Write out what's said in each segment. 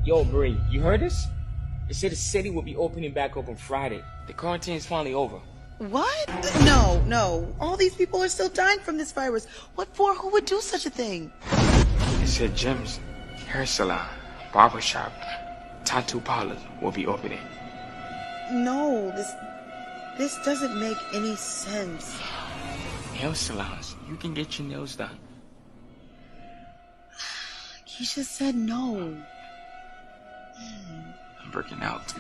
Yo, Bree, you heard this? They said the city will be opening back up on Friday. The quarantine is finally over. What? No. All these people are still dying from this virus. What for? Who would do such a thing? They said gyms, hair salon, barbershop, tattoo parlors will be opening. No, this doesn't make any sense. Nail salons, you can get your nails done. He just said no. I'm working out.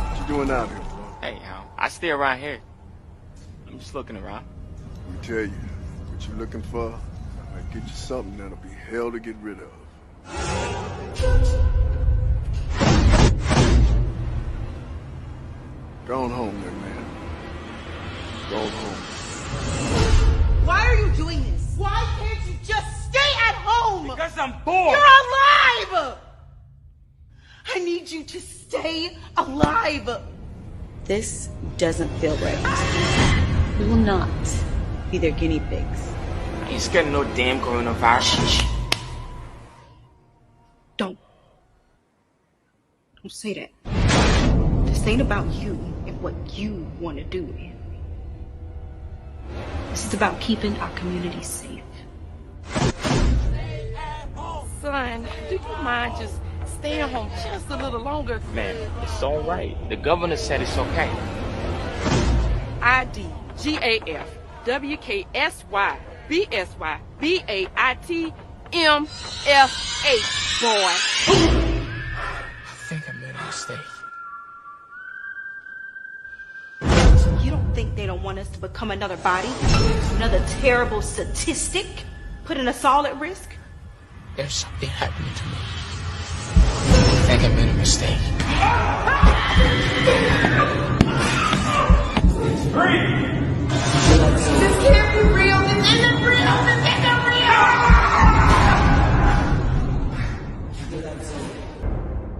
What you doing out here, bro? Hey, I stay around here. I'm just looking around. Let me tell you, what you looking for, I might get you something that'll be hell to get rid of. Go on home, young man. Go on home. Why are you doing this? Why can't you just stay at home? Because I'm bored. You're alive! I need you to stay alive. This doesn't feel right. We will not be their guinea pigs. I ain't scared of no damn coronavirus. Don't say that. This ain't about you and what you want to do. This is about keeping our community safe. Son, do you mind just staying home just a little longer? Man, it's all right. The governor said it's okay. IDGAFWKSYBSYBAITMFH, boy. I think I made a mistake. You don't think they don't want us to become another body? Another terrible statistic? Putting us all at risk? There's something happening to me. I think I made a mistake. This can't be real. This isn't real. This isn't real.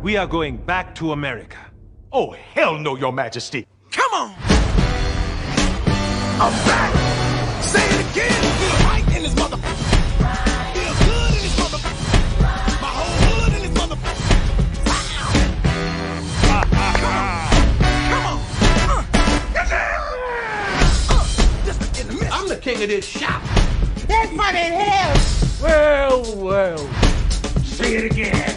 We are going back to America. Oh, hell no, Your Majesty. Come on! I'm back! Say it again! Feel right in this motherfucker! Feel good in this motherfucker! My whole hood in this motherfucker! Come on! I'm the king of this shop! That's funny as hell. Well. Say it again.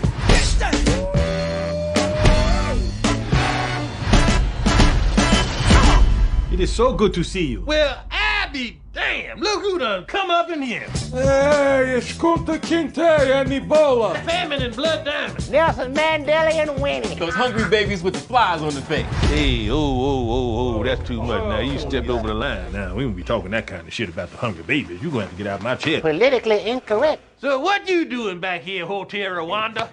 It is so good to see you. Well, I be damn. Look who done come up in here. Hey, it's Kunta Kinte and Ebola. Famine and blood diamonds. Nelson Mandela and Winnie. Those hungry babies with the flies on the face. Hey, oh, that's too much now. You stepped over the line. Now, we won't be talking that kind of shit about the hungry babies. You're going to have to get out of my chair. Politically incorrect. So what you doing back here, Hotel Rwanda?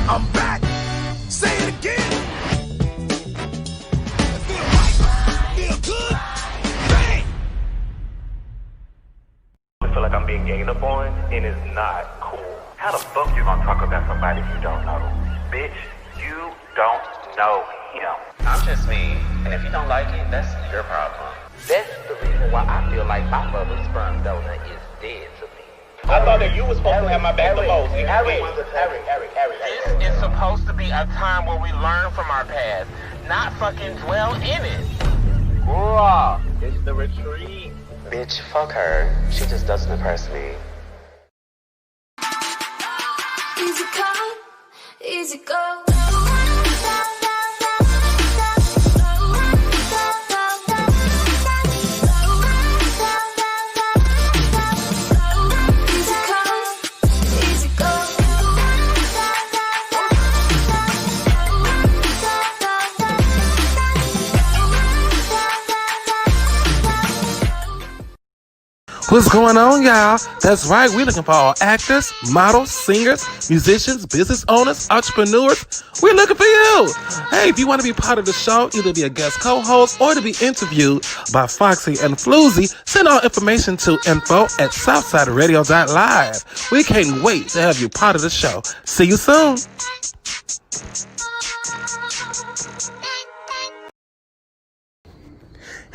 I'm back. Say it again. Feel right. Feel good. Bang. I feel like I'm being ganged up on, and it's not cool. How the fuck you gonna talk about somebody you don't know? Bitch, you don't know him. I'm just me, and if you don't like it, that's your problem. That's the reason why I feel like my mother's sperm donor is dead to me. I thought that you was supposed to have my back the most. Harry. This is supposed to be a time where we learn from our past, not fucking dwell in it. Bruh, it's the retreat. Bitch, fuck her. She just doesn't impress me. Easy come, easy go. What's going on, y'all? That's right, we're looking for all actors, models, singers, musicians, business owners, entrepreneurs. We're looking for you. Hey, if you want to be part of the show, either be a guest co-host or to be interviewed by Foxxie and FLUZ, send all information to info@southsideradio.live. We can't wait to have you part of the show. See you soon.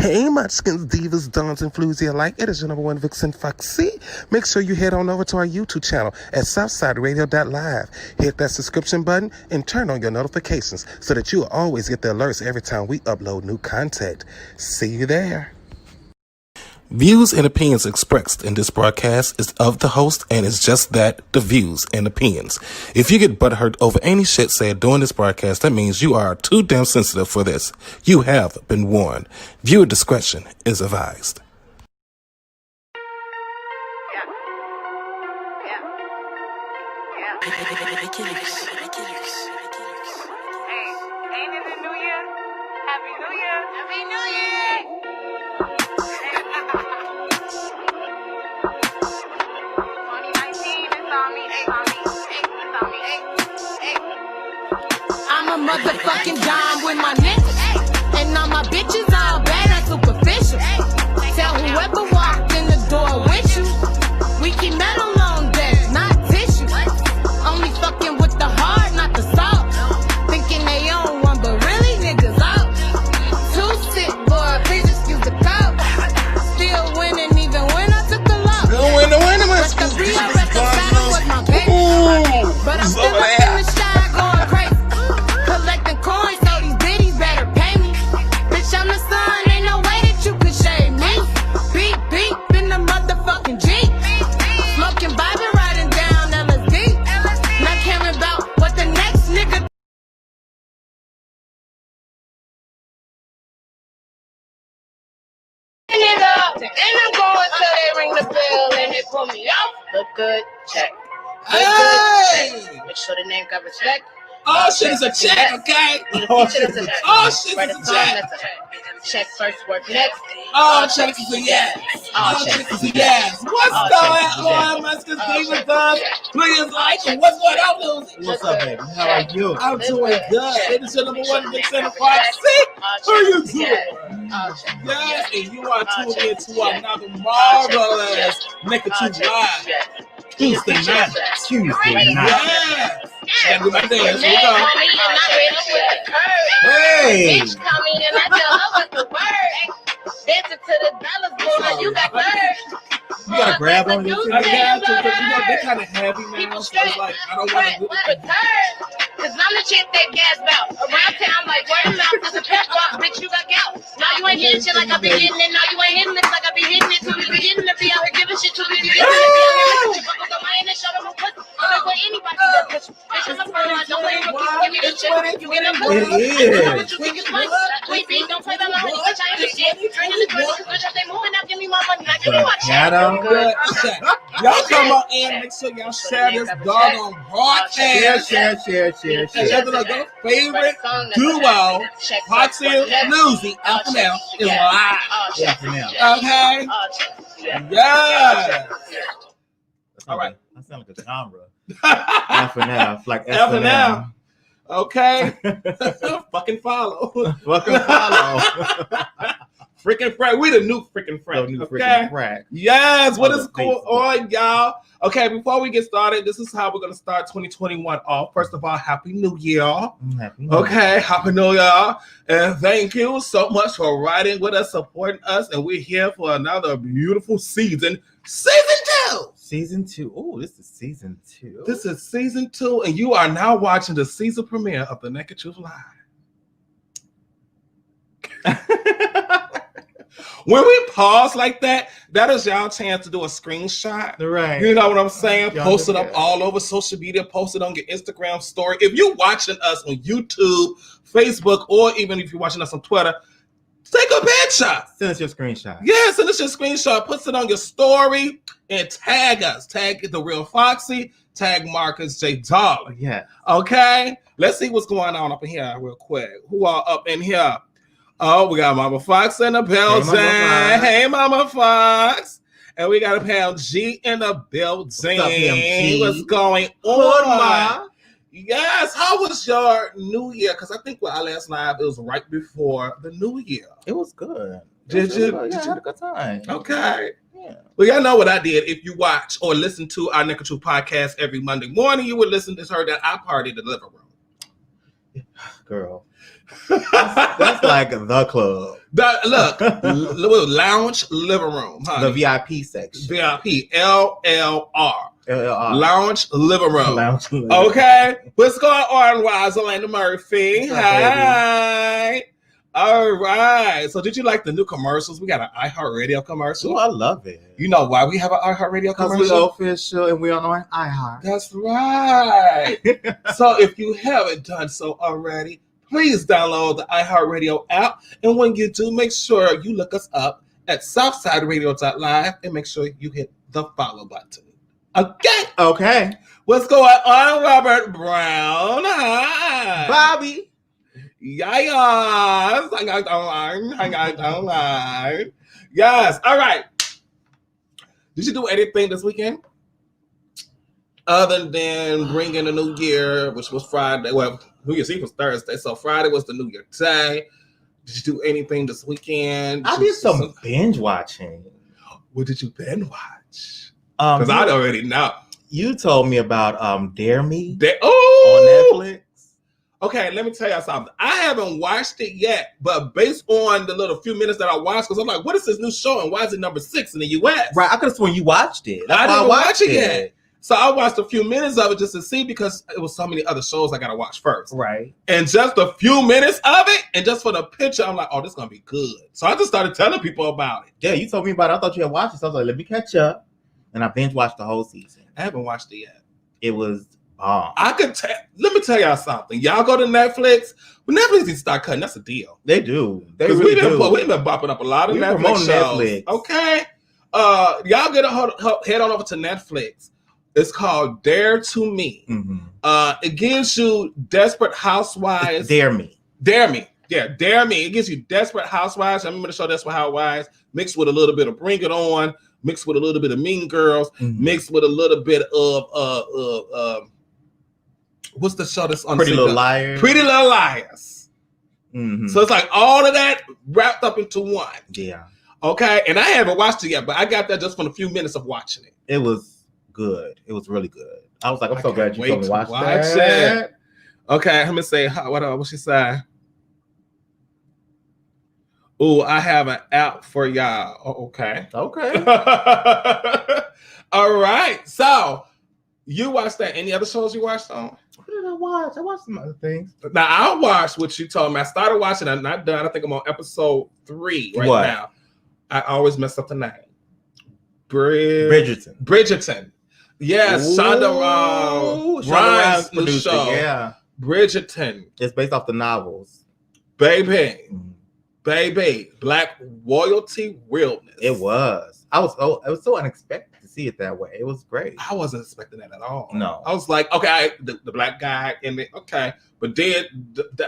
Hey, Munchkins, Divas, Dons, and Floozy alike. It is your number one Vixen, Foxxie. Make sure you head on over to our YouTube channel at SouthsideRadio.live. Hit that subscription button and turn on your notifications so that you will always get the alerts every time we upload new content. See you there. Views and opinions expressed in this broadcast is of the host and is just that, the views and opinions. If you get butthurt over any shit said during this broadcast, that means you are too damn sensitive for this. You have been warned. Viewer discretion is advised. I'm a motherfucking dime with my niggas, and all my bitches all bad and superficial. Tell whoever walked in the door with you, we keep metal on deck, not tissue. Only fucking with the hard, not the soft. Thinking they own one, but really niggas out. Too sick, boy, please excuse the cop. Still winning even when I took the loss. Still winning, But the real reconcile was my baby. But I'm still up in the shy going crazy. Collecting coins, so these biddies better pay me. Bitch, I'm the sun, ain't no way that you could shade me. Beep, beep, in the motherfucking Jeep. Smoking, vibing, riding down LSD. Not caring about what the next nigga. And I'm going till they ring the bell and they pull me out. Look good, check. Look good, check. Make sure the name got respect. All shit is a check, okay? All shit is a check. All shit is a check. Check first, work next. All checks is a yes. All checks is a yes. What's going on, Munchkins, Divas, Dons? Please like and what's going on, Lucy? What's up, baby? How are you? I'm doing good. It is your number one Vixen Foxxie. How are you doing? Yes, and you are tuned into another marvelous NEKKED Live. Tuesday night. Yes. Gotta do my dance. Here we go. Hey! Bitch coming and I tell her what's the word. Dancing to the dollars, boy, you got bird. You gotta grab on your I got to, because you know they're kind of heavy now, so it's like I don't want to do it. Cause I'm the chick that gas out around town like word of mouth. Cause a pep walk, bitch, you got gout. Now you ain't getting shit like I be getting it. Now you ain't hitting it like I be hitting it. So we be getting it, be out here giving shit to me. Be out here making buckles on my end and show them who pussy. I'm like, what anybody does, bitch. Bitch, I'm a pro, I don't play rookies. Give me the shit, you get a pussy. What you think is funny? Wait, bitch, don't play by my money. Bitch, I ain't the shit. Turning the girl, cause bitch, if they moving, now give me my money. Now give me my check. Y'all come on in, make sure y'all share this doggone broadcast. Share. Your favorite duo, Foxxie and FLUZ, FNL, is live. Yeah, for now. Okay? Yeah. All right. That sounds like a genre. FNL, like FNL. Okay. Fucking follow. Fucking follow. Freaking frack. We the new freaking frack. New Okay. freaking frack. Yes. What is going on, y'all? Okay, before we get started, this is how we're gonna start 2021 off. First of all, Happy New Year. Happy New Okay, Happy New Year. And thank you so much for riding with us, supporting us, and we're here for another beautiful season. Season 2. Oh, this is season 2. This is season 2, and you are now watching the season premiere of the NEKKED Live. When we pause like that, that is y'all chance to do a screenshot. Right. You know what I'm saying? Y'all Post it up all over social media. Post it on your Instagram story. If you're watching us on YouTube, Facebook, or even if you're watching us on Twitter, take a picture. Send us your screenshot. Yeah, send us your screenshot. Put it on your story and tag us. Tag The Real Foxxie. Tag MarcusJDahling. Yeah. Okay? Let's see what's going on up in here real quick. Who are up in here? Oh, we got Mama Fox in the building. Hey, Mama Fox. And we got a Pam G in the building. What's going on? Yes. How was your New Year? Because I think with our last live, it was right before the New Year. It was good. Did you? I had a good time. Okay. Yeah. Well, y'all know what I did. If you watch or listen to our NEKKED podcast every Monday morning, you would listen to her that I party in the living room. Girl. That's like the club. Look, lounge living room. Honey. The VIP section. VIP. LLR. LLR. Lounge living room. Lounge living. Okay. What's going on, Rosalind Murphy? Hi. All right. So did you like the new commercials? We got an iHeartRadio commercial. Oh, I love it. You know why we have an iHeartRadio commercial? Because we're official and we are on iHeart. That's right. So if you haven't done so already, please download the iHeartRadio app. And when you do, make sure you look us up at SouthsideRadio.live and make sure you hit the follow button. Okay. Okay. What's going on, Robert Brown? Hi. Bobby. Yes. Yes. All right. Did you do anything this weekend? Other than bringing the new year, which was Friday. Well, New Year's Eve was Thursday, so Friday was the New Year Day. Did you do anything this weekend? I did some binge watching. What did you binge watch? Because I already know. You told me about Dare Me on Netflix. Okay, let me tell you something. I haven't watched it yet, but based on the little few minutes that I watched, because I'm like, what is this new show and why is it number 6 in the U.S.? Right, I could have sworn you watched it. I didn't watch it yet. So I watched a few minutes of it just to see because it was so many other shows I got to watch first. Right. And just a few minutes of it, and just for the picture, I'm like, oh, this is going to be good. So I just started telling people about it. Yeah, you told me about it. I thought you had watched it. So I was like, let me catch up. And I binge watched the whole season. I haven't watched it yet. It was bomb. Let me tell y'all something. Y'all go to Netflix. When Netflix needs to start cutting, that's a deal. They do. They Because really do. we've been bopping up a lot of Netflix shows. Netflix. Okay. Y'all head on over to Netflix. It's called Dare to Me. Mm-hmm. It gives you Desperate Housewives. It's Dare Me. Dare Me. Yeah, Dare Me. It gives you Desperate Housewives. I remember the show Desperate Housewives mixed with a little bit of Bring It On, mixed with a little bit of Mean Girls, mixed with a little bit of what's the show that's on Pretty Little Liars. Pretty Little Liars. Mm-hmm. So it's like all of that wrapped up into one. Yeah. Okay. And I haven't watched it yet, but I got that just from a few minutes of watching it. It was good. It was really good. I was like, I'm so glad you told me to watch that. that. Okay, let me say what she say. Oh, I have an app for y'all. Oh, okay. Okay. All right. So you watched that. Any other shows you watched on? What did I watch? I watched some other things. Now I watched what you told me. I started watching. I'm not done. I think I'm on episode 3 right now. I always mess up the name. Bridgerton. Yes, Shonda Rhimes' new show. Yeah. Bridgerton. It's based off the novels. Baby. Black royalty realness. It was. It was so unexpected to see it that way. It was great. I wasn't expecting that at all. No. I was like, okay, the black guy in it, okay. But then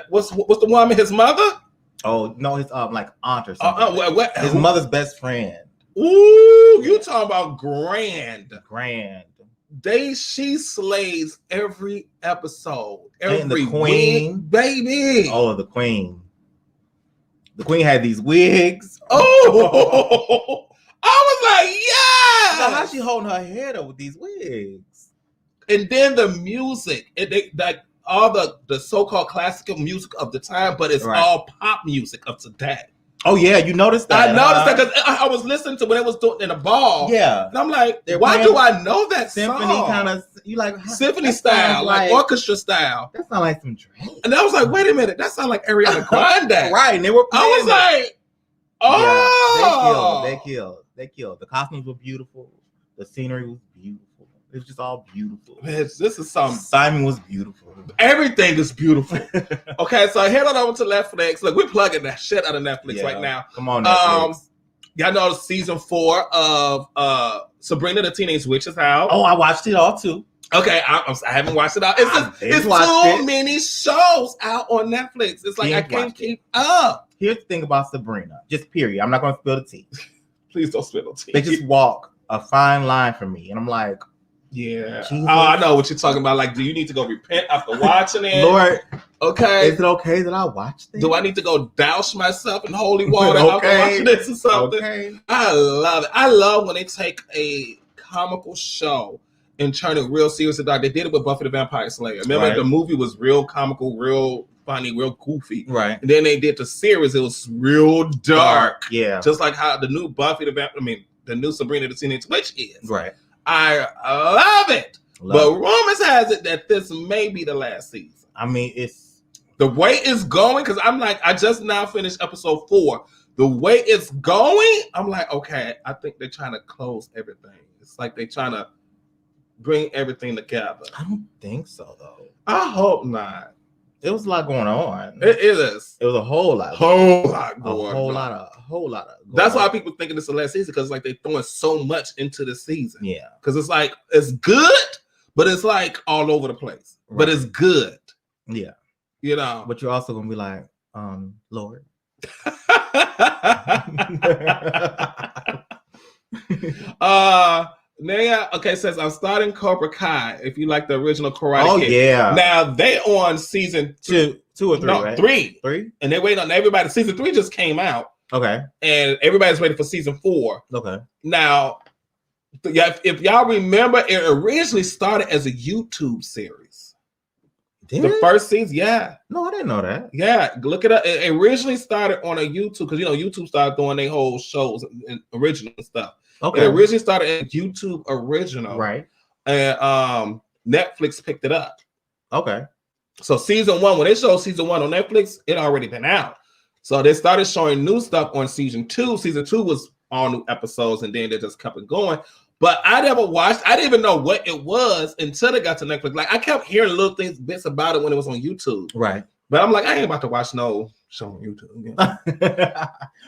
what's the woman, his mother? Oh, no, his like aunt or something. His mother's best friend. Ooh, you talking about grand. She slays every episode. And the queen. Baby. Oh, the queen. The queen had these wigs. Oh, I was like, yeah. How she holding her head up with these wigs? And then the music, like all the so-called classical music of the time, but it's all pop music of today. Oh yeah, you noticed that? I noticed that because I was listening to when it was doing in a ball. Yeah, and I'm like, why do I know that symphony song? Kind of, you like symphony style, like orchestra style. That sounds like some Drake. And I was like, wait a minute, that sounds like Ariana Grande. Right, and they were. I was like, oh, yeah, they killed. The costumes were beautiful. The scenery was beautiful. It was just all beautiful. This is something. Simon was beautiful. Everything is beautiful. Okay, so head on over to Netflix. Look, we're plugging that shit out of Netflix right now. Come on, Netflix. Y'all know season 4 of Sabrina the Teenage Witch is out. Oh, I watched it all too. Okay, I haven't watched it all. It's too many shows out on Netflix. It's like I can't keep up. Here's the thing about Sabrina. Just period. I'm not going to spill the tea. Please don't spill the tea. They just walk a fine line for me, and I'm like, yeah. Oh, I know what you're talking about. Like, do you need to go repent after watching it? Lord, okay. Is it okay that I watched it? Do I need to go douse myself in holy water after watching this or something? Okay. I love it. I love when they take a comical show and turn it real serious and dark. They did it with Buffy the Vampire Slayer. Remember, the movie was real comical, real funny, real goofy. Right. And then they did the series. It was real dark. Yeah. Just like how the new the new Sabrina the Teenage Witch is. Right. I love it. But rumors has it that this may be the last season. I mean, it's the way it's going, because I'm like, I just now finished episode 4. The way it's going, I'm like, okay, I think they're trying to close everything. It's like they're trying to bring everything together. I don't think so, though. I hope not. It was a lot going on. It is. It was a whole lot. Whole lot going on. A whole lot of. That's why people thinking it's the last season, because like they're throwing so much into the season. Yeah. Because it's like it's good, but it's like all over the place. Right. But it's good. Yeah. You know. But you're also gonna be like, Lord. Naya, says I'm starting Cobra Kai. If you like the original Karate Kid. Yeah. Now they on season 2 or 3, right? 3. And they're waiting on everybody. Season 3 just came out. Okay. And everybody's waiting for season 4. Okay. Now, if y'all remember, it originally started as a YouTube series. First season, yeah. No, I didn't know that. Yeah, look it up. It originally started on a YouTube, because YouTube started doing their whole shows and original stuff. Okay. It originally started as YouTube original. Right. And Netflix picked it up. Okay. So season 1, when they showed season 1 on Netflix, it already been out. So they started showing new stuff on season 2. Season 2 was all new episodes, and then they just kept it going. But I never watched. I didn't even know what it was until it got to Netflix. Like I kept hearing little bits about it when it was on YouTube. Right. But I'm like, I ain't about to watch no show on YouTube.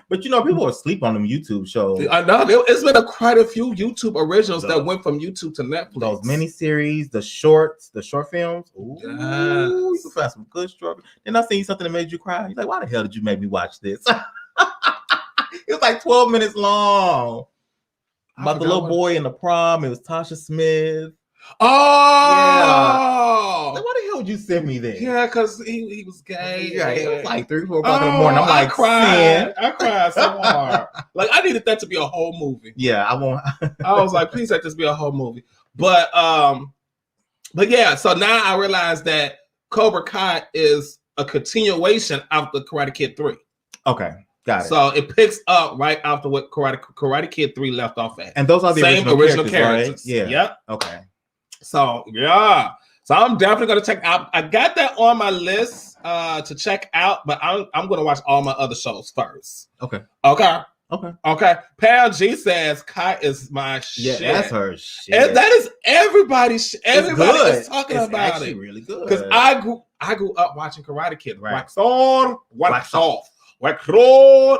But people are asleep on them YouTube shows. I know. It's been quite a few YouTube originals that went from YouTube to Netflix. Those miniseries, the short films. Ooh, yes. You can find some good short. Then I seen something that made you cry. You're like, why the hell did you make me watch this? It was like 12 minutes long. About the little boy in the prom. It was Tasha Smith. Oh, yeah. Like, why the hell would you send me that? Yeah, because he was gay. Yeah, it was like 3, 4 o'clock in the morning. I'm like, I cried so hard. Like I needed that to be a whole movie. Yeah, I won't. I was like, please let this be a whole movie. But yeah. So now I realize that Cobra Kai is a continuation of the Karate Kid 3. Okay. Got it. So it picks up right after what Karate Kid 3 left off at. And those are the original characters. Right? Yeah. Yep. Okay. So yeah. So I'm definitely gonna check out. I got that on my list to check out, but I'm gonna watch all my other shows first. Okay. Okay. Okay. Okay. Pam G says Kai is my shit. Yeah, that's her shit. That is everybody's. Everybody is talking it's about actually it. Really good. Because I grew up watching Karate Kid. Right. Wax on, wax off. I grew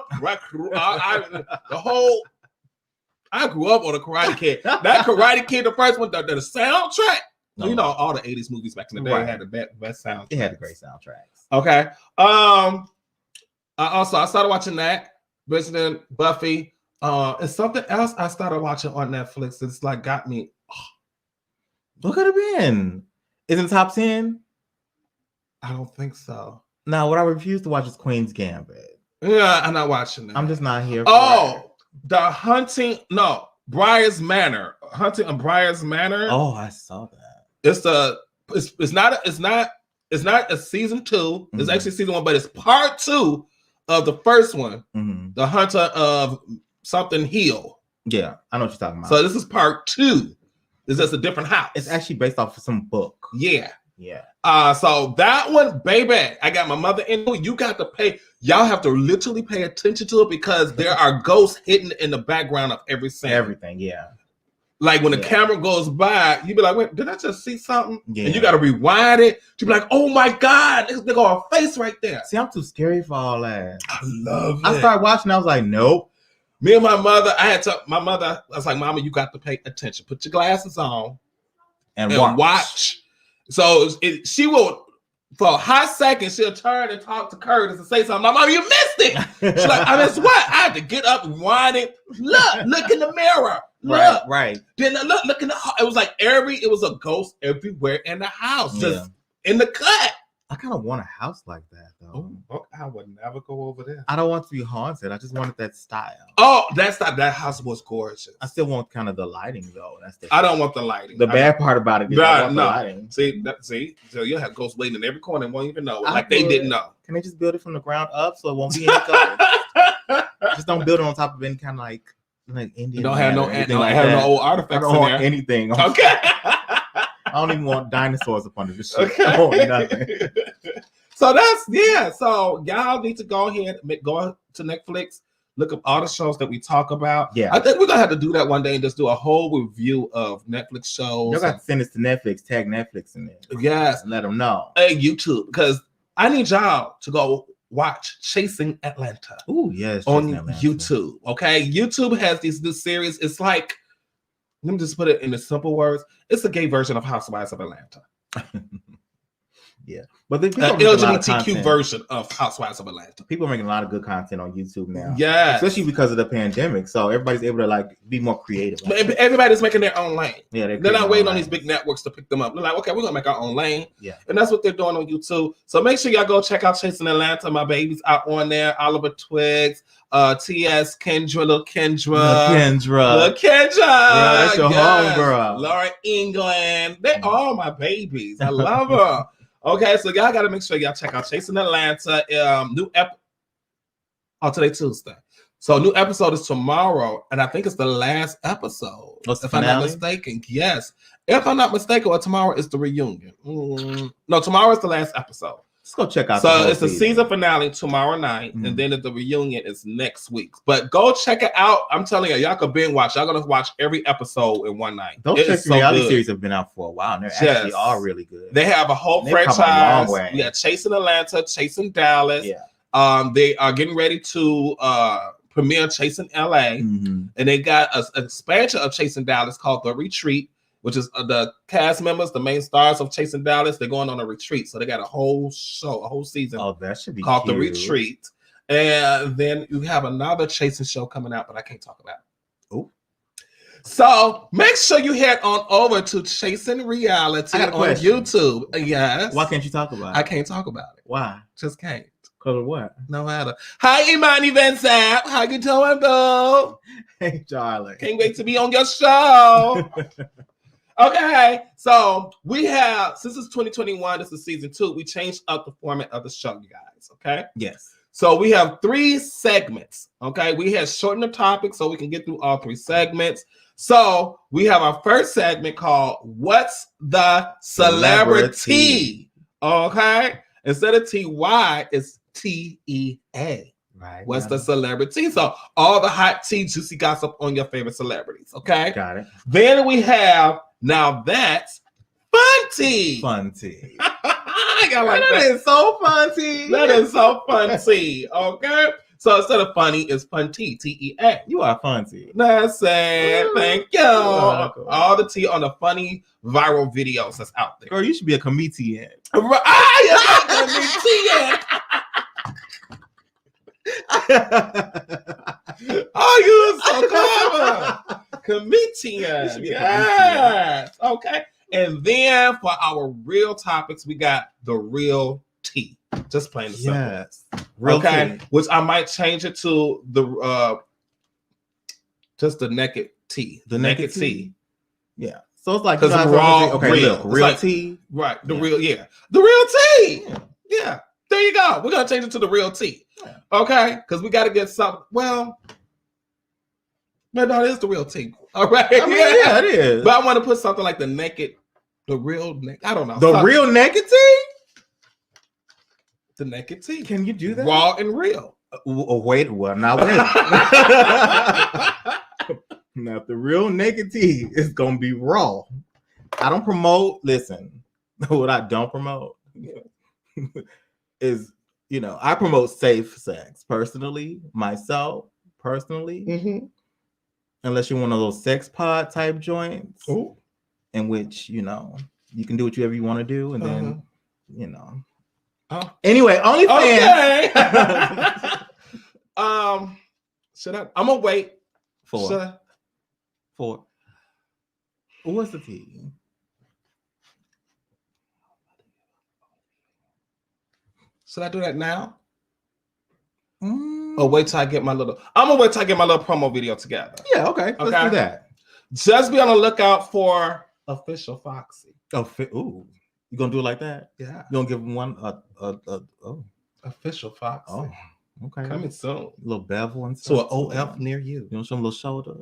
up on a Karate Kid. That Karate Kid, the first one, the soundtrack. You know, all the 80s movies back in the day had the best soundtrack. It had the great soundtracks. Okay. I started watching that. Visiting Buffy. And something else I started watching on Netflix. It's like got me. What could have been? Is it in the top 10? I don't think so. Now, what I refuse to watch is Queen's Gambit. Yeah, I'm not watching that. I'm just not here. Briar's Manor. Hunting on Briar's Manor. Oh, I saw that. It's not a season 2. Mm-hmm. It's actually season 1, but it's part 2 of the first one. Mm-hmm. The Hunter of something Hill. Yeah, I know what you're talking about. So this is part 2. It's just a different house. It's actually based off of some book. Yeah. Yeah. So that one, baby, I got my mother in. You got to pay. Y'all have to literally pay attention to it because there are ghosts hidden in the background of every scene. Everything, yeah. Like when the camera goes by, you be like, wait, did I just see something? Yeah. And you got to rewind it to be like, oh my God, this nigga on face right there. See, I'm too scary for all that. I love it. I started watching, I was like, nope. Me and my mother, I was like, Mama, you got to pay attention. Put your glasses on and watch. So she will, for a hot second, she'll turn and talk to Curtis and say something. My mom, you missed it. She's like, I missed what? I had to get up and rewind it. Look in the mirror. Look. Right. Then look in the. It was like it was a ghost everywhere in the house, just in the cut. I kind of want a house like that though. Oh, I would never go over there. I don't want to be haunted. I just wanted that style. Oh, that house was gorgeous. I still want kind of the lighting though. I don't want the lighting. The bad part about it is I want the lighting. See, so you'll have ghosts waiting in every corner and won't even know. Like they didn't know. Can they just build it from the ground up so it won't be any ghosts? Just don't build it on top of any kind of like Indian. Don't have no old artifacts. I don't in want there. anything. Okay. I don't even want dinosaurs up under the shit. Okay. I don't want nothing. So So y'all need to go ahead and go to Netflix, look up all the shows that we talk about. Yeah. I think we're gonna have to do that one day and just do a whole review of Netflix shows. You got to send this to Netflix, tag Netflix in there. Yes. And let them know. And YouTube, because I need y'all to go watch Chasing Atlanta. Oh, yes. On YouTube. Okay. YouTube has this series. It's like, let me just put it in the simple words. It's a gay version of Housewives of Atlanta. Yeah. But the LGBTQ version of Housewives of Atlanta. People are making a lot of good content on YouTube now. Yeah. Especially because of the pandemic. So everybody's able to like be more creative. Everybody's making their own lane. Yeah, they're not waiting on these big networks to pick them up. They're like, okay, we're gonna make our own lane. Yeah. And that's what they're doing on YouTube. So make sure y'all go check out Chasing Atlanta. My babies out on there. Oliver Twigs, TS, Kendra, Lil Kendra. Girl, that's your home girl. Laura England. They all my babies. I love her. Okay, so y'all got to make sure y'all check out Chasing Atlanta. Today Tuesday. So new episode is tomorrow, and I think it's the last episode. If I'm not mistaken. Yes. If I'm not mistaken, or tomorrow is the reunion. No, tomorrow is the last episode. Let's go check out. So it's the season finale tomorrow night, and then the reunion is next week. But go check it out. I'm telling you, y'all can binge watch. Y'all gonna watch every episode in one night. Those reality series have been out for a while, and they're actually all really good. They have a whole franchise. We got Chasing Atlanta, Chasing Dallas. Yeah. They are getting ready to premiere Chasing LA, and they got an expansion of Chasing Dallas called The Retreat, which is the cast members, the main stars of Chasing Dallas. They're going on a retreat. So they got a whole show, a whole season that should be called cute. The Retreat. And then you have another Chasing show coming out, but I can't talk about it. Oh. So make sure you head on over to Chasing Reality on YouTube. Yes. Why can't you talk about it? I can't talk about it. Why? Just can't. Because of what? No matter. Hi, Imani Vincent. How you doing, boo? Hey, darling. Can't wait to be on your show. Okay, so we have, since it's 2021, this is season 2, we changed up the format of the show, you guys, okay? Yes. So we have 3 segments, okay? We have shortened the topic so we can get through all 3 segments. So we have our first segment called What's the Celebrity? Okay? Instead of TY, it's TEA. Right. What's the celebrity? So all the hot tea, juicy gossip on your favorite celebrities, okay? Got it. Then we have, now that's fun tea. Fun tea. That is so fun tea. That is so fun tea, okay? So instead of funny, it's fun tea, TEA. You are fun tea. That's it. Thank you. All the tea on the funny viral videos that's out there. Girl, you should be a comedian. Oh, you are so clever. Comedian. Yes. Okay. And then for our real topics, we got the real tea. Just plain and simple. Yes. Real tea. Which I might change it to the just the naked tea. The naked tea. Yeah. So it's like raw, real tea. Right. The real tea. Yeah. There you go. We're gonna change it to the real tea. Yeah. Okay, because we got to get something. Well, no, it is the real tea. All right. I mean, yeah, it is. But I want to put something like the real naked. I don't know. The real naked tea. The naked tea. Can you do that? Raw and real. Wait. Well, now wait. Now, if the real naked tea is gonna be raw, I don't promote. Listen, what I don't promote is, I promote safe sex personally, myself personally, unless you're one of those sex pod type joints, in which you can do whatever you want to do, and then Anyway, OnlyFans. Okay. Should I? I'm gonna wait for. What's the tea? Should I do that now? Or wait till I get my little... I'm going to wait till I get my little promo video together. Yeah, okay. Let's do that. Just be on the lookout for official Foxxie. Ooh. You going to do it like that? Yeah. You going to give him one... Official Foxxie. Oh, okay. Coming soon. A little bevel and stuff. So an OF near you. You want to show him a little shoulder?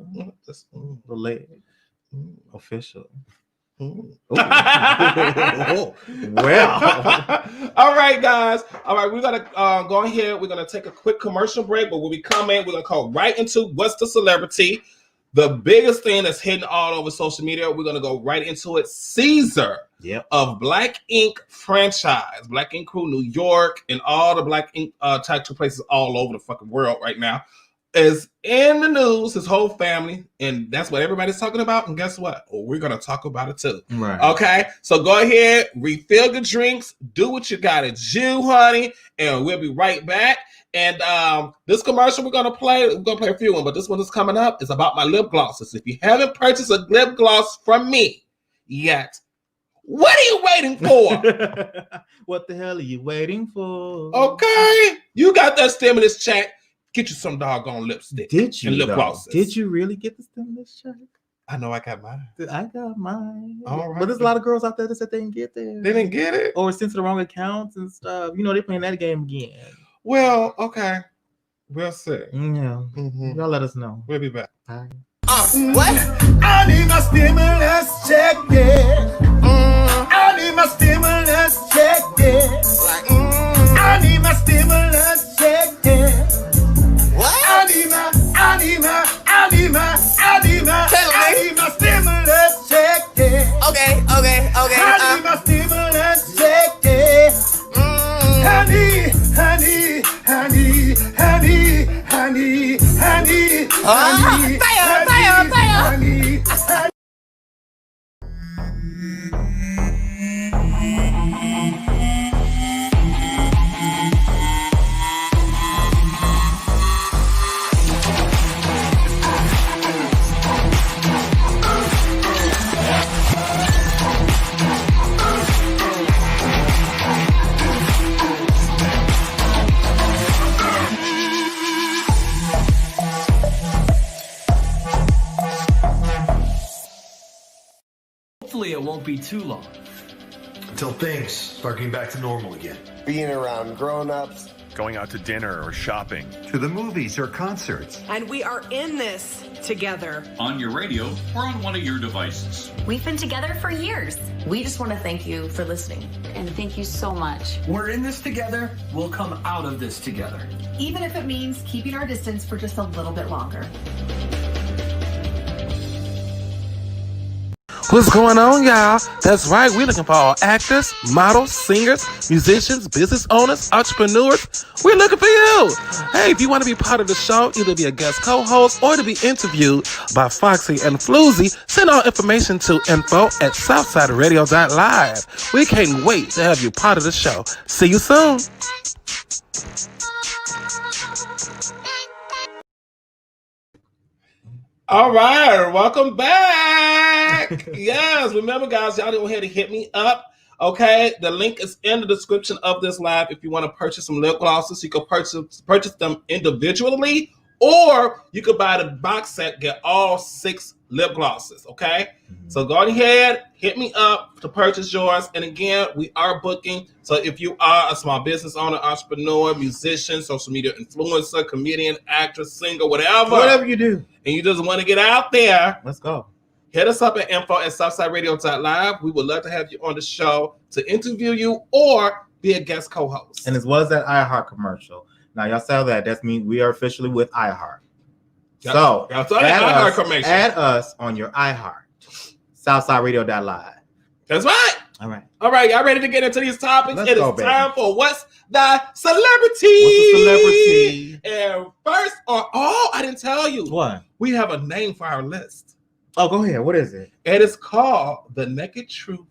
Little leg. Official. Well. All right, guys. All right, we're gonna go ahead. We're gonna take a quick commercial break, but when we come in, we're gonna go right into what's the celebrity. The biggest thing that's hitting all over social media. We're gonna go right into it. Caesar of Black Ink franchise, Black Ink Crew, New York, and all the Black Ink tattoo places all over the fucking world right now. Is in the news, his whole family, and that's what everybody's talking about. And guess what? We're gonna talk about it too. Right. Okay. So go ahead, refill your drinks, do what you gotta do, honey, and we'll be right back. And this commercial we're gonna play a few ones, but this one that's coming up is about my lip glosses. If you haven't purchased a lip gloss from me yet, what are you waiting for? What the hell are you waiting for? Okay, you got that stimulus check. Get you some doggone lipstick. Did you? And lip glosses. Did you really get the stimulus check? I know I got mine. I got mine. All right. But there's a lot of girls out there that said they didn't get there. They didn't get it? Or sent to the wrong accounts and stuff. You know, they're playing that game again. Well, okay. We'll see. Yeah. Y'all let us know. We'll be back. Bye. What? I need my stimulus check, yeah. I need my stimulus check, yeah. I need my stimulus check, yeah. What? I need my stimulus check, yeah. Okay. I need my stimulus check, yeah. Honey. Hopefully it won't be too long. Until things start getting back to normal again. Being around grown-ups. Going out to dinner or shopping. To the movies or concerts. And we are in this together. On your radio or on one of your devices. We've been together for years. We just want to thank you for listening. And thank you so much. We're in this together. We'll come out of this together. Even if it means keeping our distance for just a little bit longer. What's going on, y'all? That's right. We're looking for all actors, models, singers, musicians, business owners, entrepreneurs. We're looking for you. Hey, if you want to be part of the show, either be a guest co-host or to be interviewed by Foxxie and FLUZ, send all information to info@southsideradio.live. We can't wait to have you part of the show. See you soon. All right, welcome back. Yes, remember, guys, y'all go ahead and hit me up. Okay, the link is in the description of this live. If you want to purchase some lip glosses, you can purchase them individually, or you could buy the box set, get all 6 lip glosses. Okay, so go ahead, hit me up to purchase yours. And again, we are booking. So if you are a small business owner, entrepreneur, musician, social media influencer, comedian, actress, singer, whatever you do, and you just want to get out there, let's go. Hit us up at info@southsideradio.live. We would love to have you on the show to interview you or be a guest co-host. And as well as that iHeart commercial. Now, y'all saw that. That means we are officially with iHeart. So add us on your iHeart. SouthsideRadio.live. That's right. All right. All right. Y'all ready to get into these topics? Let's it go, is time for What's the Celebrity? What's the celebrity? And first, I didn't tell you. What? We have a name for our list. Oh, go ahead. What is it? It is called the Naked Truth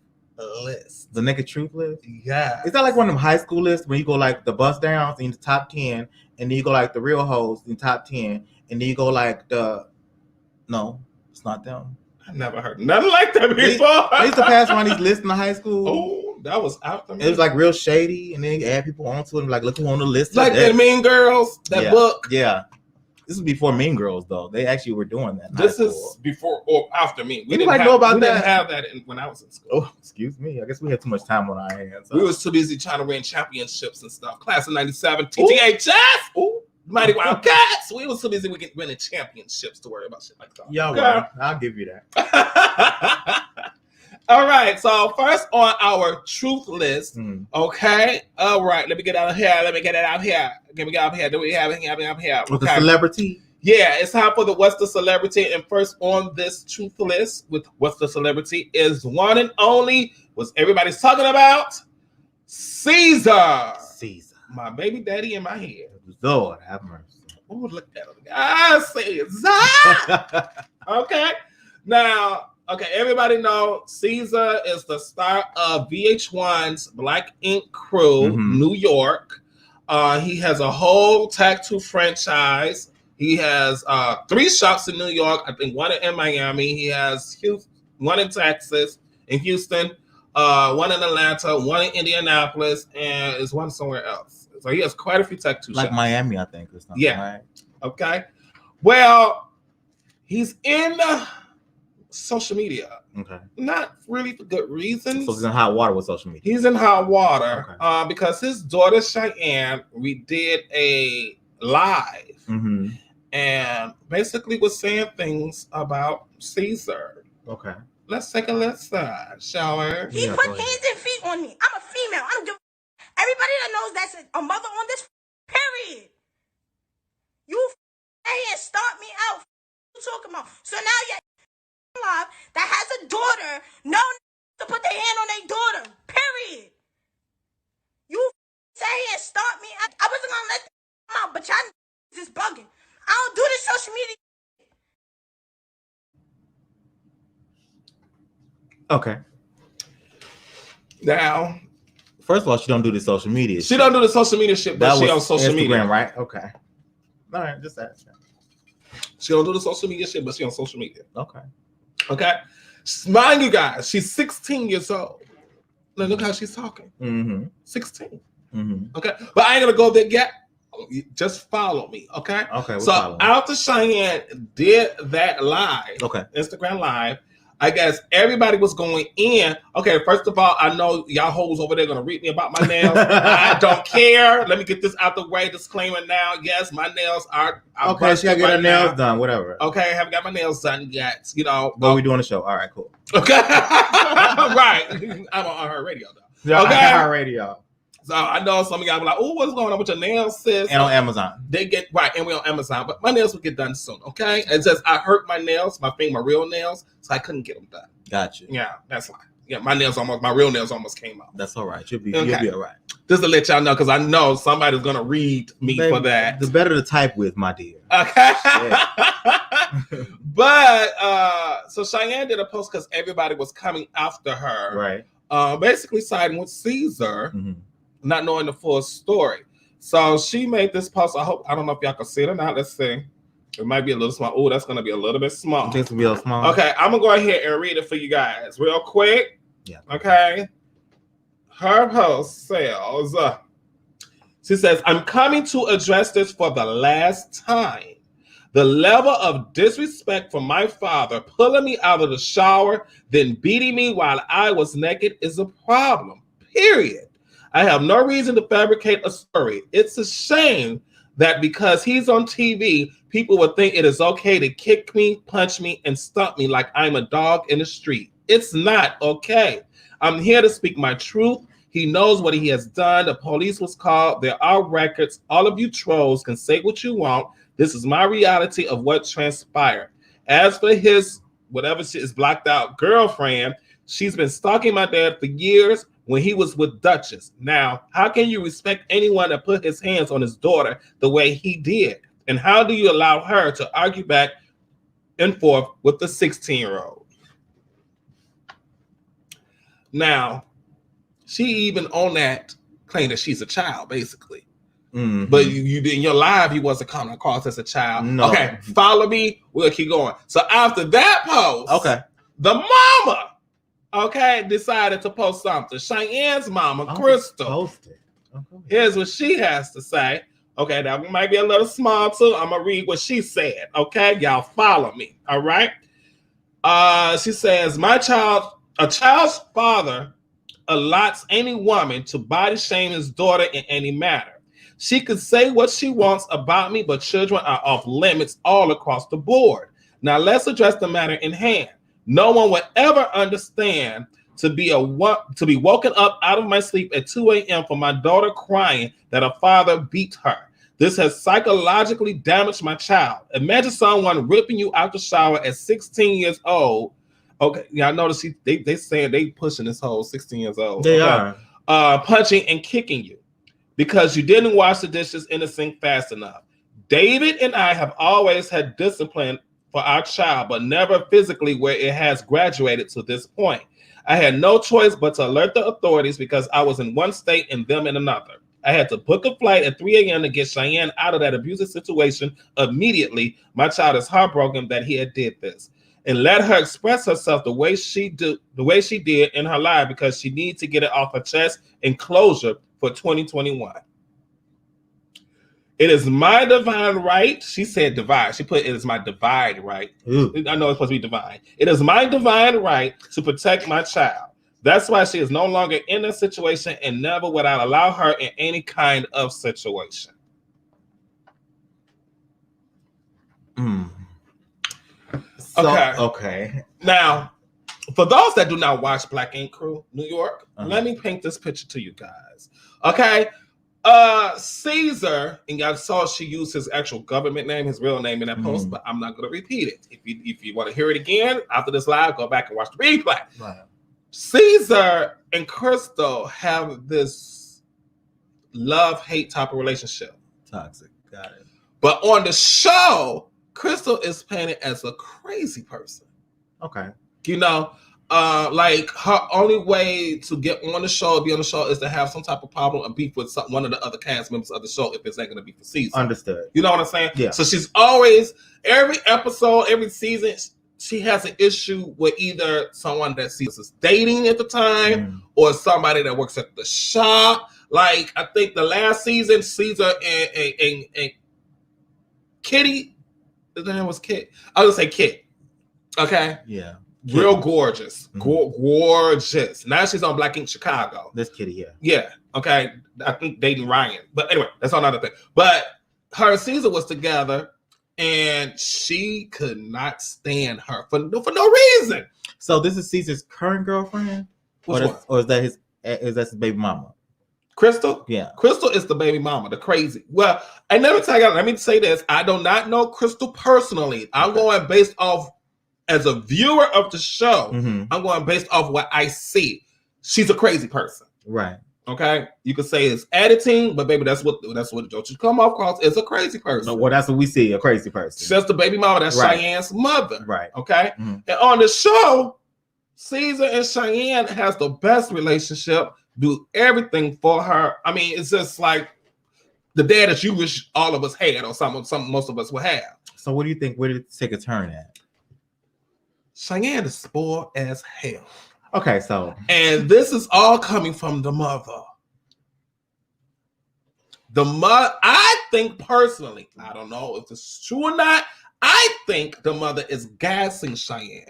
List. The Naked Truth List? Yeah. Is that like one of them high school lists when you go like the bust downs in the top 10, and then you go like the real hoes in the top 10, and then you go like no, it's not them. I never heard nothing like that before. They used to pass around these lists in the high school. Oh, That was after me. It was like real shady, and then you add people onto it. Like, look who on the list. Like the Mean Girls, that book. Yeah. This is before Mean Girls, though. They actually were doing that. This is before or after me. We didn't know about we that. Didn't have that when I was in school. Oh, excuse me. I guess we had too much time on our hands. We was too busy trying to win championships and stuff. Class of '97, TTHS, Mighty Wildcats. We was too busy winning championships to worry about shit like that. Yeah, well, I'll give you that. All right, so first on our truth list, okay? All right, let me get out of here. Let me get it out here. Let me get out here. Do we have it here? With the celebrity? Yeah, it's time for the What's the Celebrity. And first on this truth list with What's the Celebrity is one and only, what everybody's talking about, Caesar. Caesar. My baby daddy in my head. Lord have mercy. Oh, look at him. Ah, Caesar. Okay. Now, okay, everybody know Caesar is the star of VH1's Black Ink Crew, New York. He has a whole tattoo franchise. He has 3 shops in New York. I think one in Miami. He has one in Texas, in Houston, one in Atlanta, one in Indianapolis, and is one somewhere else. So he has quite a few tattoo shops. Like Miami, I think, or something. Yeah. Right? Okay. Well, he's in social media. Okay. Not really for good reasons. So he's in hot water with social media. He's in hot water because his daughter Cheyenne, we did a live and basically was saying things about Caesar. Okay. Let's take a listen, shall we? He put hands and feet on me. I'm a female. I don't give everybody that knows that's a mother on this period. You and start me out. What you talking about? So now you're live that has a daughter. No to put their hand on their daughter. Period. You say and start me out. I wasn't gonna let them come out, but y'all just bugging. I don't do this social media. Okay. Now, first of all, she don't do the social media. She don't do the social media shit, but she on social Instagram, media, right? Okay. All right, just that. She don't do the social media shit, but she on social media. Okay. Okay. Mind you guys, she's 16 years old. Now look how she's talking. 16. Okay. But I ain't gonna go there yet. Just follow me. Okay. Okay. So after Cheyenne did that live, Instagram live, I guess everybody was going in. Okay, first of all, I know y'all hoes over there gonna read me about my nails. I don't care. Let me get this out the way. Disclaimer now. Yes, my nails are. Okay, she gotta get her nails done. Whatever. Okay, I haven't got my nails done yet. You know. But we doing a show. All right, cool. Okay. Right. I'm on her radio though. Yeah, okay. Her radio. So I know some of y'all be like, "Oh, what's going on with your nails, sis?" And on Amazon. They get right, and we're on Amazon. But my nails will get done soon. Okay. It says I hurt my nails, my real nails, so I couldn't get them done. Gotcha. Yeah, that's fine. Yeah, my real nails almost came out. That's all right. You'll be all right. Just to let y'all know, because I know somebody's gonna read me for that. The better to type with, my dear. Okay. But so Cheyenne did a post because everybody was coming after her. Right. Basically siding with Caesar, not knowing the full story. So she made this post. I don't know if y'all can see it or not. Let's see. It might be a little small. Oh, that's gonna be a little bit small. It's gonna be a little small. Okay, I'm gonna go ahead and read it for you guys real quick. Yeah. Okay. Her post says, she says, "I'm coming to address this for the last time. The level of disrespect from my father pulling me out of the shower, then beating me while I was naked is a problem. Period. I have no reason to fabricate a story. It's a shame that because he's on TV, people would think it is okay to kick me, punch me, and stomp me like I'm a dog in the street. It's not okay. I'm here to speak my truth. He knows what he has done. The police was called. There are records. All of you trolls can say what you want. This is my reality of what transpired. As for his, whatever shit is blocked out girlfriend, she's been stalking my dad for years when he was with Duchess. Now, how can you respect anyone that put his hands on his daughter the way he did? And how do you allow her to argue back and forth with the 16-year-old? Now, she even on that claim that she's a child, basically. But you in your live, he wasn't coming across as a child. No. Okay, follow me. We'll keep going. So after that post, okay, the mama okay, decided to post something. Cheyenne's mama, Crystal. Here's what she has to say. Okay, that might be a little small too. I'm gonna read what she said. Okay, y'all follow me. All right. She says, a child's father allots any woman to body shame his daughter in any matter. She could say what she wants about me, but children are off limits all across the board. Now let's address the matter in hand. No one will ever understand to be woken up out of my sleep at 2 a.m. for my daughter crying that her father beat her. This has psychologically damaged my child. Imagine someone ripping you out the shower at 16 years old. Okay, yeah, I notice they saying they pushing this whole 16 years old. They are. Punching and kicking you because you didn't wash the dishes in the sink fast enough. David and I have always had discipline for our child, but never physically where it has graduated to this point. I had no choice but to alert the authorities because I was in one state and them in another. I had to book a flight at 3 a.m. to get Cheyenne out of that abusive situation immediately. My child is heartbroken that he had did this. And let her express herself the way she did in her life because she needs to get it off her chest and closure for 2021. It is my divine right. She said divine. She put it is my divine right. Ooh. I know it's supposed to be divine. It is my divine right to protect my child. That's why she is no longer in a situation and never would I allow her in any kind of situation. Okay. Now, for those that do not watch Black Ink Crew, New York, let me paint this picture to you guys. Okay. Caesar, and y'all saw she used his actual government name, his real name in that post, but I'm not going to repeat it. If you want to hear it again after this live, go back and watch the replay. Right. Caesar and Crystal have this love-hate type of relationship. Toxic. Got it. But on the show, Crystal is painted as a crazy person. Okay. You know, like her only way to get on the show, be on the show, is to have some type of problem or beef with one of the other cast members of the show if it's not going to be for season. Understood. You know what I'm saying? Yeah. So she's always, every episode, every season, she has an issue with either someone that Caesar is dating at the time or somebody that works at the shop. Like, I think the last season, Caesar and Kitty, his name was Kit. I was going to say Kit. Okay? Yeah. Real gorgeous. Gorgeous. Now she's on Black Ink Chicago. This Kitty, yeah. Yeah. Okay. I think dating Ryan. But anyway, that's another thing. But her and Caesar was together and she could not stand her for no reason. So this is Caesar's current girlfriend? Or is that his baby mama? Crystal? Yeah. Crystal is the baby mama, the crazy. Well, I never tell you, let me say this. I do not know Crystal personally. I'm going based off, as a viewer of the show, I'm going based off what I see. She's a crazy person. Right. Okay. You could say it's editing, but baby, that's what don't you come off across. It's a crazy person. Well, that's what we see, a crazy person. She's the baby mama. That's right. Cheyenne's mother. Right. Okay. And on the show, Caesar and Cheyenne has the best relationship, do everything for her. I mean, it's just like the dad that you wish all of us had, or some most of us would have. So what do you think? Where did it take a turn at? Cheyenne is spoiled as hell. Okay, so. And this is all coming from the mother. The mother, I think personally, I don't know if it's true or not, I think the mother is gassing Cheyenne.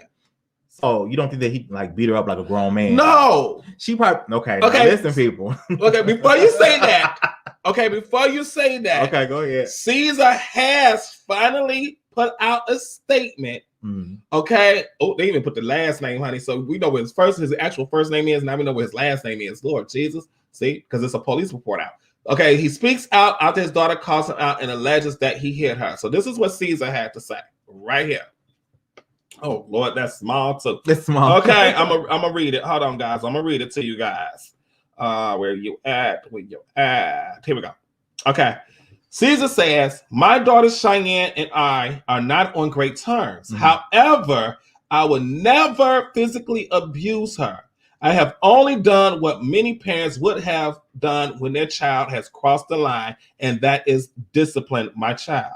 So you don't think that he like beat her up like a grown man? No. She probably, okay, listen, people. Okay, before you say that, okay, go ahead. Caesar has finally put out a statement. Okay. Oh, they even put the last name, honey. So we know what his actual first name is. Now we know what his last name is. Lord Jesus. See, because it's a police report out. Okay. He speaks out after his daughter calls him out and alleges that he hit her. So this is what Caesar had to say right here. Oh Lord, that's small too. It's small. Okay, I'm gonna read it. Hold on, guys. I'm gonna read it to you guys. Where you at? Here we go. Okay. Caesar says, my daughter Cheyenne and I are not on great terms. However, I will never physically abuse her. I have only done what many parents would have done when their child has crossed the line, and that is discipline my child.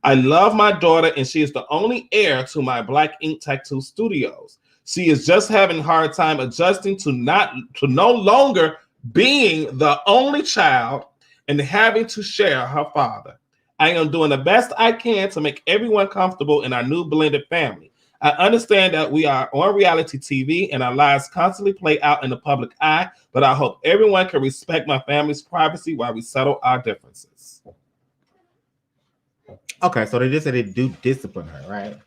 I love my daughter, and she is the only heir to my Black Ink Tattoo Studios. She is just having a hard time adjusting to no longer being the only child and having to share her father. I am doing the best I can to make everyone comfortable in our new blended family. I understand that we are on reality TV and our lives constantly play out in the public eye, but I hope everyone can respect my family's privacy while we settle our differences. Okay, so they just said they do discipline her, right?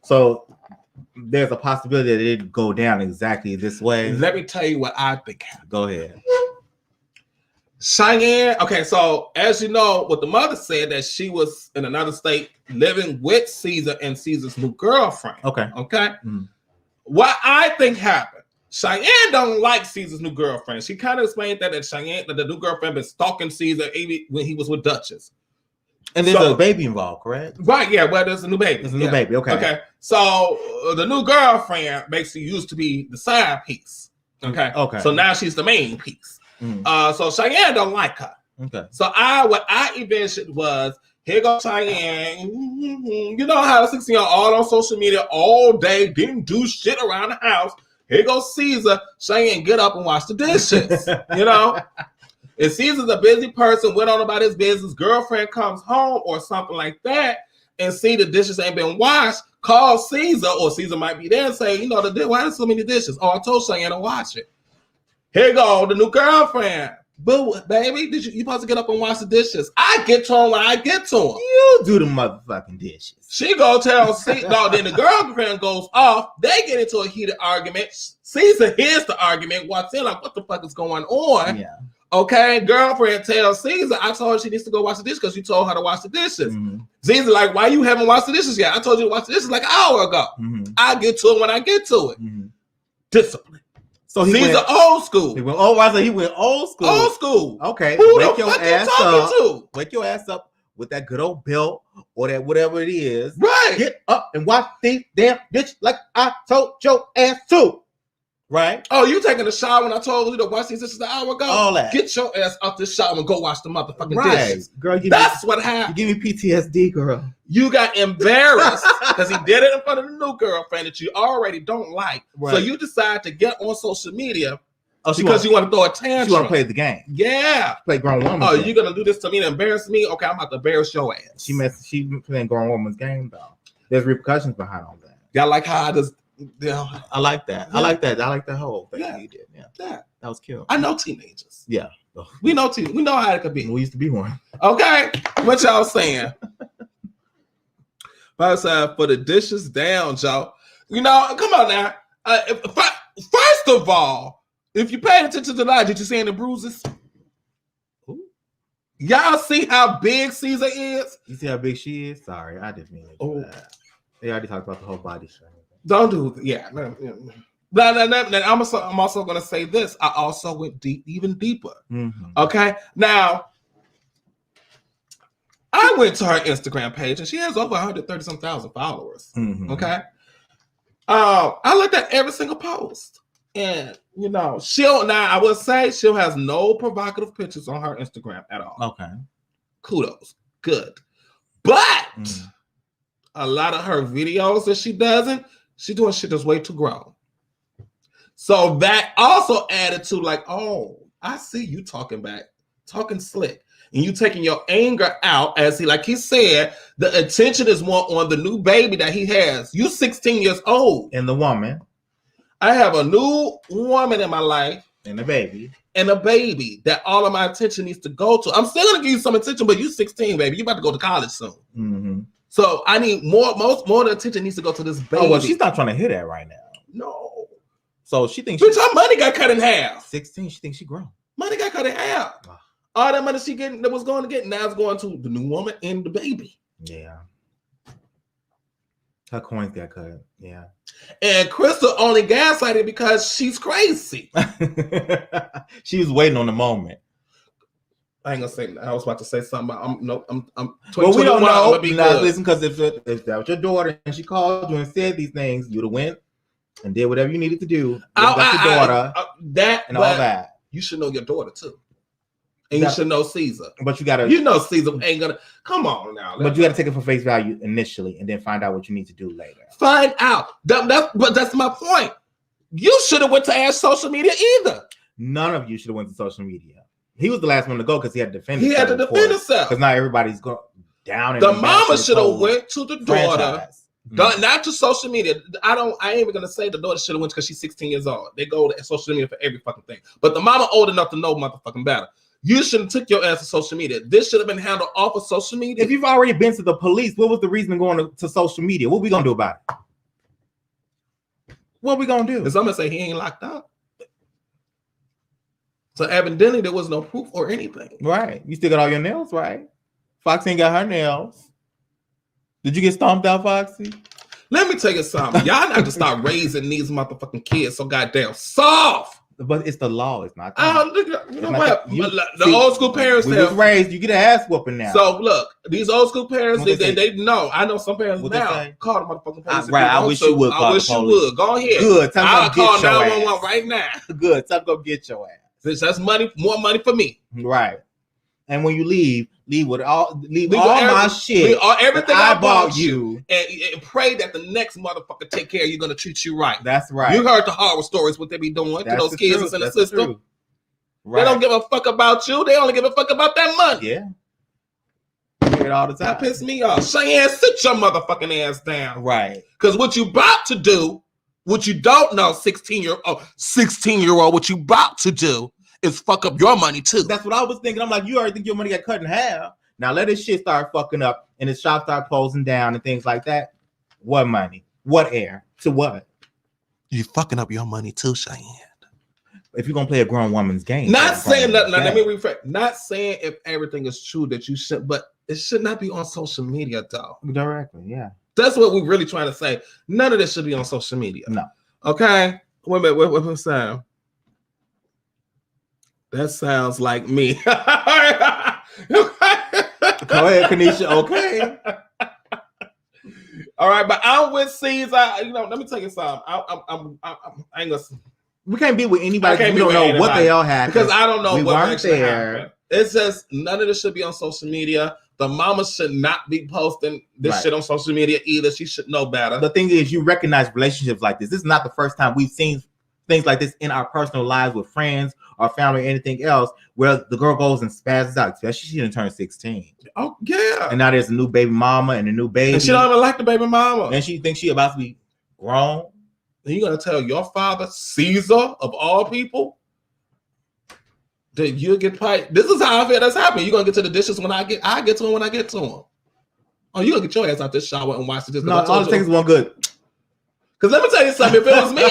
So there's a possibility that it go down exactly this way. Let me tell you what I think happened. Go ahead. Cheyenne, okay, so as you know, what the mother said that she was in another state living with Caesar and Caesar's new girlfriend. Okay. Mm-hmm. What I think happened, Cheyenne don't like Caesar's new girlfriend. She kind of explained that Cheyenne, that the new girlfriend been stalking Caesar even when he was with Duchess. And there's a baby involved, correct? Right, yeah, well, there's a new baby. There's a new baby, okay. Okay, so the new girlfriend basically used to be the side piece. Okay. So now she's the main piece. So Cheyenne don't like her. Okay. So what I envisioned was, here goes Cheyenne. You know how the 16-year-old all on social media all day, didn't do shit around the house. Here goes Caesar. Cheyenne, get up and wash the dishes. You know? If Caesar's a busy person, went on about his business, girlfriend comes home or something like that, and see the dishes ain't been washed, call Caesar, or Caesar might be there and say, you know, why there's so many dishes? Oh, I told Cheyenne to wash it. Here go the new girlfriend. Boo, baby, you supposed to get up and wash the dishes. I get to him when I get to him. You do the motherfucking dishes. She go tell Caesar. No, then the girlfriend goes off. They get into a heated argument. Caesar hears the argument, walks in like, what the fuck is going on? Yeah. Okay, girlfriend tells Caesar, I told her she needs to go wash the dishes because you told her to wash the dishes. Caesar like, why you haven't washed the dishes yet? I told you to wash the dishes like an hour ago. I get to it when I get to it. Discipline. So Caesar old school. He went old school. Old school. Okay. Who Wake the your fuck you ass talking up. to? Wake your ass up with that good old belt or that whatever it is. Right. Get up and wash these damn bitch like I told your ass to. Right? Oh, you taking a shower when I told you to wash these dishes an hour ago? All that. Get your ass out this shower and go wash the motherfucking dishes. Girl, that's what happened. You give me PTSD, girl. You got embarrassed because he did it in front of the new girlfriend that you already don't like. Right. So you decide to get on social media because you want to throw a tantrum. You want to play the game. Yeah. Play grown woman. Oh, you're going to do this to me to embarrass me? Okay, I'm about to embarrass your ass. She playing grown woman's game, though. There's repercussions behind all that. Y'all like how I just... Yeah, I like that. Yeah. I like that. I like that whole thing you did. Yeah, that was cute. I know teenagers. Yeah, we know we know how it could be. We used to be one. Okay, what y'all saying? For the dishes down, Joe. You know, come on now. First of all, if you paid attention to the line, did you see any bruises? Ooh. Y'all see how big Caesar is? You see how big she is? Sorry, I didn't mean to do that. They already talked about the whole body shape. Don't do it. Yeah. No. I'm also going to say this. I also went even deeper. Okay. Now, I went to her Instagram page and she has over 130,000 followers. Okay. I looked at every single post, and you know, I will say she has no provocative pictures on her Instagram at all. Okay. Kudos. Good. But a lot of her videos that she's doing shit that's way too grown. So that also added to like, oh, I see you talking slick. And you taking your anger out as he said, the attention is more on the new baby that he has. You 16 years old. And the woman. I have a new woman in my life. And a baby. That all of my attention needs to go to. I'm still going to give you some attention, but you 16, baby. You about to go to college soon. So I need more of the attention needs to go to this baby. Oh, well, she's not trying to hear that right now. No. So she thinks her money got cut in half. 16, she thinks she grown. Money got cut in half. All that money that was going to get, now it's going to the new woman and the baby. Yeah. Her coins got cut. Yeah. And Crystal only gaslighted because she's crazy. She was waiting on the moment. I ain't gonna say. I was about to say something. I'm. Well, we don't know. Now, listen, because if that was your daughter and she called you and said these things, you'd have went and did whatever you needed to do. Got your daughter that and all that. You should know your daughter too. And you should know Caesar. But you gotta, you know, Caesar ain't gonna come on now. But you gotta take it for face value initially, and then find out what you need to do later. Find out. But that's my point. You should have went to ask social media either. None of you should have went to social media. He was the last one to go because he had to defend. He had to defend himself because now everybody's going down. The mama should have went to the daughter. Not to social media. I ain't even gonna say the daughter should have went because she's 16 years old. They go to social media for every fucking thing. But the mama old enough to know motherfucking better. You shouldn't took your ass to social media. This should have been handled off of social media. If you've already been to the police, what was the reason of going to social media? What we gonna do about it? What we gonna do? Because I'm gonna say he ain't locked up. So evidently there was no proof or anything. Right. You still got all your nails, right? Foxxie ain't got her nails. Did you get stomped out, Foxxie? Let me tell you something. Y'all have to start raising these motherfucking kids so goddamn soft. But it's the law. It's not. You know what? The old school parents was raised. You get an ass whooping now. So look, these old school parents, they know. I know some parents now call the motherfucking police. Right. I wish you would. I wish you would. Go ahead. Good. I'll call 911 right now. Good. Tell them go get your ass. That's money. More money for me. Right. And when you leave with all my shit. Everything I bought you. And pray that the next motherfucker take care of you, gonna treat you right. That's right. You heard the horror stories, what they be doing to those kids that's in the system. Right. They don't give a fuck about you. They only give a fuck about that money. Yeah. You hear it all the time. That piss me off. Cheyenne, sit your motherfucking ass down. Right. Because what you about to do, what you don't know, 16-year-old, what you about to do is fuck up your money too. That's what I was thinking. I'm like, you already think your money got cut in half. Now let this shit start fucking up and the shop start closing down and things like that. What money? What heir? To what? You fucking up your money too, Cheyenne. If you're gonna play a grown woman's game. Not saying that. Let me rephrase. Not saying if everything is true that you should, but it should not be on social media though. Directly, yeah. That's what we're really trying to say. None of this should be on social media. No. Okay. Wait a minute. What sound? That sounds like me. Go ahead, Kanisha. Okay. All right, but I'm with Caesar. Let me tell you something. I ain't gonna. We can't be with anybody. We don't know what they all had because I don't know we what weren't actually there. happened. It says none of this should be on social media. The mama should not be posting this shit on social media either. She should know better. The thing is, you recognize relationships like this. This is not the first time we've seen things like this in our personal lives with friends or family or anything else, where the girl goes and spazzes out, especially she didn't turn 16. Oh, yeah. And now there's a new baby mama and a new baby. And she don't even like the baby mama. And she thinks she about to be grown. And you gonna tell your father, Caesar, of all people, that you'll get paid. This is how I feel that's happening. You're gonna get to the dishes when I get to them when I get to them. Oh, you gonna get your ass out this shower and watch the dishes. No, all the things one good. Because let me tell you something. If it was me,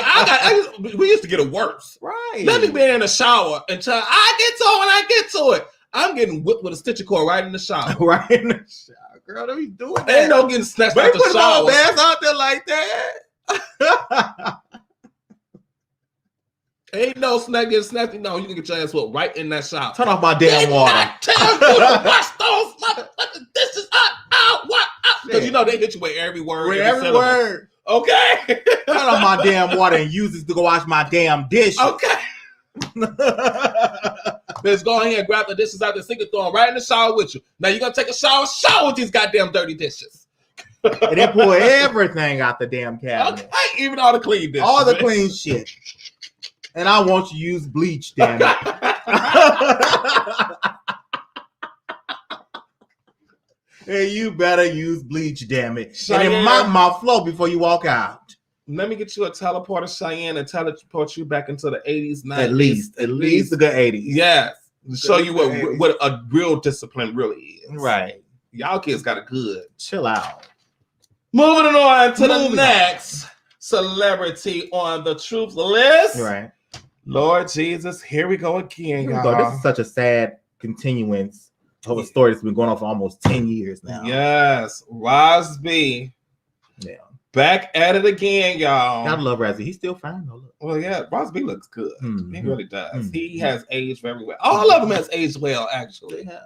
we used to get it worse. Right. Let me be in the shower until I get to it when I get to it. I'm getting whipped with a stitcher cord right in the shower. Right in the shower. Girl, don't be doing that. Ain't no getting snatched out the shower. Ass out there like that. Ain't no snack getting snatched. No, you can get your ass whooped right in that shower. Turn off my damn water. Not tell you to wash those motherfucking dishes out. Because you know they hit you with every word. With every word. Okay. Turn off my damn water and use it to go wash my damn dishes. Okay. Let's go ahead and grab the dishes out the sink and throw them right in the shower with you. Now you're gonna take a shower with these goddamn dirty dishes. And then pull everything out the damn cabinet. Okay, even all the clean dishes. All the clean shit. And I want you to use bleach, damn it. Hey, you better use bleach, damn it. Cheyenne, and then mop my floor before you walk out. Let me get you a teleporter, Cheyenne, and teleport you back into the 80s, 90s. At least a good 80s. Yes. To show you what a real discipline really is. Right. Y'all kids got it good. Chill out. Moving on to the next celebrity on the truth list. Right. Lord Jesus, here we go again, y'all. This is such a sad continuance of a story that's been going on for almost 10 years now. Yes. Rosby. Yeah. Back at it again, y'all. Gotta love Razzie. He's still fine though. Well, yeah, Rosby looks good. Mm-hmm. He really does. Mm-hmm. He has aged very well. All of them has aged well, actually. Yeah.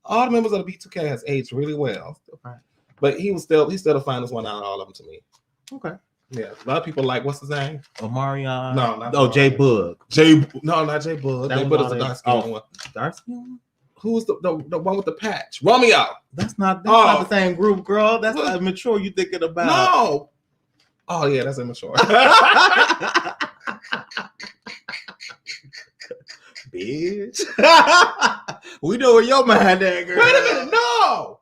All the members of the B2K has aged really well. Still fine. But he's still the finest one out of all of them to me. Okay. Yeah. A lot of people like, what's his name? Omarion. No, not J Bug. No, not J Bug. J Bug is a dark skin one. Dark skin? Who's the one with the patch? Romeo. That's not the same group, girl. That's not immature you thinking about. No. Oh yeah, that's immature. Bitch. We know where your mind at, girl. Wait a minute, no.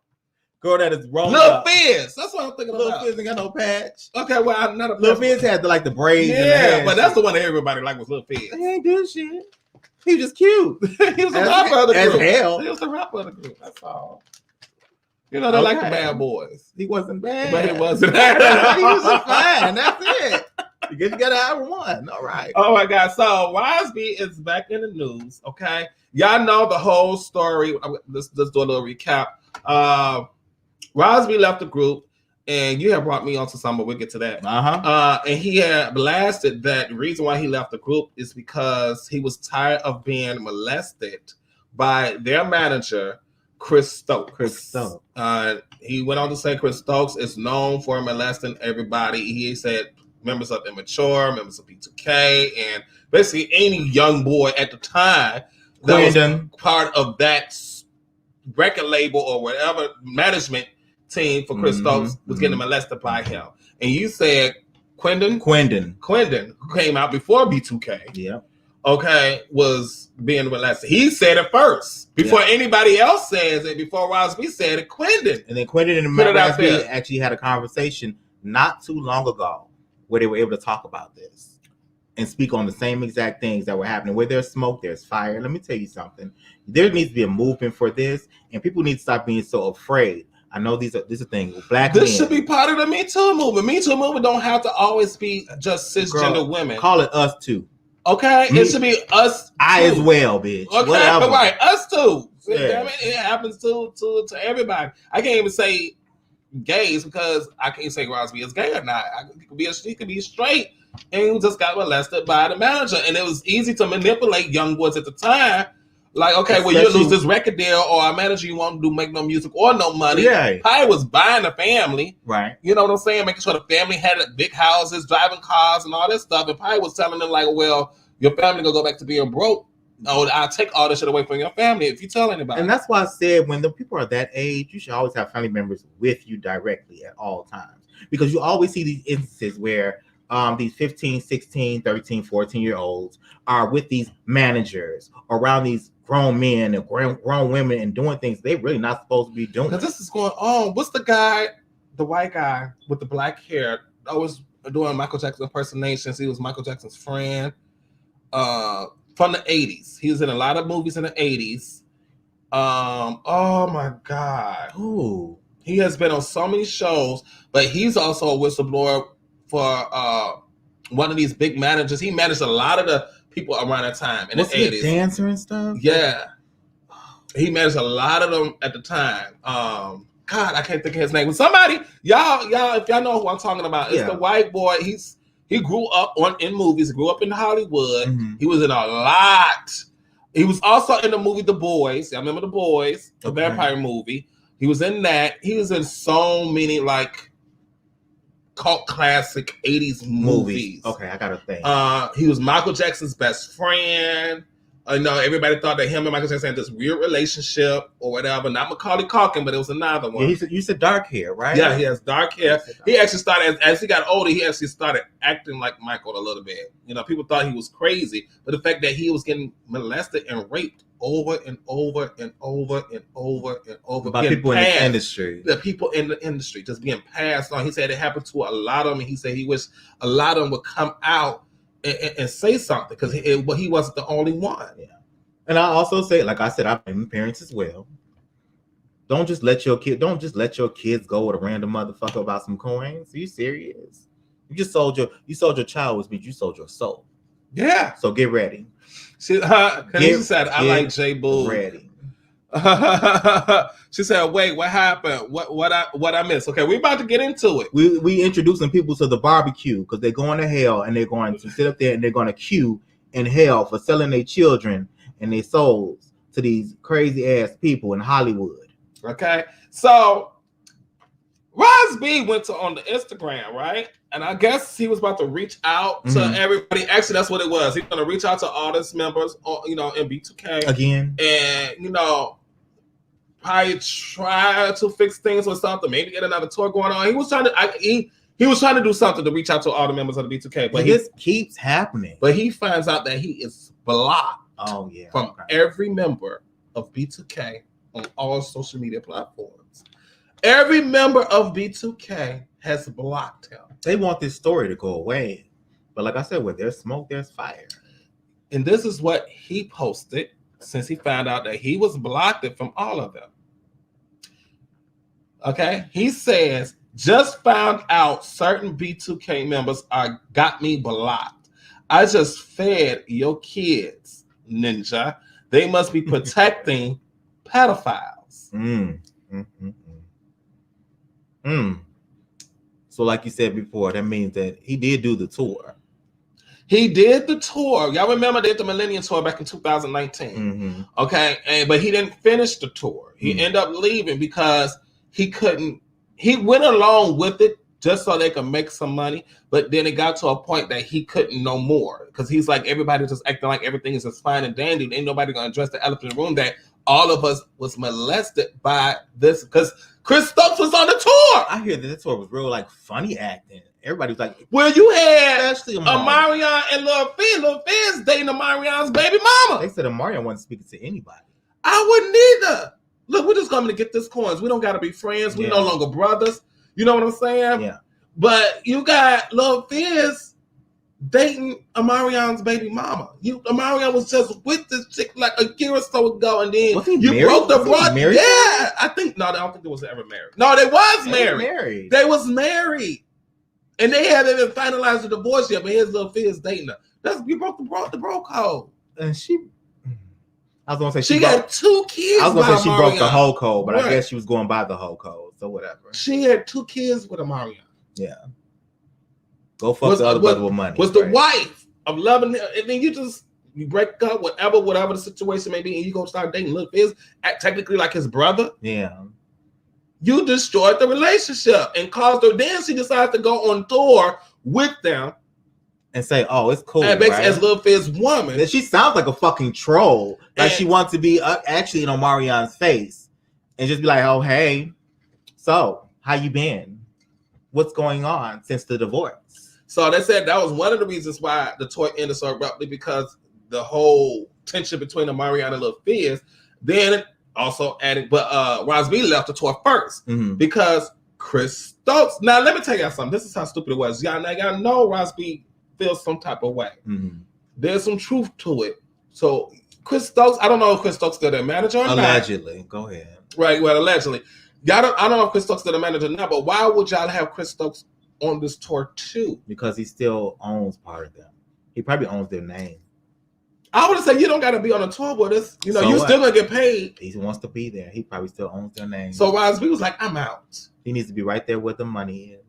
Girl, that is wrong. Lil Fizz. That's what I'm thinking about. Lil Fizz ain't got no patch. Okay, well, I'm not a Lil Fizz had the braids. Yeah, but that's the one that everybody liked was Lil Fizz. He ain't doing shit. He was just cute. He was the rapper of the group. As hell. He was the rapper of the group. That's all. You know, they like the bad boys. He wasn't bad. But he wasn't. He was just fine. That's it. You gotta have one. All right. Oh my God. So Rosby is back in the news. Okay. Y'all know the whole story. Let's do a little recap. Rosby left the group, and you have brought me onto some, but we'll get to that. And he had blasted that the reason why he left the group is because he was tired of being molested by their manager, Chris Stokes. He went on to say Chris Stokes is known for molesting everybody. He said members of Immature, members of B2K, and basically any young boy at the time that was part of that record label or whatever management team for Chris Stokes was getting molested by him. And you said Quindon, who came out before B2K, was being molested. He said it first before anybody else says it. Before Rosby said it, Quindon. And then Quindon and Rosby actually had a conversation not too long ago where they were able to talk about this and speak on the same exact things that were happening. Where there's smoke, there's fire. Let me tell you something. There needs to be a movement for this, and people need to stop being so afraid. I know this is a thing. Black men. This should be part of the Me Too movement. Me Too movement don't have to always be just cisgender women. Call it us too. Okay? It should be us I as well, bitch. Okay, whatever. Right. Us too. Yeah. I mean, it happens to everybody. I can't even say gays because I can't say Rosby is gay or not. He could be straight and he just got molested by the manager. And it was easy to manipulate young boys at the time. Like, okay, well, you lose this record deal, or our manager you want to make no music or no money. Yeah. Probably was buying the family. Right. You know what I'm saying? Making sure the family had big houses, driving cars, and all that stuff. And probably was telling them, like, well, your family gonna go back to being broke. Oh, I'll take all this shit away from your family if you tell anybody. And that's why I said when the people are that age, you should always have family members with you directly at all times. Because you always see these instances where these 15, 16, 13, 14-year-olds are with these managers around these grown men and grown women and doing things they really not supposed to be doing. Because this is going on. What's the guy, the white guy with the black hair, always doing Michael Jackson impersonations? He was Michael Jackson's friend from the 80s. He was in a lot of movies in the 80s. Oh my God. Ooh. He has been on so many shows, but he's also a whistleblower for one of these big managers. He managed a lot of the people around that time in the 80s. Dancer and stuff? Yeah. He managed a lot of them at the time. God, I can't think of his name. But somebody, y'all, if y'all know who I'm talking about, it's the white boy. He grew up in movies. He grew up in Hollywood. Mm-hmm. He was in a lot. He was also in the movie The Boys. Y'all remember The Boys? The vampire movie. He was in that. He was in so many like cult classic 80s movies. Okay, I gotta think. He was Michael Jackson's best friend. Everybody thought that him and Michael Jackson had this weird relationship or whatever. Not Macaulay Culkin, but it was another one. Yeah, you said dark hair, right? Yeah, he has dark hair. He actually started, as he got older, he actually started acting like Michael a little bit. People thought he was crazy, but the fact that he was getting molested and raped over and over and over and over and over by people in the industry. The people in the industry just being passed on. He said it happened to a lot of them, and he said he wished a lot of them would come out and say something because he wasn't the only one. Yeah. And I also say, like I said, I've been parents as well. Don't just let your kids go with a random motherfucker about some coins. Are you serious? You sold your child, which means you sold your soul. Yeah. So get ready. She said, I like J Boo. Ready. She said, wait, what happened? What I missed? Okay, we're about to get into it. We introducing people to the barbecue because they're going to hell and they're going to sit up there and they're going to queue in hell for selling their children and their souls to these crazy ass people in Hollywood. Okay, so Rosby went on the Instagram, right? And I guess he was about to reach out to everybody. Actually, that's what it was. He's going to reach out to all his members, in B2K again. And, probably try to fix things or something. Maybe get another tour going on. He was trying to. He was trying to do something to reach out to all the members of the B2K, but this keeps happening. But he finds out that he is blocked. From every member of B2K on all social media platforms. Every member of B2K has blocked him. They want this story to go away, but like I said, where there's smoke, there's fire. And this is what he posted since he found out that he was blocked from all of them. Okay, he says, just found out certain B2K members got me blocked. I just fed your kids, Ninja. They must be protecting pedophiles. So like you said before, that means that he did do the tour. He did the tour. Y'all remember they did the Millennium Tour back in 2019. Okay, but he didn't finish the tour. He ended up leaving because he couldn't. He went along with it just so they could make some money, but then it got to a point that he couldn't no more because he's like, everybody just acting like everything is just fine and dandy. Ain't nobody gonna address the elephant in the room that all of us was molested by this because Chris Stokes was on the tour. I hear that the tour was real like funny acting. Everybody was like, well, you had especially Omarion and Lil Fizz. Lil Fizz dating Omarion's baby mama. They said Omarion wasn't speaking to anybody. I wouldn't either. Look, we're just coming to get this coins. We don't got to be friends. We're no longer brothers. You know what I'm saying? Yeah. But you got Lil Fizz dating Omarion's baby mama. Omarion was just with this chick like a year or so ago, and then you broke the broad. Yeah, I don't think they was ever married. No, they was married. They was married, and they hadn't even finalized the divorce yet. But here's Lil Fizz dating her. You broke the bro code, and I was gonna say she got 2 kids. I was gonna say she broke the whole code, but I guess she was going by the whole code, so whatever. She had 2 kids with Omarion. Yeah. Go fuck the other brother with money. Was the wife of loving him, and then you break up, whatever the situation may be, and you go start dating Lil Fizz, technically like his brother. Yeah. You destroyed the relationship and caused her. Then she decides to go on tour with them. And say, oh, it's cool. And basically, as Lil Fizz woman. And she sounds like a fucking troll. Like she wants to be actually in Omarion's face. And just be like, oh, hey. So, how you been? What's going on since the divorce? So they said that was one of the reasons why the tour ended so abruptly, because the whole tension between Omarion and Lil Fizz. Then also added, but Ros B left the tour first because Chris Stokes. Now, let me tell y'all something. This is how stupid it was. Y'all know Ros B feels some type of way. There's some truth to it. So Chris Stokes, I don't know if Chris Stokes is their manager or allegedly. Not. Go ahead. Right, well, allegedly. I don't know if Chris Stokes is their manager now, but why would y'all have Chris Stokes on this tour too? Because he still owns part of them. He probably owns their name. I would say you don't got to be on a tour with us. You know, you're still gonna get paid. He wants to be there. He probably still owns their name. So Ros B was like, I'm out. He needs to be right there where the money is.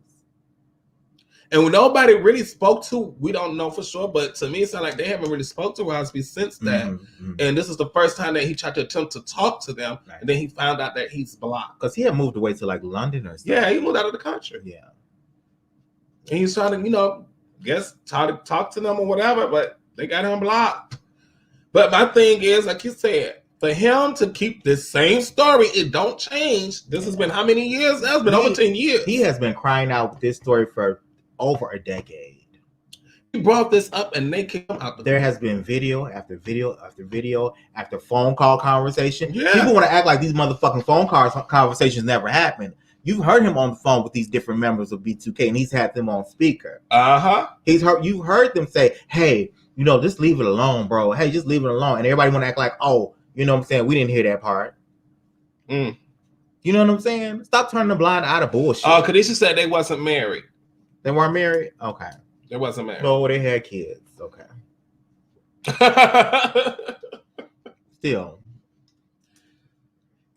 And when nobody really spoke to, we don't know for sure, but to me, it sounds like they haven't really spoke to Ros B since that. And this is the first time that he tried to attempt to talk to them, and then he found out that he's blocked. Because he had moved away to like London or something. Yeah, he moved out of the country. Yeah. And he's trying to, try to talk to them or whatever, but they got him blocked. But my thing is, like you said, for him to keep this same story, it don't change. This has been how many years? That's been over 10 years. He has been crying out this story for over a decade. He brought this up and they came out. There has been video after video after video after phone call conversation. Yeah. People want to act like these motherfucking phone conversations never happened. You've heard him on the phone with these different members of B2K, and he's had them on speaker. You heard them say, hey, just leave it alone, bro. Hey, just leave it alone. And everybody want to act like, oh, you know what I'm saying? We didn't hear that part. You know what I'm saying? Stop turning the blind eye to bullshit. Oh, Kadisha said they wasn't married. They weren't married? Okay. They wasn't married. No, they had kids. Okay. Still.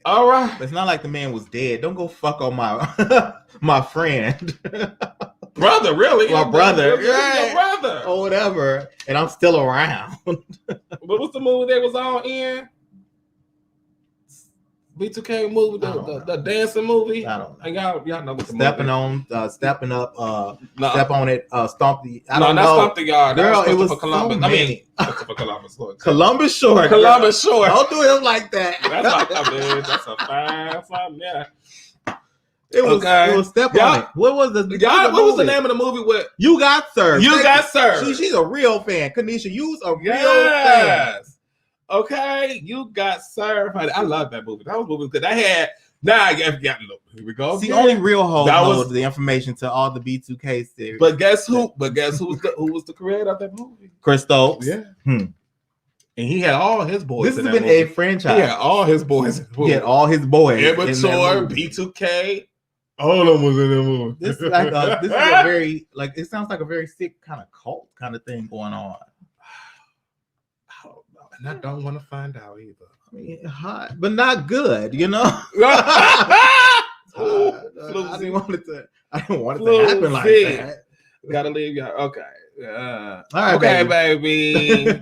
All right. It's not like the man was dead. Don't go fuck on my my friend. Brother, really? My brother. Yeah. Your brother. Or whatever. And I'm still around. What was the movie they was all in? B2K movie, the dancing movie. I don't know. Y'all know what the Stepping movie. on, stepping up, No. step on it, stomp the. I No, don't not know. Stomp the Yard. Girl, That it was was Columbus. so I mean, many. Christopher Columbus. Lord. Columbus Short. Columbus Short. Don't do him like that. That's that's a fine, yeah. It was step on it. What was the name of the movie with You Got Served? You Got Served. She's a real fan. Kanisha, you's a real fan. Okay, You Got Served. I love that movie. That was a movie because I had here we go. See, only real hoes know the information to all the B2K series. But guess who? Who was the creator of that movie? Chris Stokes. Yeah. And he had all his boys. This has been a franchise. He had all his boys. He had all his boys. Immature, B2K. All of them was in that movie. This is like this is a very it sounds like a very sick kind of cult kind of thing going on. I don't know, and I don't want to find out either. I mean, hot, but not good, you know. I didn't want it to happen like that. Gotta leave y'all. Okay. All right, okay, baby. I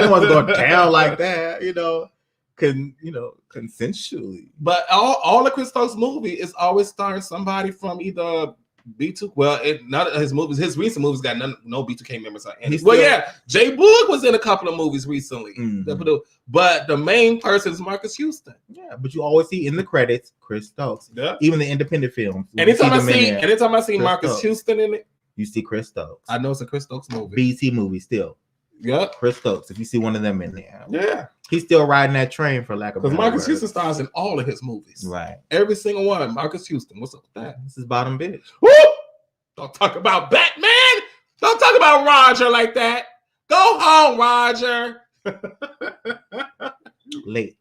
didn't want to go down like that, you know. Consensually. But all of Chris Stokes' movie is always starring somebody from either B2. Well, none of his movies, his recent movies got no B2K members on any. Well, yeah, Jay Boog was in a couple of movies recently. But the main person is Marcus Houston. Yeah, but you always see in the credits Chris Stokes. Yeah. Even the independent films. Anytime I see Marcus Houston in it, you see Chris Stokes. I know it's a Chris Stokes movie. BT movie still. Yeah. Chris Stokes. If you see one of them in there. Yeah. He's still riding that train for lack of because Marcus Houston stars in all of his movies. Right. Every single one. Marcus Houston. What's up with that? This is bottom bitch. Woo! Don't talk about Batman. Don't talk about Roger like that. Go home, Roger. Late.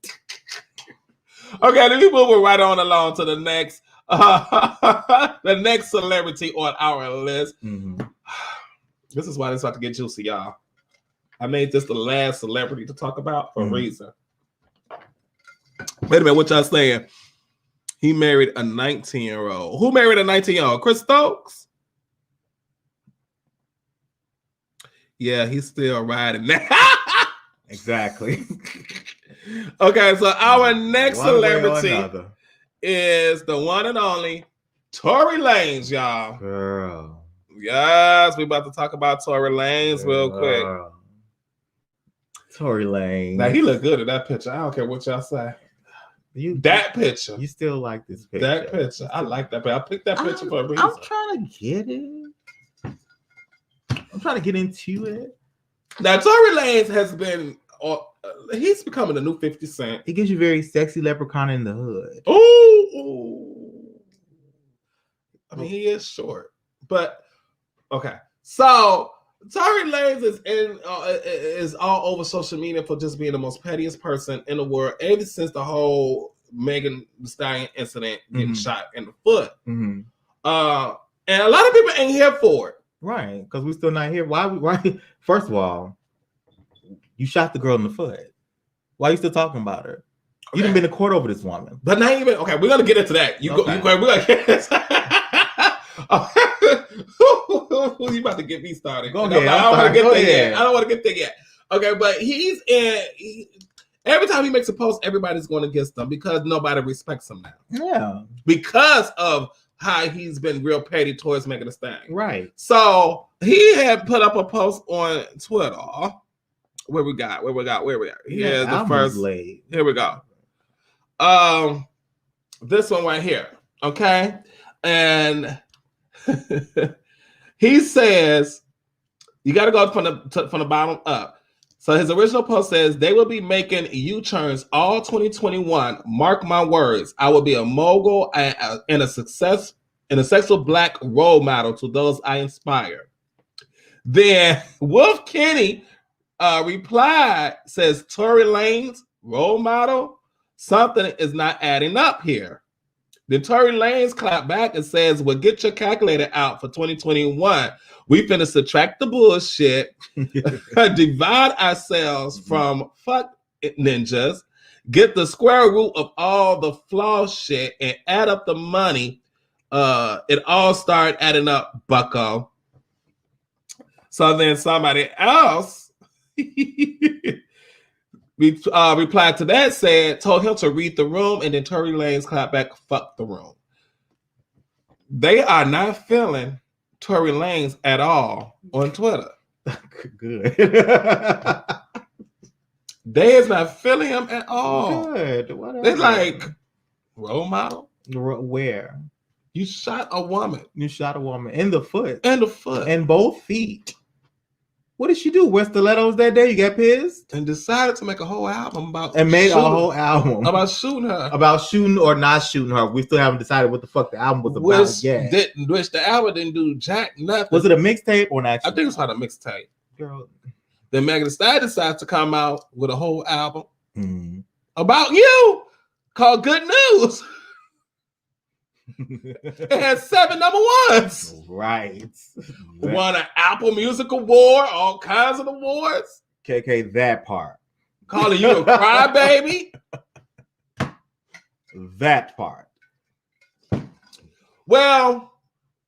Okay, then we move right on along to the next celebrity on our list. This is why this is about to get juicy, y'all. I made this the last celebrity to talk about for a reason. Wait a minute, what y'all saying? He married a 19-year-old. Who married a 19-year-old? Chris Stokes? Yeah, he's still riding that. Exactly. Okay, so our next celebrity is the one and only Tory Lanez, y'all. Girl. Yes, we about to talk about Tory Lanez real quick. Tory Lanez. Now, he look good in that picture. I don't care what y'all say. That picture. You still like this picture. That picture. I like that picture. I picked that picture for a reason. I'm trying to get it. I'm trying to get into it. Now, Tory Lanez has been... he's becoming the new 50 Cent. He gives you very sexy leprechaun in the hood. Ooh. I mean, he is short. But, okay. So... Tory Lanez is all over social media for just being the most pettiest person in the world ever since the whole Megan Thee Stallion incident getting shot in the foot. And a lot of people ain't here for it. Right, because we're still not here. Why? First of all, you shot the girl in the foot. Why are you still talking about her? You done been to court over this woman. But not even, okay, we're going to get into that. We're going to get into you about to get me started. Go ahead. I don't want to get there yet. I don't want to get there yet. Okay, but he's in. Every time he makes a post, everybody's going against him because nobody respects him now. Yeah. Because of how he's been real petty towards Megan Thee Stallion. Right. So he had put up a post on Twitter. Where we got? Here's the first. Here we go. This one right here. Okay. And he says, you got to go from the bottom up. So his original post says, they will be making U-turns all 2021. Mark my words. I will be a mogul and a successful black role model to those I inspire. Then Wolf Kenny replied, says, Tory Lanez, role model? Something is not adding up here. Then Tory Lanez clapped back and says, well, get your calculator out for 2021. We finna subtract the bullshit, divide ourselves from fuck ninjas, get the square root of all the flaw shit, and add up the money. It all started adding up, bucko. So then somebody else replied to that, told him to read the room, and then Tory Lanez clapped back, fuck the room. They are not feeling Tory Lanez at all on Twitter. Good. They is not feeling him at all. Good. Whatever. They're like, role model? Where? You shot a woman. You shot a woman in the foot. In the foot. And both feet. What did she do? Wear stilettos that day? You got pissed? And decided to make a whole album about and made a whole album about shooting her. About shooting or not shooting her. We still haven't decided what the fuck the album was about yet. Which the album didn't do jack nothing. Was it a mixtape or an actual? I think it's not a mixtape. Girl. Then Megan Thee Stallion decides to come out with a whole album about you called Good News. It has 7 number ones. Right. Won an Apple Music Award, all kinds of awards. KK, that part. Calling you a crybaby. That part. Well,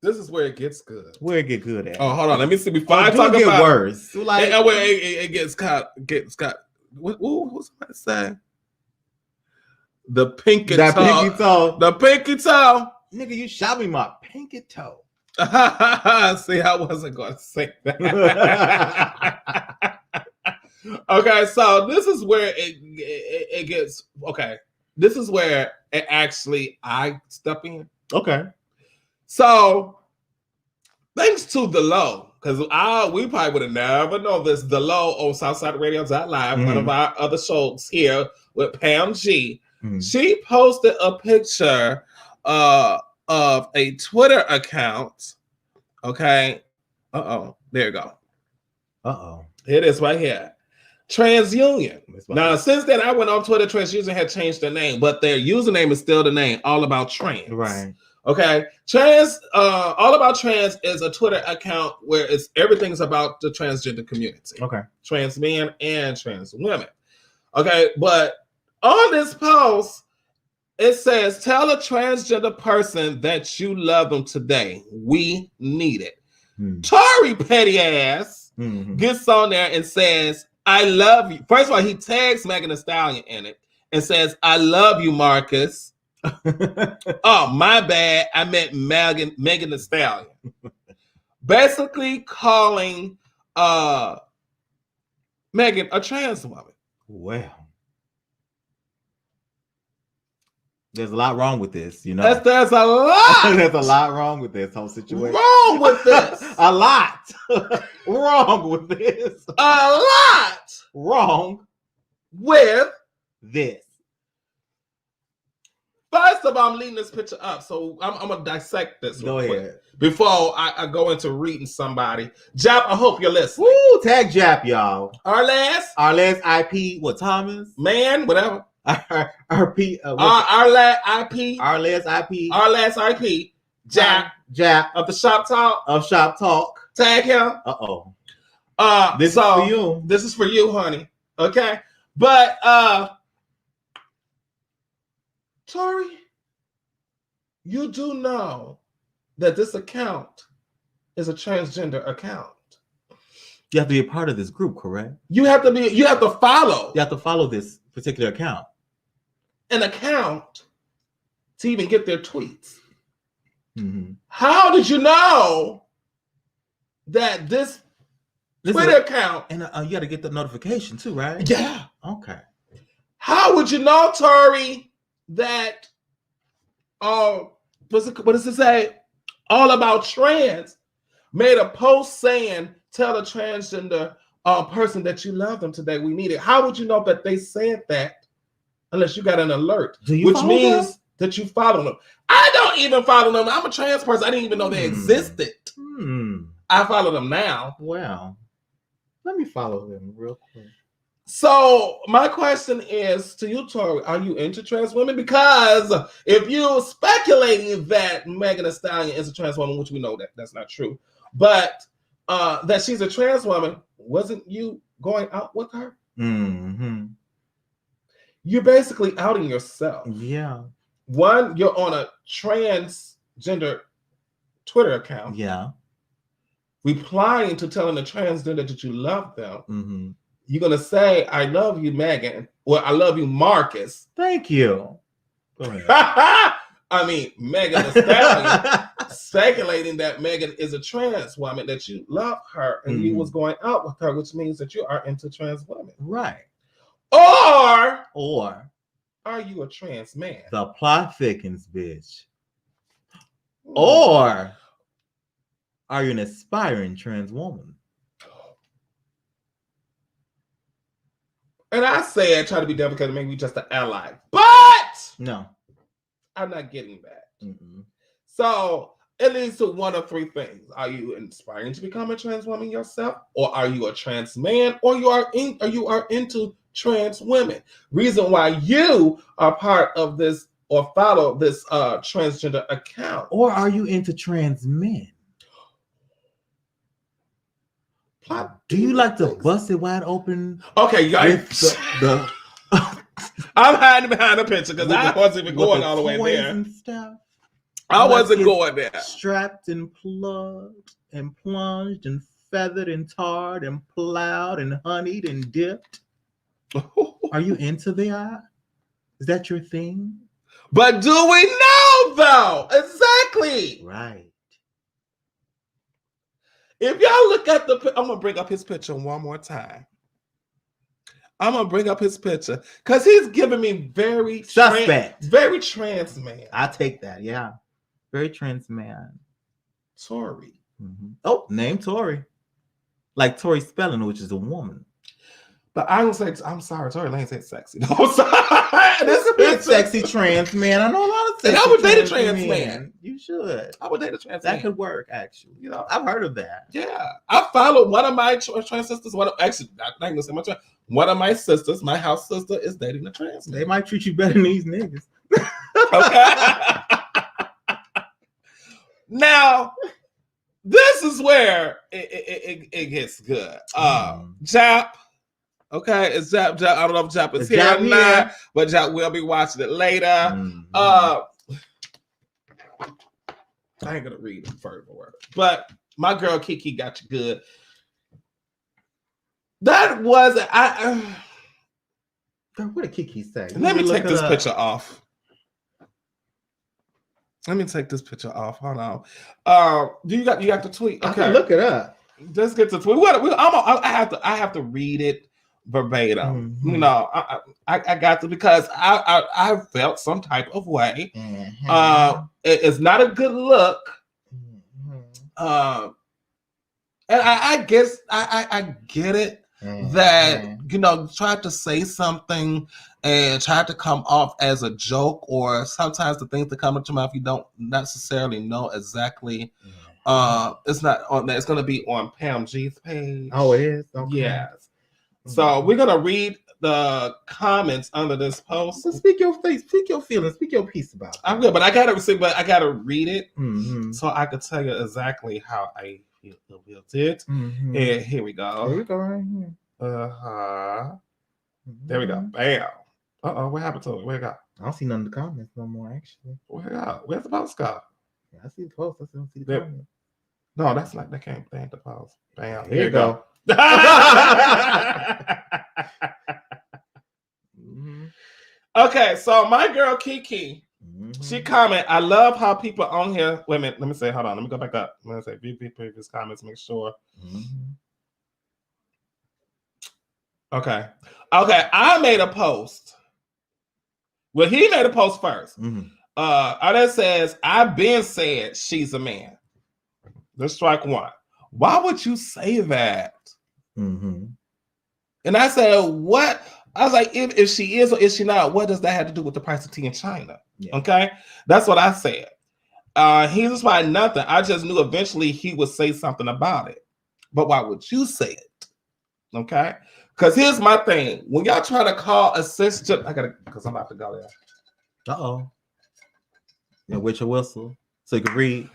this is where it gets good. Where it get good at? Oh, hold on. Let me see. Before I talk get about worse. Like it gets caught. What's somebody say? The pinky toe. Pinky toe. The pinky toe. Nigga, you shot me my pinky toe. See, I wasn't going to say that. Okay, so this is where it gets, okay. This is where it actually, I step in. Okay. So, thanks to The Low, because we probably would have never known this. The Low on SouthsideRadio.live, one of our other shows here with Pam G. She posted a picture of a Twitter account. Okay. There you go. Here it is right here. TransUnion. Now, since then, I went on Twitter. TransUnion had changed their name, but their username is still the name, All About Trans. Right. Okay. All About Trans is a Twitter account where everything's about the transgender community. Okay. Trans men and trans women. Okay, but on this post, it says, tell a transgender person that you love them today. We need it. Tory petty ass gets on there and says, I love you. First of all, he tags Megan Thee Stallion in it and says, I love you, Marcus. Oh, my bad. I meant Megan Thee Stallion. Basically calling Megan a trans woman. Well. There's a lot wrong with this, you know. There's a lot. There's a lot wrong with this whole situation. Wrong with this. A lot. Wrong with this. A lot. Wrong with this. First of all, I'm leaving this picture up, so I'm going to dissect this. Go ahead. Before I go into reading somebody. Jap, I hope you're listening. Woo, tag Jap, y'all. Our last IP, what, Thomas? Man, whatever. Our last IP. Jap of the Shop Talk. Tag him. This is for you. This is for you, honey. Okay. But Tory, you do know that this account is a transgender account. You have to be a part of this group, correct? You have to follow. You have to follow this particular account. An account to even get their tweets. How did you know that this Twitter account? And you got to get the notification too, right? Yeah. Okay. How would you know, Tory, that what does it say? All About Trans made a post saying, tell a transgender person that you love them today. We need it. How would you know that they said that? Unless you got an alert, which means that you follow them. I don't even follow them. I'm a trans person. I didn't even know they existed. I follow them now. Wow. Let me follow them real quick. So my question is to you, Tory, are you into trans women? Because if you're speculating that Megan Thee Stallion is a trans woman, which we know that that's not true, but that she's a trans woman, wasn't you going out with her? You're basically outing yourself. Yeah. One, you're on a transgender Twitter account. Yeah. Replying to telling a transgender that you love them. you're gonna say, "I love you, Megan," or "I love you, Marcus." Thank you. Go ahead. I mean, Megan Thee Stallion speculating that Megan is a trans woman, that you love her and you was going out with her, which means that you are into trans women. Right. Or are you a trans man? The plot thickens, bitch. Or are you an aspiring trans woman? And I said, try to be dumb because maybe we just an ally. But no, I'm not getting that. So it leads to one of three things. Are you inspiring to become a trans woman yourself? Or are you a trans man? Or you are into trans women? Reason why you are part of this or follow this transgender account. Or are you into trans men? Do you like to bust it wide open? Okay, guys. I'm hiding behind the picture because I wasn't even going all the way there. And stuff. I wasn't going there. Strapped and plugged and plunged and feathered and tarred and plowed and honeyed and dipped. Are you into that? Is that your thing? But do we know though? Exactly. Right. If y'all look at I'm gonna bring up his picture one more time. I'm gonna bring up his picture because he's giving me very suspect, very trans man. I take that, yeah, very trans man. Tori. Oh, name Tori, like Tori Spelling, which is a woman. But I don't say. I'm sorry, Tori Lane said sexy. No, I'm sorry. This could be a sexy trans man. I know a lot of sexy. I would date a trans man. You should. I would date a trans man. That could work, actually. You know, I've heard of that. Yeah, I followed one of my trans sisters. One of my sisters, my house sister, is dating a trans man. They might treat you better than these niggas. Okay. Now, this is where it gets good. Jap. Okay, it's Jap. I don't know if Jap is here or not, but Jap will be watching it later. I ain't gonna read it further, but my girl Kiki got you good. That was what did Kiki say? Let me take this picture off. Let me take this picture off. Hold on. You got the tweet? Okay, I can look it up. Let's get to the tweet. I have to read it verbatim. You know, I got to because I felt some type of way. It's not a good look. And I guess I get it that you know tried to say something and tried to come off as a joke, or sometimes the things that come into your mouth you don't necessarily know exactly. It's not on that. It's going to be on Pam G's page. Oh, it is. Okay. Yes. So we're gonna read the comments under this post. So speak your feelings, speak your piece about it. I'm good, but I gotta read it so I can tell you exactly how I feel about it. And here we go. Here we go right here. There we go. Bam. What happened to it? Where it go? I don't see none of the comments no more, actually. Where it go? Where's the post go? Yeah, I see the post. I don't see the comments. No, that's like they can't think the post. Bam. Here you go. Okay, so my girl Kiki, she comment, I love how people on here. Wait a minute, let me say, hold on, let me go back up. I'm gonna say view previous comments, make sure. Okay, I made a post. Well, he made a post first. That says, I've been said she's a man. Let's strike one. Why would you say that? And I said, what? I was like, if she is or is she not, what does that have to do with the price of tea in China? Yeah. Okay, that's what I said. He was like, nothing. I just knew eventually he would say something about it. But why would you say it? Okay, because here's my thing. When y'all try to call a sister, because I'm about to go there. Yeah, with your whistle so you can read.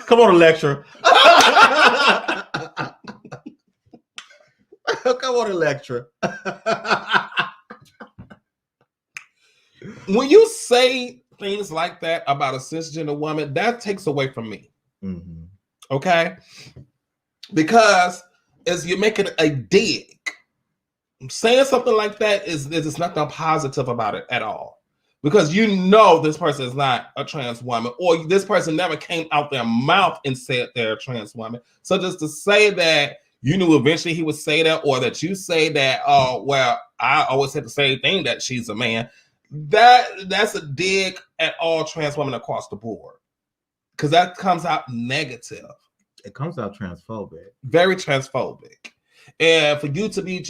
Come on, lecturer. Come on, lecturer. When you say things like that about a cisgender woman, that takes away from me. Okay? Because is you're making a dig. Saying something like that is nothing positive about it at all. Because you know this person is not a trans woman, or this person never came out their mouth and said they're a trans woman. So just to say that you knew eventually he would say that, or that you say that, oh, well, I always said the same thing, that she's a man, that's a dig at all trans women across the board. Because that comes out negative. It comes out transphobic. Very transphobic. And for you to be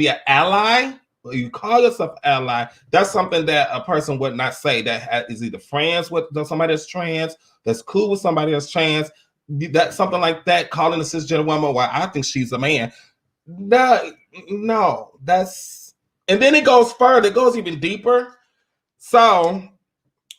an ally, or you call yourself ally, that's something that a person would not say that is either friends with somebody that's trans, that's cool with somebody that's trans. That's something like that, calling a cisgender woman, well, I think she's a man. No, that's... And then it goes further. It goes even deeper. So,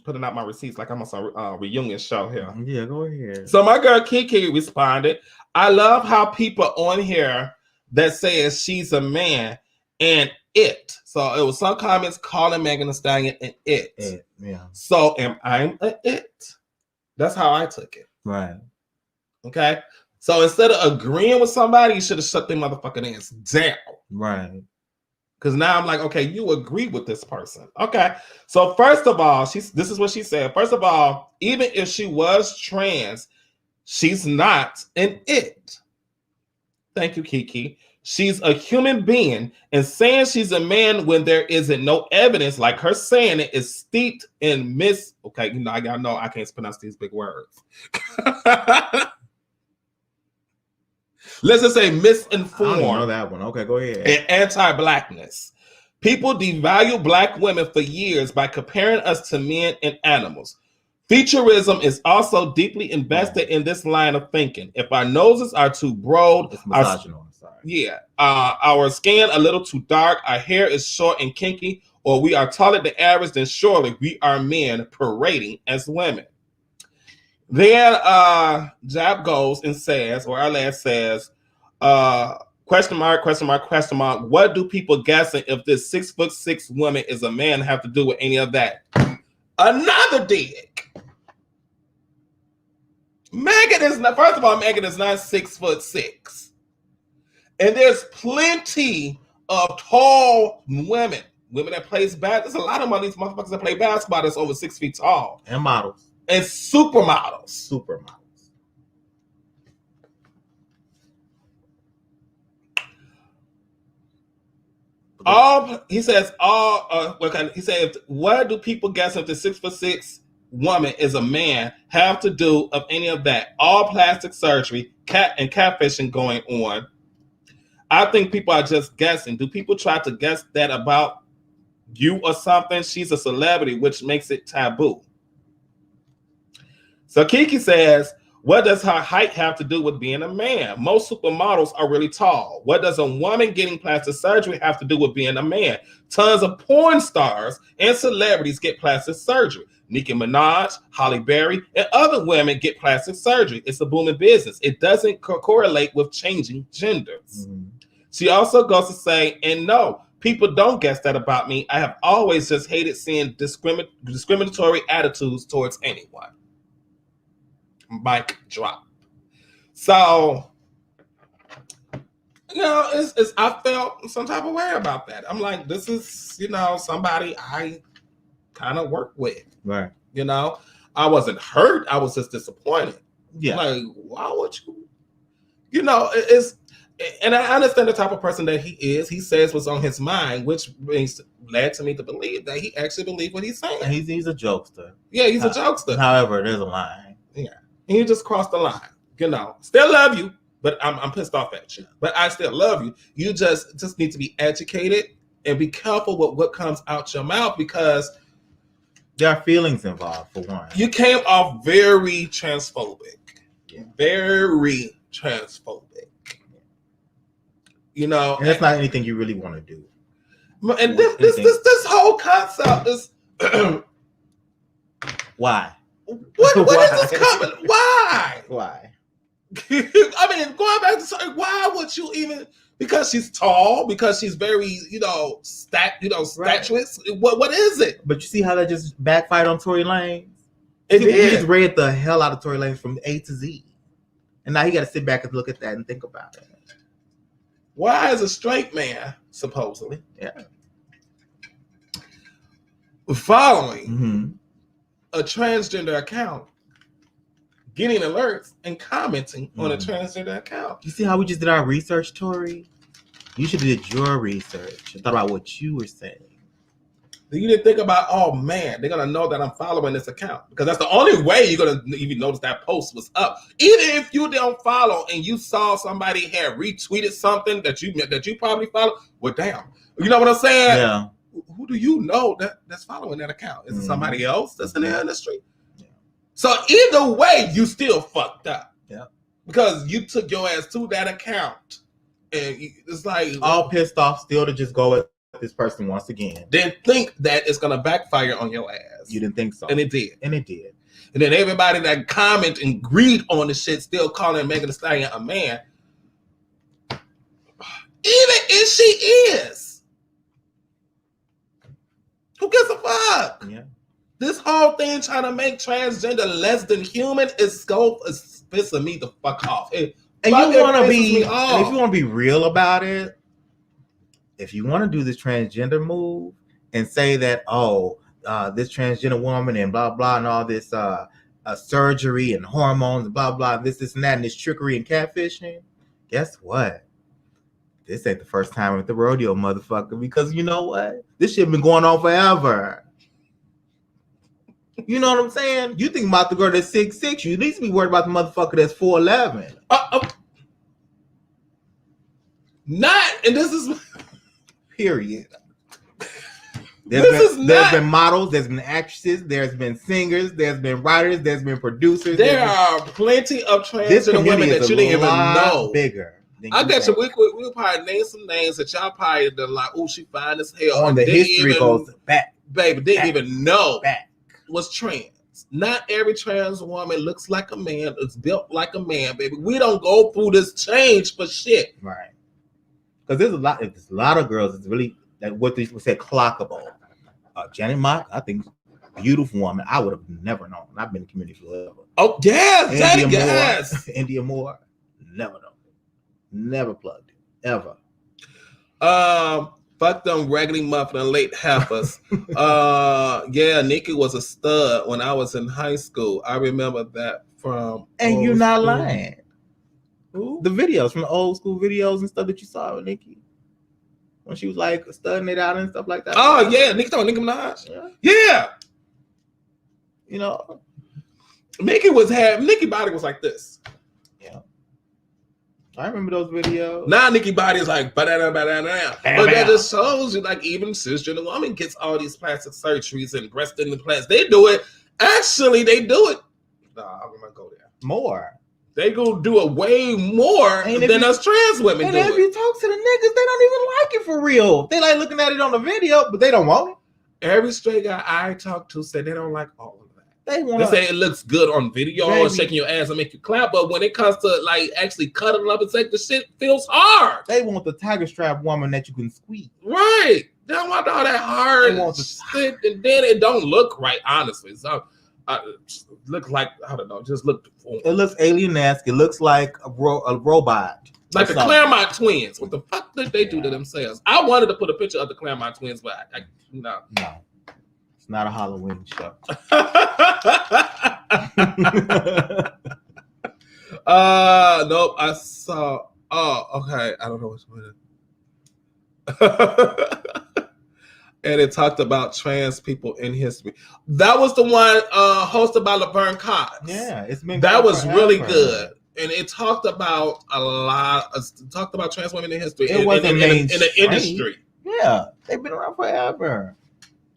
putting out my receipts like I'm on a reunion show here. Yeah, go ahead. So my girl Kiki responded, I love how people on here that says she's a man and it. So it was some comments calling Megan Thee Stallion an it. Yeah. So am I an it? That's how I took it. Right. Okay. So instead of agreeing with somebody, you should have shut their motherfucking ass down. Right. Because now I'm like, okay, you agree with this person. Okay. So first of all, this is what she said. First of all, even if she was trans, she's not an it. Thank you, Kiki. She's a human being, and saying she's a man when there isn't no evidence, like her saying it, is steeped in okay, you know, I know I can't pronounce these big words. Let's just say misinformed. I don't know that one. Okay, go ahead. And anti-blackness. People devalue black women for years by comparing us to men and animals. Featureism is also deeply invested in this line of thinking. If our noses are too broad, our skin a little too dark, our hair is short and kinky, or we are taller than average, then surely we are men parading as women. Then Jab goes and says, or our lad says, question mark, what do people guessing if this 6'6" woman is a man have to do with any of that? Another dig. Megan is not, first of all, Megan is not 6'6". And there's plenty of tall women that plays basketball. There's a lot of these motherfuckers that play basketball that's over 6 feet tall. And models. And supermodels. He says, what do people guess if the 6'6" woman is a man have to do of any of that? All plastic surgery, and catfishing going on. I think people are just guessing. Do people try to guess that about you or something? She's a celebrity, which makes it taboo. So Kiki says, what does her height have to do with being a man? Most supermodels are really tall. What does a woman getting plastic surgery have to do with being a man? Tons of porn stars and celebrities get plastic surgery. Nicki Minaj, Halle Berry, and other women get plastic surgery. It's a booming business. It doesn't correlate with changing genders. Mm-hmm. She also goes to say, and no, people don't guess that about me. I have always just hated seeing discriminatory attitudes towards anyone. Mic drop. So, you know, I felt some type of way about that. I'm like, this is, you know, somebody I kind of work with. Right. You know, I wasn't hurt. I was just disappointed. Yeah. Like, why would you? You know, and I understand the type of person that he is. He says what's on his mind, which led to me to believe that he actually believed what he's saying. He's a jokester. Yeah, he's a jokester. However, there's a line. Yeah. And you just crossed the line. You know, still love you, but I'm pissed off at you. But I still love you. You just need to be educated and be careful with what comes out your mouth, because there are feelings involved, for one. You came off very transphobic. Yeah. Very transphobic. You know, and it's not anything you really want to do. And this whole concept is why? What is this coming? Why? Why? I mean, going back to sorry, why would you even? Because she's tall, because she's very, statuesque. What is it? But you see how that just backfired on Tory Lanez? He just read the hell out of Tory Lanez from A to Z. And now he got to sit back and look at that and think about it. Why is a straight man, supposedly, following a transgender account, getting alerts and commenting on a transgender account? You see how we just did our research, Tori? You should have did your research and thought about what you were saying. You didn't think about, oh man, they're gonna know that I'm following this account, because that's the only way you're gonna even notice that post was up. Even if you don't follow and you saw somebody had retweeted something that you probably follow, well, damn, you know what I'm saying? Yeah. Who do you know that's following that account? Is it somebody else that's in the industry? Yeah. So either way, you still fucked up. Yeah. Because you took your ass to that account, and it's like all pissed off, still to just go with this person once again. Then think that it's gonna backfire on your ass. You didn't think so. And it did. And it did. And then everybody that comment and agreed on the shit still calling Megan Thee Stallion a man. Even if she is. Who gives a fuck? Yeah. This whole thing trying to make transgender less than human is pissing me the fuck off. If you want to be real about it, if you want to do this transgender move and say that, this transgender woman and blah blah and all this surgery and hormones and blah blah, this and that, and this trickery and catfishing, guess what? This ain't the first time with the rodeo, motherfucker, because you know what? This shit been going on forever. You know what I'm saying? You think about the girl that's 6'6", you need to be worried about the motherfucker that's 4'11". And this is period. There's been models, there's been actresses, there's been singers, there's been writers, there's been producers. There are plenty of transgender women that you didn't even know. Bigger. I got you. We'll probably name some names that y'all probably like, oh, she fine as hell. On the history goes back. Baby, didn't even know was trans. Not every trans woman looks like a man, is built like a man, baby. We don't go through this change for shit. Right. Because there's a lot of girls that's really like what they would say clockable. Janet Mock, I think, beautiful woman. I would have never known. I've been in the community forever. Oh yes, Janet, yes. India Moore, never known. Never plugged it ever. Fuck them raggedy muffin and late heifers. Nikki was a stud when I was in high school. I remember that from. And you're not lying. Ooh. The videos from the old school videos and stuff that you saw with Nikki when she was like studying it out and stuff like that. Oh yeah, Nicki Minaj. Yeah. You know, Nikki body was like this. Yeah. I remember those videos. Now Nikki body is like ba-da-da. But that just shows you, like, even cisgender woman gets all these plastic surgeries and breast implants. They do it. Actually, they do it. No, I'm gonna go there. More. They go do it way more than us trans women do. And if you talk to the niggas, they don't even like it for real. They like looking at it on the video, but they don't want it. Every straight guy I talk to said they don't like all of that. They say it looks good on video or shaking your ass and make you clap, but when it comes to like actually cuddling up and say the shit feels hard. They want the tiger strap woman that you can squeeze. Right. They don't want all that hard shit, and then it don't look right, honestly. So look like, I don't know, just look. It looks alien-esque. It looks like a robot. Like the Claremont twins. What the fuck did they do to themselves? I wanted to put a picture of the Claremont twins, but no. It's not a Halloween show. Nope. I saw. Oh, okay. I don't know which one. And it talked about trans people in history. That was the one hosted by Laverne Cox. Yeah, it's been that was forever. Really good, and it talked about a lot. Talked about trans women in history. It wasn't in the industry. Yeah, they've been around forever.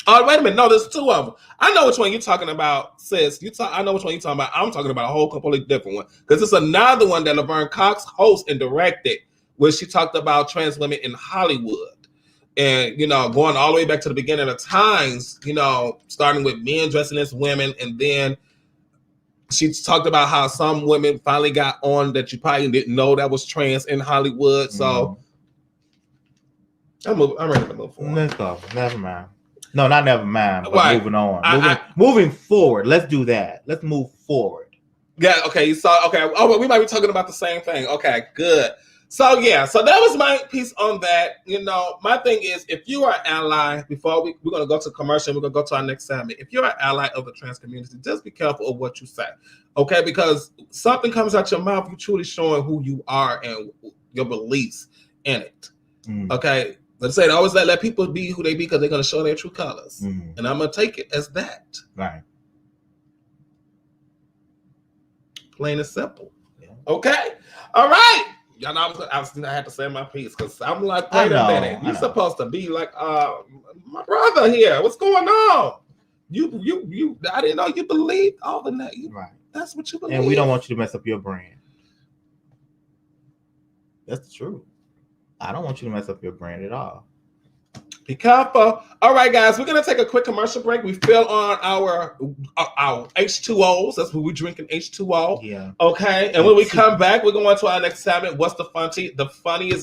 Oh, wait a minute. No, there's two of them. I know which one you're talking about, sis. I know which one you're talking about. I'm talking about a whole completely different one, because it's another one that Laverne Cox hosted and directed, where she talked about trans women in Hollywood. And, you know, going all the way back to the beginning of times, you know, starting with men dressing as women. And then she talked about how some women finally got on that you probably didn't know that was trans in Hollywood. So I'm ready to move forward. Let's go. Never mind. No, not never mind. But moving on. Moving forward. Let's do that. Let's move forward. Yeah. Okay. So, okay. Oh, well, we might be talking about the same thing. Okay, good. So yeah, so that was my piece on that. You know, my thing is, if you are an ally, before we're gonna go to commercial, we're gonna go to our next segment. If you're an ally of the trans community, just be careful of what you say, okay? Because something comes out your mouth, you're truly showing who you are and your beliefs in it. Okay, let's say always let people be who they be because they're gonna show their true colors, and I'm gonna take it as that. Right. Plain and simple. Yeah. Okay. All right. Y'all know I had to say my piece because I'm like, wait a minute. You're supposed to be like my brother here. What's going on? You I didn't know you believed all the that. Right. That's what you believe. And we don't want you to mess up your brand. That's the truth. I don't want you to mess up your brand at all. Be careful. All right, guys, we're gonna take a quick commercial break. We fill on our H2Os. That's what we're drinking, H2O. Yeah. Okay. And when we come back, we're going to our next segment. What's the funniest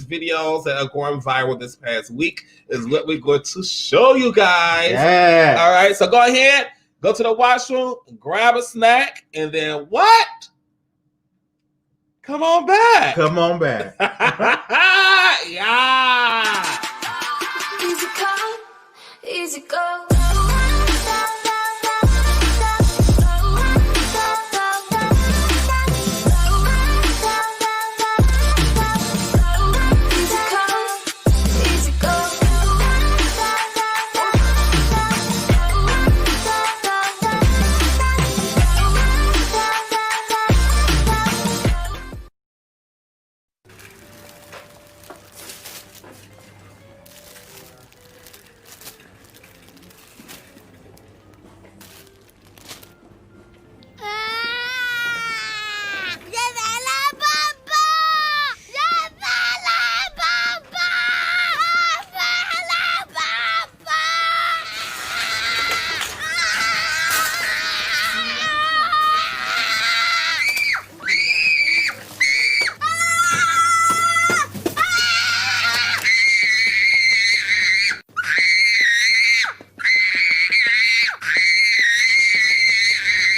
videos that are going viral this past week is what we're going to show you guys. Yeah. All right. So go ahead, go to the washroom, grab a snack, and then what? Come on back. Come on back. Yeah. Easy come, easy go.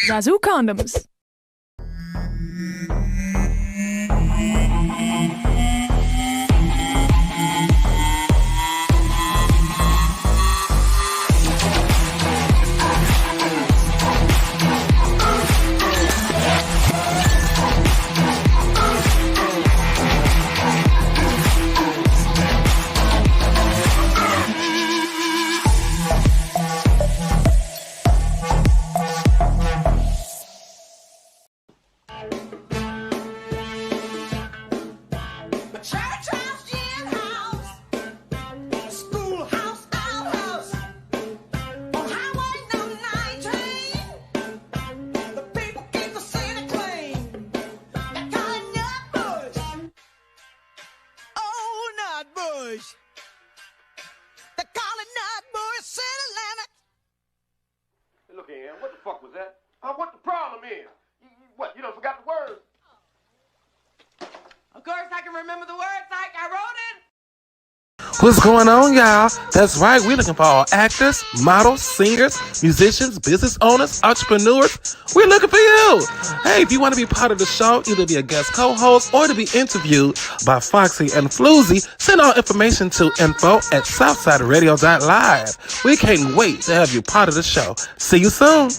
Zazu condoms. Look here, what the fuck was that? What the problem is? What, you done forgot the words? Of course I can remember the words like I wrote it. What's going on, y'all? That's right. We're looking for all actors, models, singers, musicians, business owners, entrepreneurs. We're looking for you. Hey, if you want to be part of the show, either be a guest co-host or to be interviewed by Foxxie and FLUZ, send all information to info@southsideradio.live. We can't wait to have you part of the show. See you soon.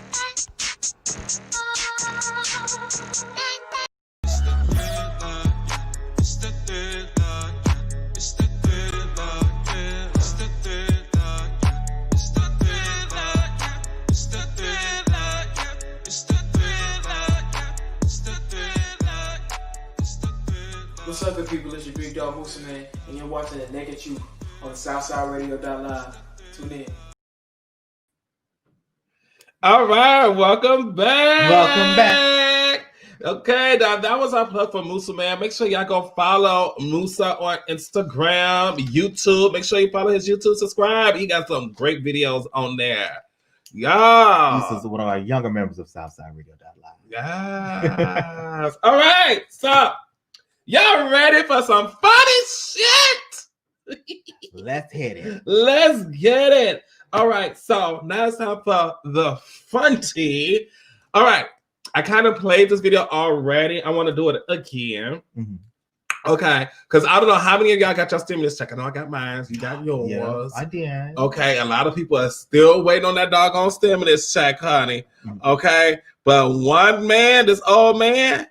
What's up, good people? It's your big dog Moose Man, and you're watching the Naked Truth on SouthsideRadio.live. Tune in. All right, welcome back. Welcome back. Okay, that was our plug for Musa, man. Make sure y'all go follow Musa on Instagram, YouTube. Make sure you follow his YouTube, subscribe. He got some great videos on there. Yeah. This is one of our younger members of SouthsideRadio.live. Yes. All right, so y'all ready for some funny shit? Let's hit it. Let's get it. All right, so now it's time for the funty. All right, I kind of played this video already. I want to do it again. Okay, because I don't know how many of y'all got your stimulus check. I know I got mine. You got yours. Yeah, I did. Okay, a lot of people are still waiting on that doggone stimulus check, honey. Okay, but one man, this old man,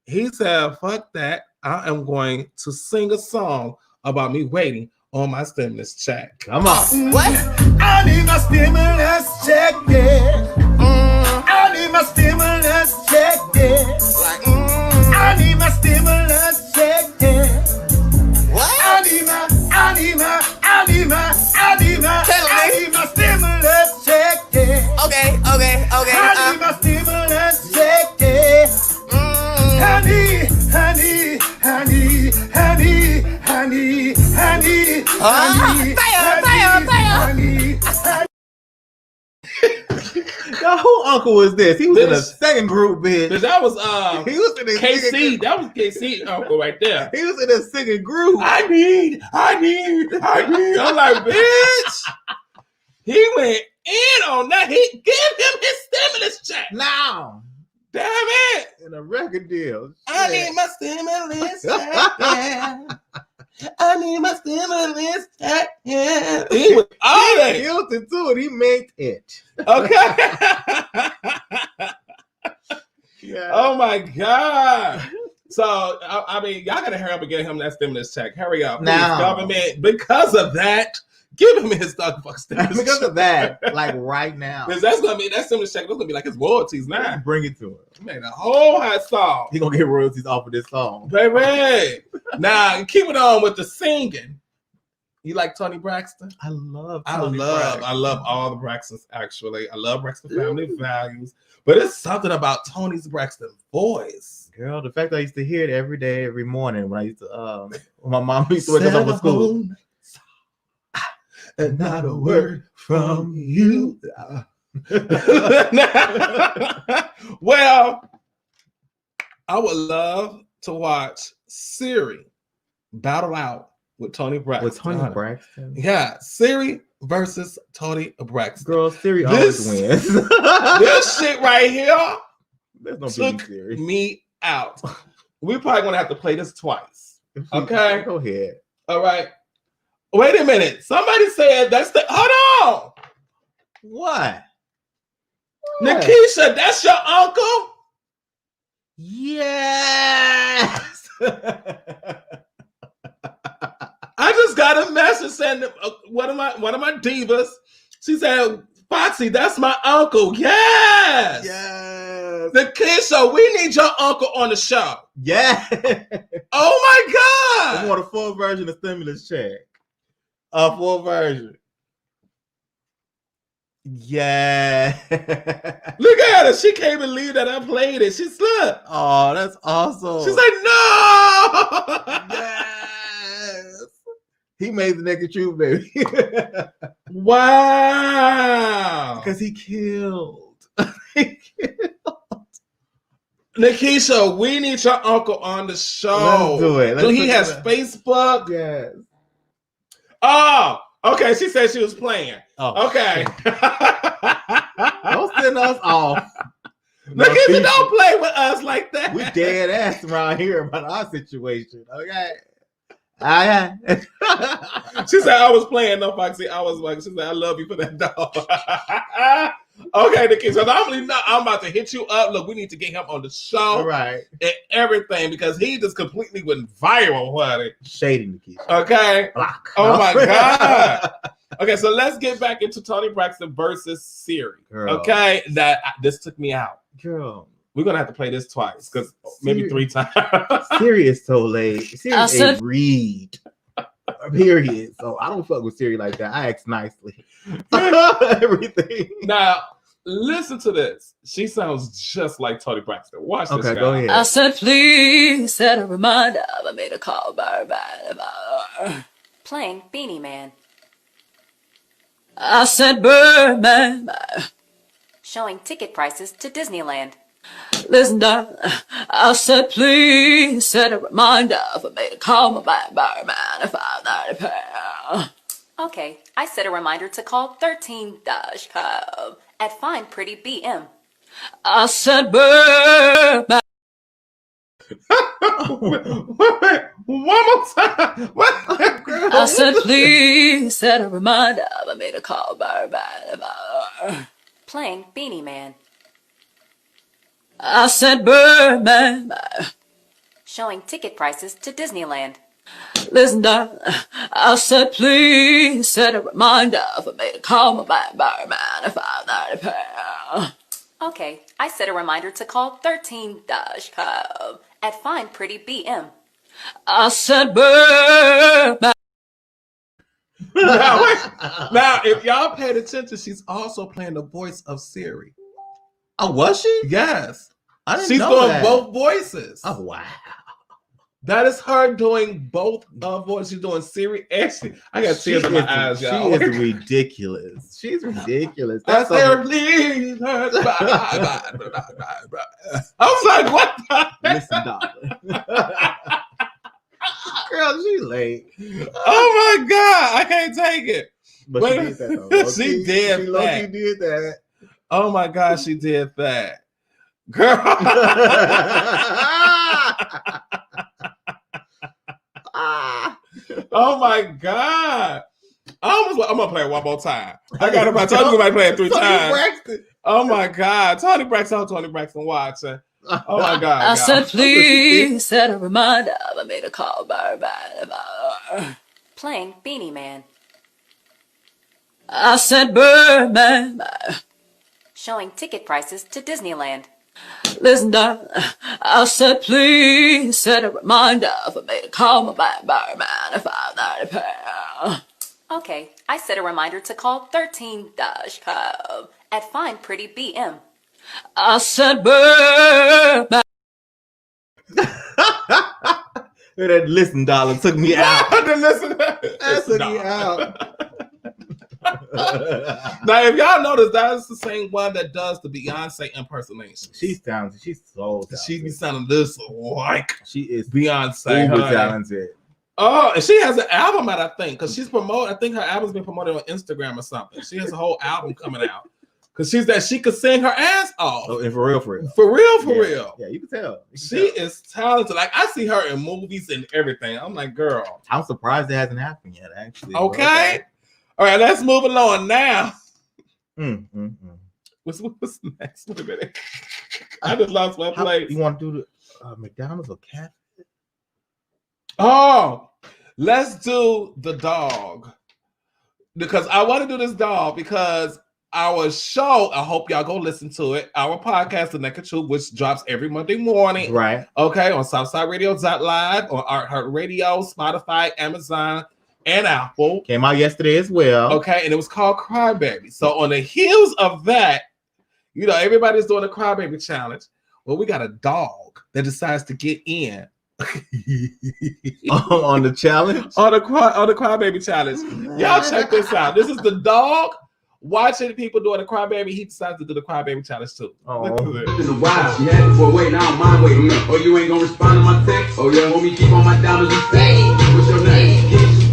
he said, fuck that. I am going to sing a song about me waiting on my stimulus check. Come on. What? I need my stimulus check, yeah. I need my stimulus check, yeah. I need my stimulus check, yeah. What? I need my stimulus check, yeah. Okay. I need my stimulus check, yeah. Honey. Now, who uncle was this? He was in a second group, bitch. That was he was in KC. That was KC uncle right there. He was in a second group. I need. I'm like, bitch. He went in on that. He give him his stimulus check. Now. Damn it. In a record deal. I need my stimulus check. Yeah. I need my stimulus check. Yeah. He was all that. Guilty to it. He made it. Okay. Yeah. Oh my God. So I mean, y'all gotta hurry up and get him that stimulus check. Hurry up, now. Please, government. Because of that, give him his fuck stimulus. Because of that, like right now. Because that's gonna be that stimulus check. That's gonna be like his royalties now. Bring it to him. He made a whole hot song. He gonna get royalties off of this song, baby. Now keep it on with the singing. You like Toni Braxton? I love all the Braxtons, actually. I love Braxton Family Values. But it's something about Toni Braxton's voice. Girl, the fact that I used to hear it every day, every morning when I used to when my mom used to wake us up for school. And not a word from you. Well, I would love to watch Siri battle out with Toni Braxton. With Toni Braxton? Yeah, Siri versus Toni Braxton. Girl, Siri always wins. This shit right here took me out. We're probably going to have to play this twice. Okay? Go ahead. All right. Wait a minute. Somebody said that's the... Hold on. What? Nikisha, that's your uncle? Yes. I just got a message saying one of my divas. She said, "Foxxie, that's my uncle." Yes. Yes. Nikisha, we need your uncle on the show. Yeah. Oh my God. I want a full version of stimulus check. A full version. Yeah. Look at her. She can't believe that I played it. She slipped. Oh, that's awesome. She's like, no. Yes. He made the naked truth, baby. Wow. Because he killed. Nikisha, we need your uncle on the show. Let's do it. He has Facebook. Yes. Oh, okay. She said she was playing. Oh, okay. Don't send us off. Nikisha, don't play with us like that. We dead ass around here about our situation. Okay. She said I was playing. No, Foxxie. I was like, she said I love you for that dog. Okay, Nikki. So I'm about to hit you up. Look, we need to get him on the show, all right, and everything because he just completely went viral, honey. Shady Nikki. Okay. Block. Oh my God. Okay, so let's get back into Toni Braxton versus Siri. Girl. Okay, this took me out. Girl. We're gonna have to play this twice because maybe 3 times. Siri is so late. Siri is a read. Period. So I don't fuck with Siri like that. I ask nicely. Everything. Now, listen to this. She sounds just like Toni Braxton. Watch this. Okay, go ahead. I said, please set a reminder. I made a call. Playing Beanie Man. I said, Birdman. Showing ticket prices to Disneyland. Listen, darling, I said, please set a reminder for me to call my Birdman at 5:30 Okay, I set a reminder to call 13-Cub at Fine Pretty BM. I said, Birdman. One more time. I said, please set a reminder for me to call playing Beanie Man. I said, Birdman. Showing ticket prices to Disneyland. Listen, darling, I said, please set a reminder for me to call my Birdman at 5:30 p.m. Okay, I set a reminder to call 13-Cub at Fine Pretty BM. I said, Birdman. Now, if y'all paid attention, she's also playing the voice of Siri. Oh, was she? Yes. I didn't She's know doing that. both voices. Oh, wow. That is her doing both voices. She's doing Siri and I got tears in my eyes, y'all. She is ridiculous. She's ridiculous. That's That's her. I was like, what the Listen, darling. Girl, she late. Oh my God, I can't take it. But she did that though. She did that. She did that. Oh my God, she did that. Girl. Oh my God. I'm gonna play it one more time. I got about Tony might play it 3 times. Braxton. Oh my God. Tony Braxton watching. Oh my God. I said, please set a reminder for me to call Birdman. Playing Beanie Man. I said, Birdman. Showing ticket prices to Disneyland. Listen, darling, I said, please set a reminder for me to call my Birdman at 5:30 p.m. Okay, I set a reminder to call 13-Cub at Fine Pretty BM. I said, Birdman. That listen, darling, took me out. That took me out. Now, if y'all notice, that's the same one that does the Beyonce impersonation. She's talented. She's so talented. She be sounding this like she is Beyonce. uber talented. Oh, and she has an album out, I think, because she's promoted. I think her album's been promoted on Instagram or something. She has a whole album coming out because she could sing her ass off. Oh, and for real. For Yeah. real. Yeah, you can tell. She is talented. Like, I see her in movies and everything. I'm like, girl. I'm surprised it hasn't happened yet, actually. Okay. All right, let's move along now. What's next? Wait a minute. I just lost my place. You want to do the McDonald's or cafe? Oh, let's do the dog. Because I want to do this dog because our show, I hope y'all go listen to it. Our podcast, The Naked Truth, which drops every Monday morning. Right. Okay, on SouthsideRadio.live, on iHeartRadio, Spotify, Amazon, and Apple. Came out yesterday as well. Okay, and it was called Crybaby. So on the heels of that, you know, everybody's doing a Crybaby challenge. Well, we got a dog that decides to get in. On the challenge? On the Crybaby challenge. Y'all check this out. This is the dog watching people doing the Crybaby. He decides to do the Crybaby challenge too. Oh. In the wild, she had before waiting, I don't mind waiting. Oh, you ain't gonna respond to my text? Oh, yeah, homie, keep on my diamonds and stay. What's your name?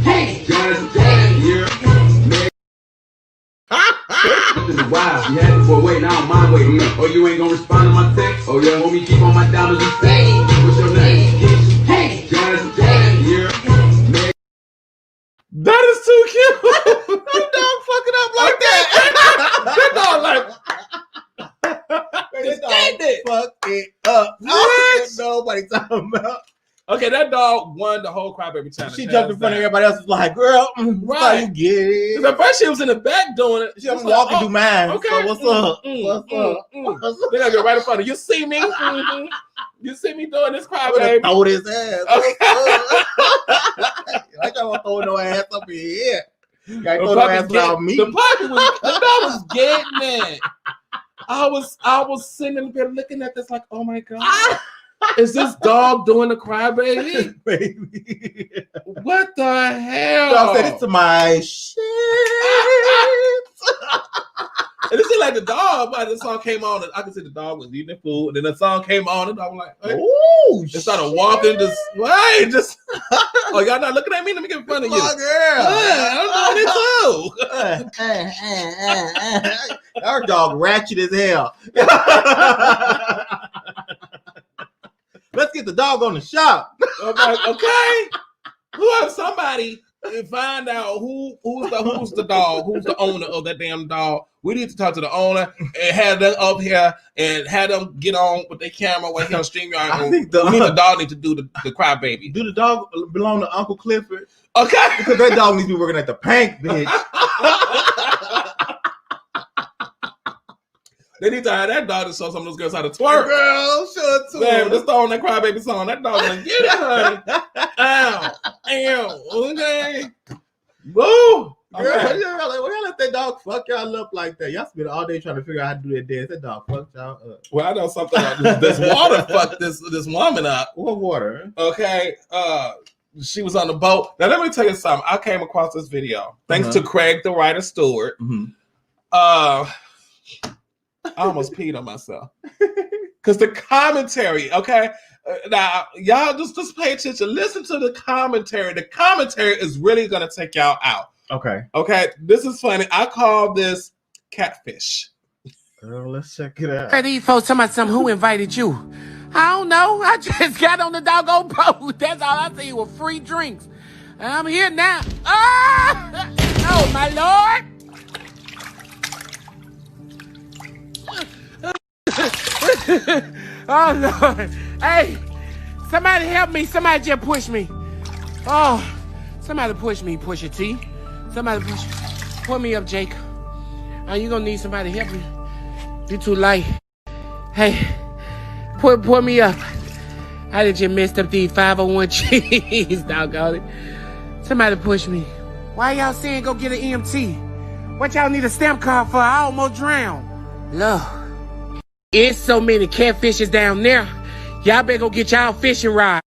Hey, Jazz, yeah. In the wild, she had before waiting, I don't mind waiting. Oh, you ain't gonna respond to my text? Oh, yeah, homie, keep on my diamonds and stay. What's your name? Hey, Jazz, yeah. That is too cute. That dog fucking up like that. That dog like That dog fuck it up. What? Nobody talking about. Okay, that dog won the whole Crybaby challenge. She jumped in front of everybody else. Was like, girl, right? You get it. At first, she was in the back doing it. She was walking through mine. Okay, So what's up? What's up? They gotta go right in front of you. See me? You see me doing this Crybaby? Throw his ass. I can't throw no ass up in here. Can't throw no ass without me. The dog was getting it. I was sitting in there looking at this like, oh my God. Is this dog doing the Crybaby? Baby. What the hell? Dog said it's to my shit. And it seemed like the dog, but the song came on, and I could see the dog was eating the food, and then the song came on, and I was like, hey. Ooh, it started walking, just oh, y'all not looking at me? Let me get in front of you. Oh, girl. I'm doing it too. Our dog ratchet as hell. Let's get the dog on the shop. I'm like, okay. Whoever somebody find out who's the dog, who's the owner of that damn dog. We need to talk to the owner and have them up here and have them get on with their camera while he on StreamYard. I think the dog need to do the crybaby. Do the dog belong to Uncle Clifford? Okay. Because that dog needs to be working at the Pank, bitch. They need to have that dog to show some of those girls how to twerk. Girl, show it to them. him. Just throw on that crybaby song. That dog like, get it, honey. Ow. Okay. Woo. Girl, y'all let that dog fuck y'all up like that. Y'all spend all day trying to figure out how to do that dance. That dog fucked y'all up. Well, I know something about this water fucked this woman up. What water? Okay. She was on the boat. Now, let me tell you something. I came across this video. Thanks to Craig, the writer Stewart. I almost peed on myself. Because the commentary, okay? Now, y'all just pay attention. Listen to the commentary. The commentary is really going to take y'all out. Okay. Okay, this is funny. I call this catfish. Let's check it out. Hey, these folks talking about something. Who invited you? I don't know. I just got on the doggone boat. That's all I see was free drinks. I'm here now. Ah! Oh, my Lord. Oh, Lord. Hey, somebody help me. Somebody just push me. Oh, somebody push me, Pusha T. Somebody pull me up, Jake. You gonna need somebody to help me. You too light. Hey, pull me up. I done just messed up these 501 G's, doggone it. Somebody push me. Why y'all saying go get an EMT? What y'all need a stamp card for? I almost drowned. Look, it's so many catfishes down there. Y'all better go get y'all fishing rod.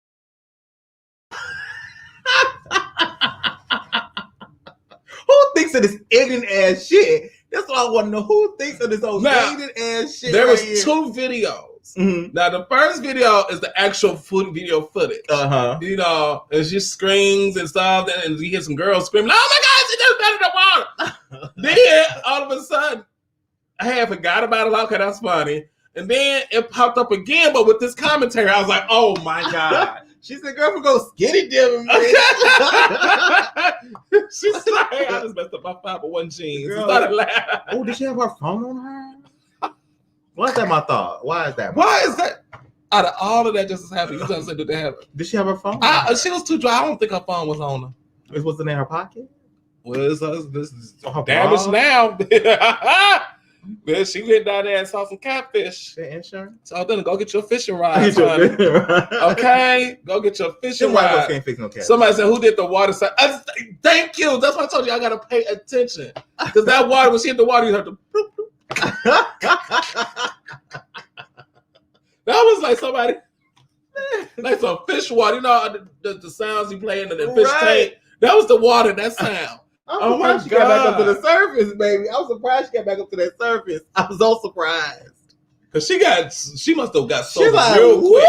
Who thinks of this ignorant ass shit? That's what I want to know. Who thinks of this old ignorant ass shit? There was here? 2 videos. Now, the first video is the actual video footage. You know, and she screams and stuff, and you hear some girls screaming, "Oh my God, she just better than water!" Then, all of a sudden, I had forgot about it. Okay, that's funny. And then it popped up again, but with this commentary, I was like, "Oh my God!" She said, "Girl, we go skinny dipping." She's like, "I just messed up my 501 jeans." Oh, did she have her phone on her? Why is that my thought? Why is that? Why is that? Out of all of that just happened, you just said that they have it. Did she have her phone? She was too dry. I don't think her phone was on her. It wasn't in her pocket? Well, this is damaged now. Well, she went down there and saw some catfish. The insurance? So then go get your fishing rod. Okay? Go get your fishing rod. Can't fix no catfish. Somebody said, who did the water side? Thank you. That's why I told you I got to pay attention. Because that water, when she hit the water, you have to bloop, bloop. That was like somebody, like some fish water. You know the sounds you play in the fish tank? That was the water, that sound. Oh my God. She got back up to the surface, baby. I was surprised she got back up to that surface. I was so surprised. Because she must have got sober like, real quick.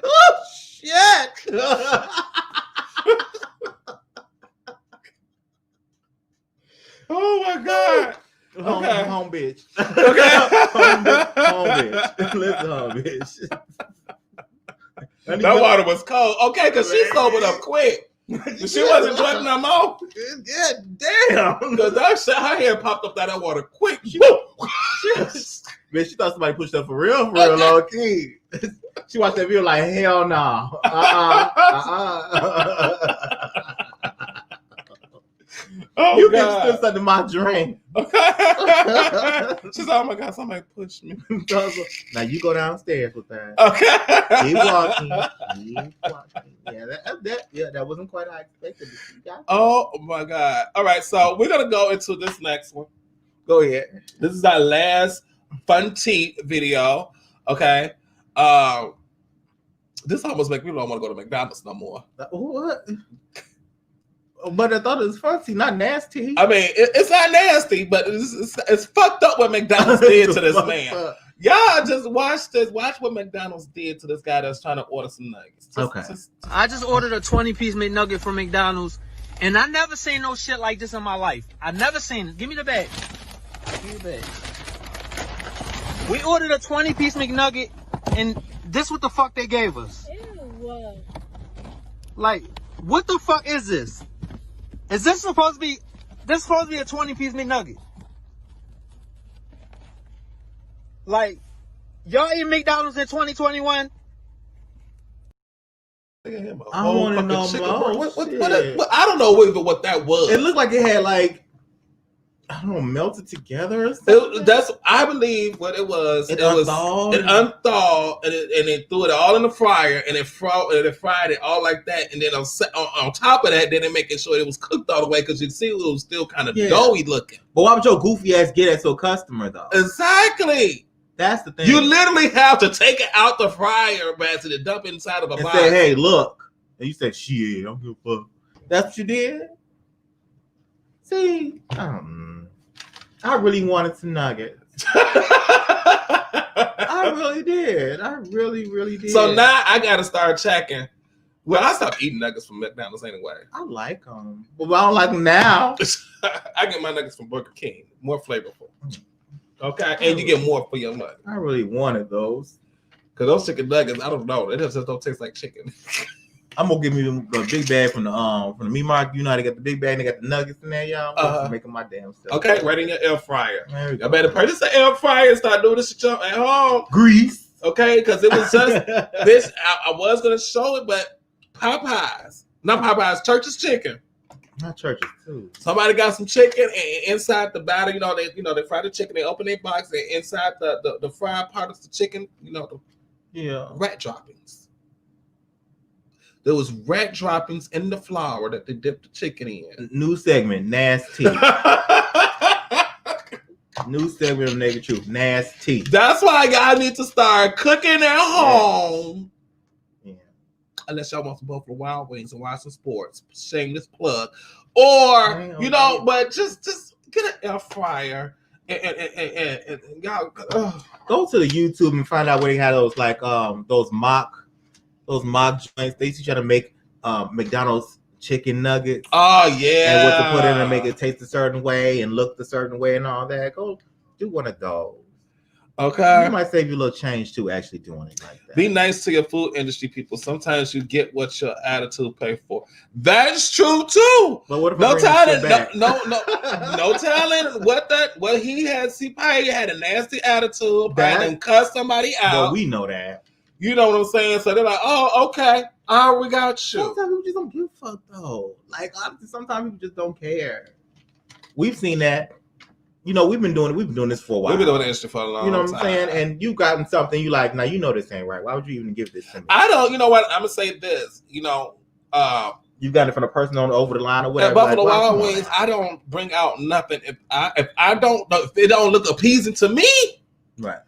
Oh, shit. Oh my God. Okay. Home bitch. Okay. home bitch. Listen, home bitch. That water was cold. Okay, because she sobered up quick. She wasn't drinking no more. Yeah, damn. Because that shit, her hair popped up out of that water quick. Man, she thought somebody pushed her for real low key. She watched that video like, hell no. Oh, you God. can still something in my drink. Okay. She's like, oh my God, somebody pushed me. Now you go downstairs with that. Okay. Keep walking. Yeah, that wasn't quite how I expected. Oh my God. All right, so we're gonna go into this next one. Go ahead. This is our last fun tea video. Okay. This almost makes me don't want to go to McDonald's no more. What? But I thought it was fancy, not nasty. I mean, it's not nasty, but it's fucked up what McDonald's did to this man. Y'all just watch this. Watch what McDonald's did to this guy that's trying to order some nuggets. I just ordered a 20-piece McNugget from McDonald's, and I never seen no shit like this in my life. I never seen it. Give me the bag. You bet. We ordered a 20-piece McNugget, and this what the fuck they gave us. Ew. Like, what the fuck is this? Is this supposed to be? This supposed to be a 20-piece McNugget? Like, y'all eat McDonald's in 2021? I want to know more. What, I don't know even what that was. It looked like it had like, I don't know, melted together or something. I believe what it was. It unthawed and it threw it all in the fryer and it fried it all like that. And then on top of that, then they making sure it was cooked all the way because you see it was still kind of doughy looking. But why would your goofy ass get it to a customer though? Exactly. That's the thing. You literally have to take it out the fryer basket and dump it inside of a box. Say, hey, look. And you said, shit, I don't give a fuck. That's what you did? See, I really wanted some nuggets. I really did. I really, really did. So now I got to start checking. Well, I stopped eating nuggets from McDonald's anyway. I like them. But I don't like them now. I get my nuggets from Burger King. More flavorful. Okay, and you get more for your money. I really wanted those. Because those chicken nuggets, I don't know. They just don't taste like chicken. I'm gonna give me a big bag from the meat market. You know how they got the big bag and they got the nuggets in there, y'all. I'm making my damn stuff. Okay, right in your air fryer. There we go. I better purchase an air fryer and start doing this shit at home. Grease. Okay, because it was just this. I was gonna show it, but Church's chicken. Not Church's too. Somebody got some chicken and inside the batter, they fry the chicken. They open their box and inside the fried part of the chicken, rat droppings. There was rat droppings in the flour that they dipped the chicken in. New segment, nasty. New segment of Naked Truth, nasty. That's why y'all need to start cooking at home. Yeah. Unless y'all want some Buffalo Wild Wings and watch some sports. Shameless plug. Or, but just get an air fryer and y'all go to the YouTube and find out where they had those those mock joints. They used to try to make McDonald's chicken nuggets. Oh yeah. And what to put in and make it taste a certain way and look a certain way and all that. Go do one of those. Okay. You might save you a little change too, actually doing it like that. Be nice to your food industry people. Sometimes you get what your attitude pay for. That's true too. But what if no telling what he had. See, probably had a nasty attitude, and cuss somebody out. Well, we know that. You know what I'm saying? So they're like, oh, okay. All right, we got you. Sometimes people just don't give a fuck though. Like honestly, sometimes people just don't care. We've seen that. We've been doing this for a while. We've been doing the industry for a long time. You know what I'm saying? And you gotten something you like, now you know this ain't right. Why would you even give this to me? I don't, you know what? I'm gonna say this. You got it from the person on over the line or whatever. At Buffalo Wild Wings, I don't bring out nothing if it don't look appeasing to me. Right.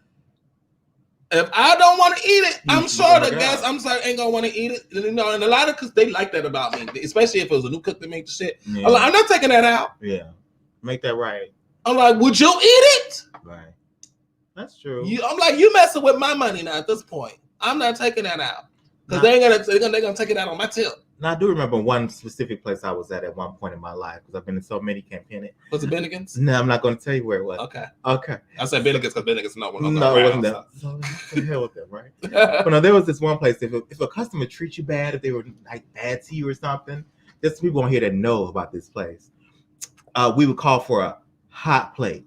If I don't want to eat it, I'm sure the guests ain't gonna want to eat it. And a lot of cause they like that about me, especially if it was a new cook that made the shit. Yeah. I'm not taking that out. Yeah, make that right. I'm like, would you eat it? Right. That's true. I'm like, you messing with my money now at this point. I'm not taking that out because they're gonna take it out on my tip. Now I do remember one specific place I was at one point in my life because I've been in so many campaigns. Was it Bennigan's? No, I'm not going to tell you where it was. Okay. I said Bennigan's because Bennigan's not one. No, it wasn't that. So the hell with them, right? But no, there was this one place. If a customer treats you bad, if they were like bad to you or something, there's people on here that know about this place. We would call for a hot plate.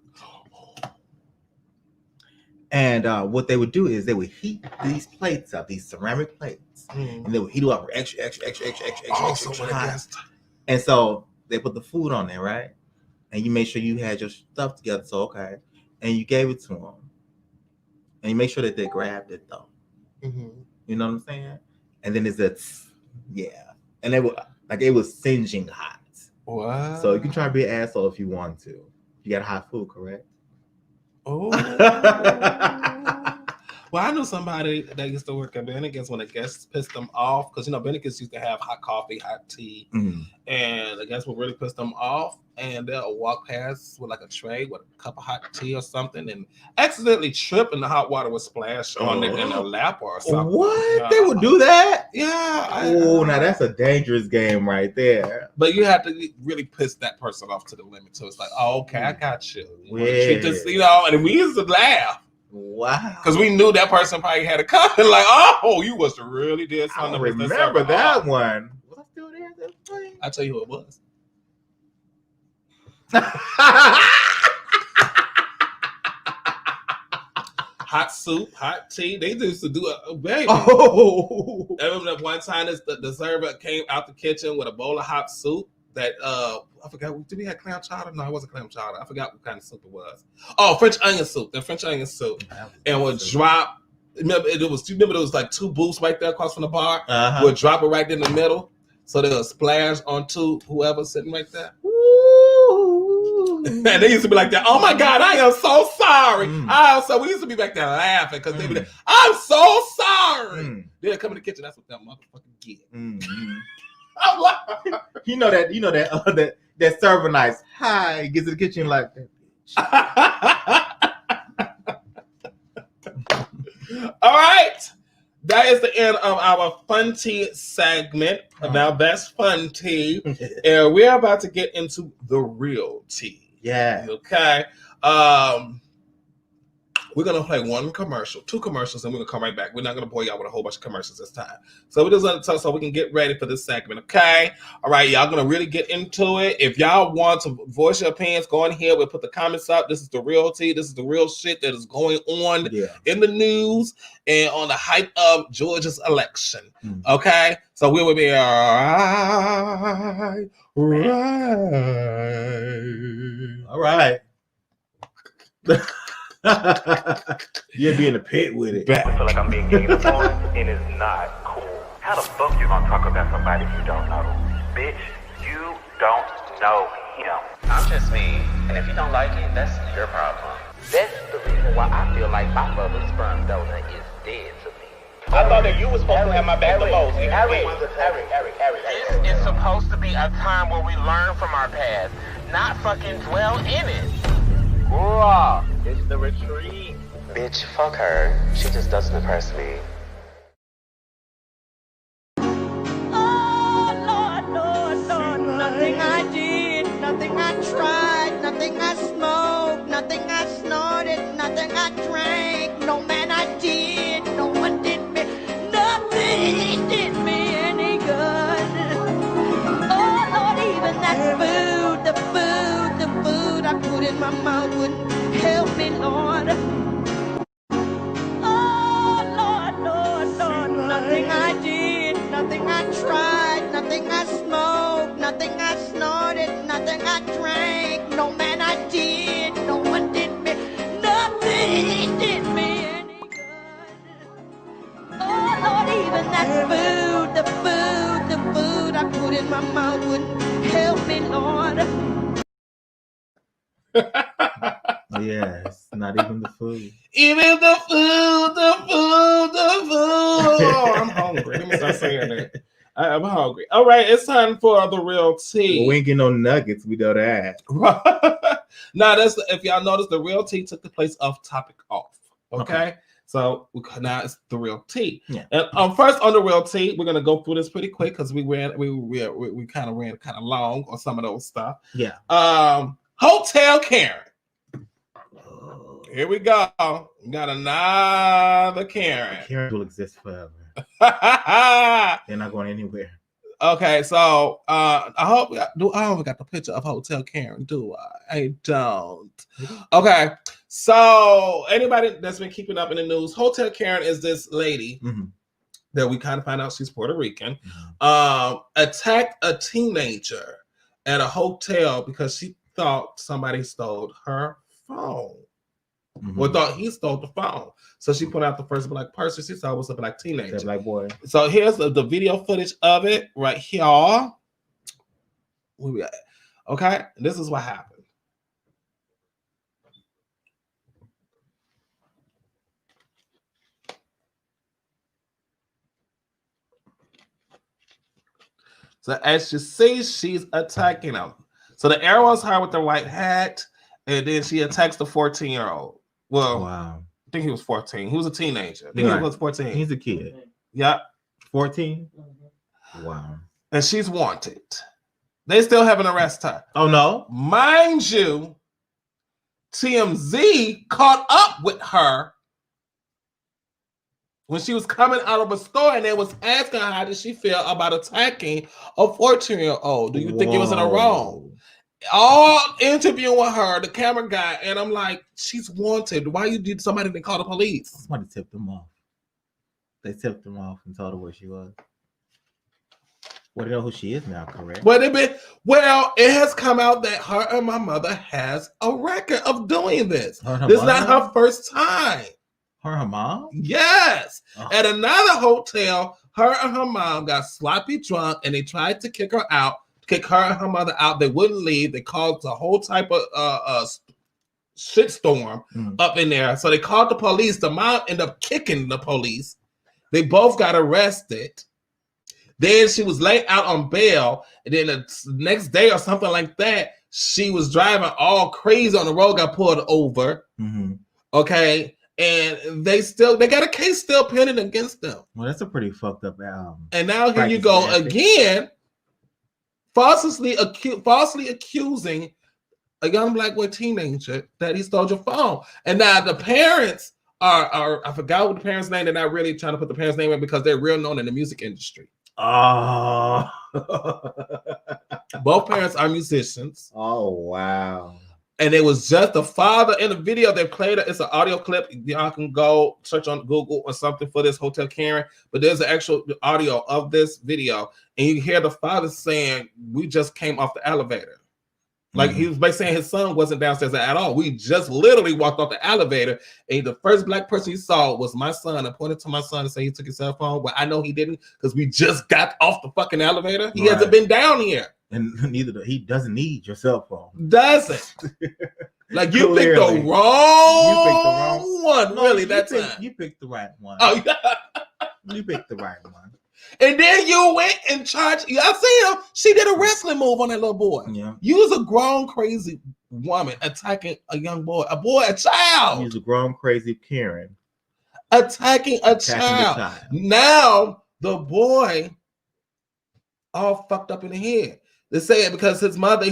And what they would do is they would heat these plates up, these ceramic plates, and they would heat them up extra hot. And so they put the food on there, right? And you make sure you had your stuff together. So okay, and you gave it to them, and you make sure that they grabbed it though. Mm-hmm. You know what I'm saying? And then it's and they were like it was singeing hot. Wow. So you can try to be an asshole if you want to. You got hot food, correct? Oh. Well, I knew somebody that used to work at Bennigan's when the guests pissed them off because Bennigan's used to have hot coffee, hot tea, and the guests would really piss them off, and they'll walk past with like a tray with a cup of hot tea or something, and accidentally trip, and the hot water would splash on it in their lap or something. What? They would do that? Yeah. Oh, now that's a dangerous game right there. But you have to really piss that person off to the limit. So it's like, oh, okay, I got you. Treat this, and we used to laugh. Wow. Because we knew that person probably had a comment like, oh, you must have really did something. I remember that one. Was I still there? I'll tell you who it was. Hot soup, hot tea. They used to do a baby. Oh. I remember that one time the server came out the kitchen with a bowl of hot soup that I forgot. Did we have clam chowder? No, it wasn't clam chowder. I forgot what kind of soup it was. Oh, French onion soup. The French onion soup. And would drop. Remember it was like two booths right there across from the bar. Would drop it right in the middle. So they'll splash onto whoever's sitting right there. And they used to be like that. Oh my God, I am so sorry. So we used to be back there laughing because they be like, I'm so sorry. They'll come in the kitchen. That's what that motherfucker get. I'm like, you know that server nice. Hi, gets to the kitchen like that. All right. That is the end of our fun tea segment. Now that's fun tea. And we're about to get into the real tea. Yeah. Okay. We're going to play two commercials, and we're going to come right back. We're not going to bore y'all with a whole bunch of commercials this time. So we're just going to talk so we can get ready for this segment, okay? All right, y'all going to really get into it. If y'all want to voice your opinions, go in here. We'll put the comments up. This is the real tea. This is the real shit that is going on in the news and on the hype of Georgia's election, okay? So we will be right. All right. You'll be in the pit with it. I feel like I'm being ganged up on, and it's not cool. How the fuck you gonna talk about somebody you don't know? Bitch, you don't know him. I'm just me, and if you don't like it, that's your problem. That's the reason why I feel like my mother's sperm donor is dead to me. I thought that you was supposed to have my back the most. Eric. This is supposed to be a time where we learn from our past, not fucking dwell in it. Bruh, it's the retreat. Bitch, fuck her. She just doesn't impress me. Oh, Lord, nothing I did, nothing I tried, nothing I smoked, nothing I snorted, nothing I drank, no man I did, no one did me, nothing did me any good. Oh, Lord, even that food, the food I put in my mouth wouldn't help me, Lord. Oh, Lord, nothing I did, nothing I tried, nothing I smoked, nothing I snorted, nothing I drank, no man I did, no one did me, nothing did me any good. Oh, Lord, even that food, the food I put in my mouth wouldn't help me, Lord. Yes, not even the food. Even the food. Oh, I'm hungry. Let me start saying that. I'm hungry. All right, it's time for the real tea. Well, we ain't getting no nuggets. We know that. Now, if y'all notice, the real tea took the place of topic off. Okay? So now it's the real tea. Yeah. And first on the real tea, we're gonna go through this pretty quick because we kind of ran kind of long on some of those stuff. Yeah. Hotel Karen. Here we go. We got another Karen. Karen will exist forever. They're not going anywhere. Okay, so I hope I haven't got the picture of Hotel Karen, do I? I don't. Okay, so anybody that's been keeping up in the news, Hotel Karen is this lady that we kind of find out she's Puerto Rican, attacked a teenager at a hotel because she thought somebody stole her phone. Well, thought he stole the phone. So she put out the first black person. She saw it was a black teenager. That black boy. So here's the video footage of it right here. Where we at? Okay, this is what happened. So as you see, she's attacking him. So the arrow is her with the white hat, and then she attacks the 14-year-old. Well, wow. I think he was 14. He was a teenager. I think he was 14. He's a kid. Yep. 14? Wow. And she's wanted. They still haven't arrested her. Oh, no? Mind you, TMZ caught up with her when she was coming out of a store, and they was asking her how did she feel about attacking a 14-year-old. Do you think it was in a wrong? All interviewing her, the camera guy, and I'm like, she's wanted. Why you did somebody didn't call the police? Somebody tipped them off. They tipped them off and told her where she was. Well, they know who she is now, correct? Well, it has come out that her and my mother has a record of doing this. This is not her first time. Her and her mom? Yes. Oh. At another hotel, her and her mom got sloppy drunk, and they tried to kick her and her mother out. They wouldn't leave. They caused a whole type of shitstorm up in there. So they called the police. The mom ended up kicking the police. They both got arrested. Then she was laid out on bail. And then the next day or something like that, she was driving all crazy on the road, got pulled over. Mm-hmm. Okay. And they got a case still pending against them. Well, that's a pretty fucked up and now here you go again, falsely accusing a young black boy teenager that he stole your phone. And now the parents are I forgot what the parents' name. They're not really trying to put the parents' name in because they're real known in the music industry. Oh. Both parents are musicians. Oh, wow. And it was just the father in the video. They played it. It's an audio clip. Y'all can go search on Google or something for this Hotel Karen. But there's an actual audio of this video. And you hear the father saying, we just came off the elevator. Like he was basically saying his son wasn't downstairs at all. We just literally walked off the elevator. And the first black person he saw was my son. And pointed to my son and said he took his cell phone. But I know he didn't because we just got off the fucking elevator. He hasn't been down here. And he doesn't need your cell phone. Doesn't. Like you picked the wrong one. No, really, that's it. You picked the right one. Oh, yeah. You picked the right one. And then you went and charged. I see him. She did a wrestling move on that little boy. Yeah. You was a grown, crazy woman attacking a young boy, a child. You was a grown, crazy Karen attacking a child. Now the boy all fucked up in the head. They say it because his mother,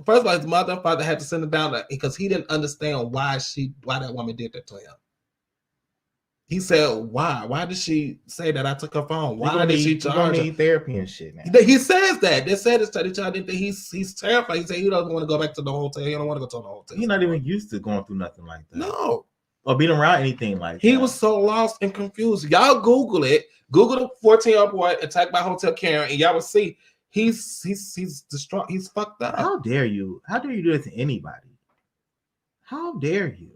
first of all, his mother and father had to send him down because he didn't understand why that woman did that to him. He said, why? Why did she say that I took her phone? Why did she charge her? Need therapy and shit now. He says that. They said it's the child didn't think he's terrified. He said he doesn't want to go back to the hotel. He don't want to go to the hotel. He's not even used to going through nothing like that. No. Or being around anything like that. He was so lost and confused. Y'all Google it. Google the 14-year-old boy attacked by Hotel Karen, and y'all will see he's distraught. He's fucked up. How dare you? How dare you do that to anybody? How dare you?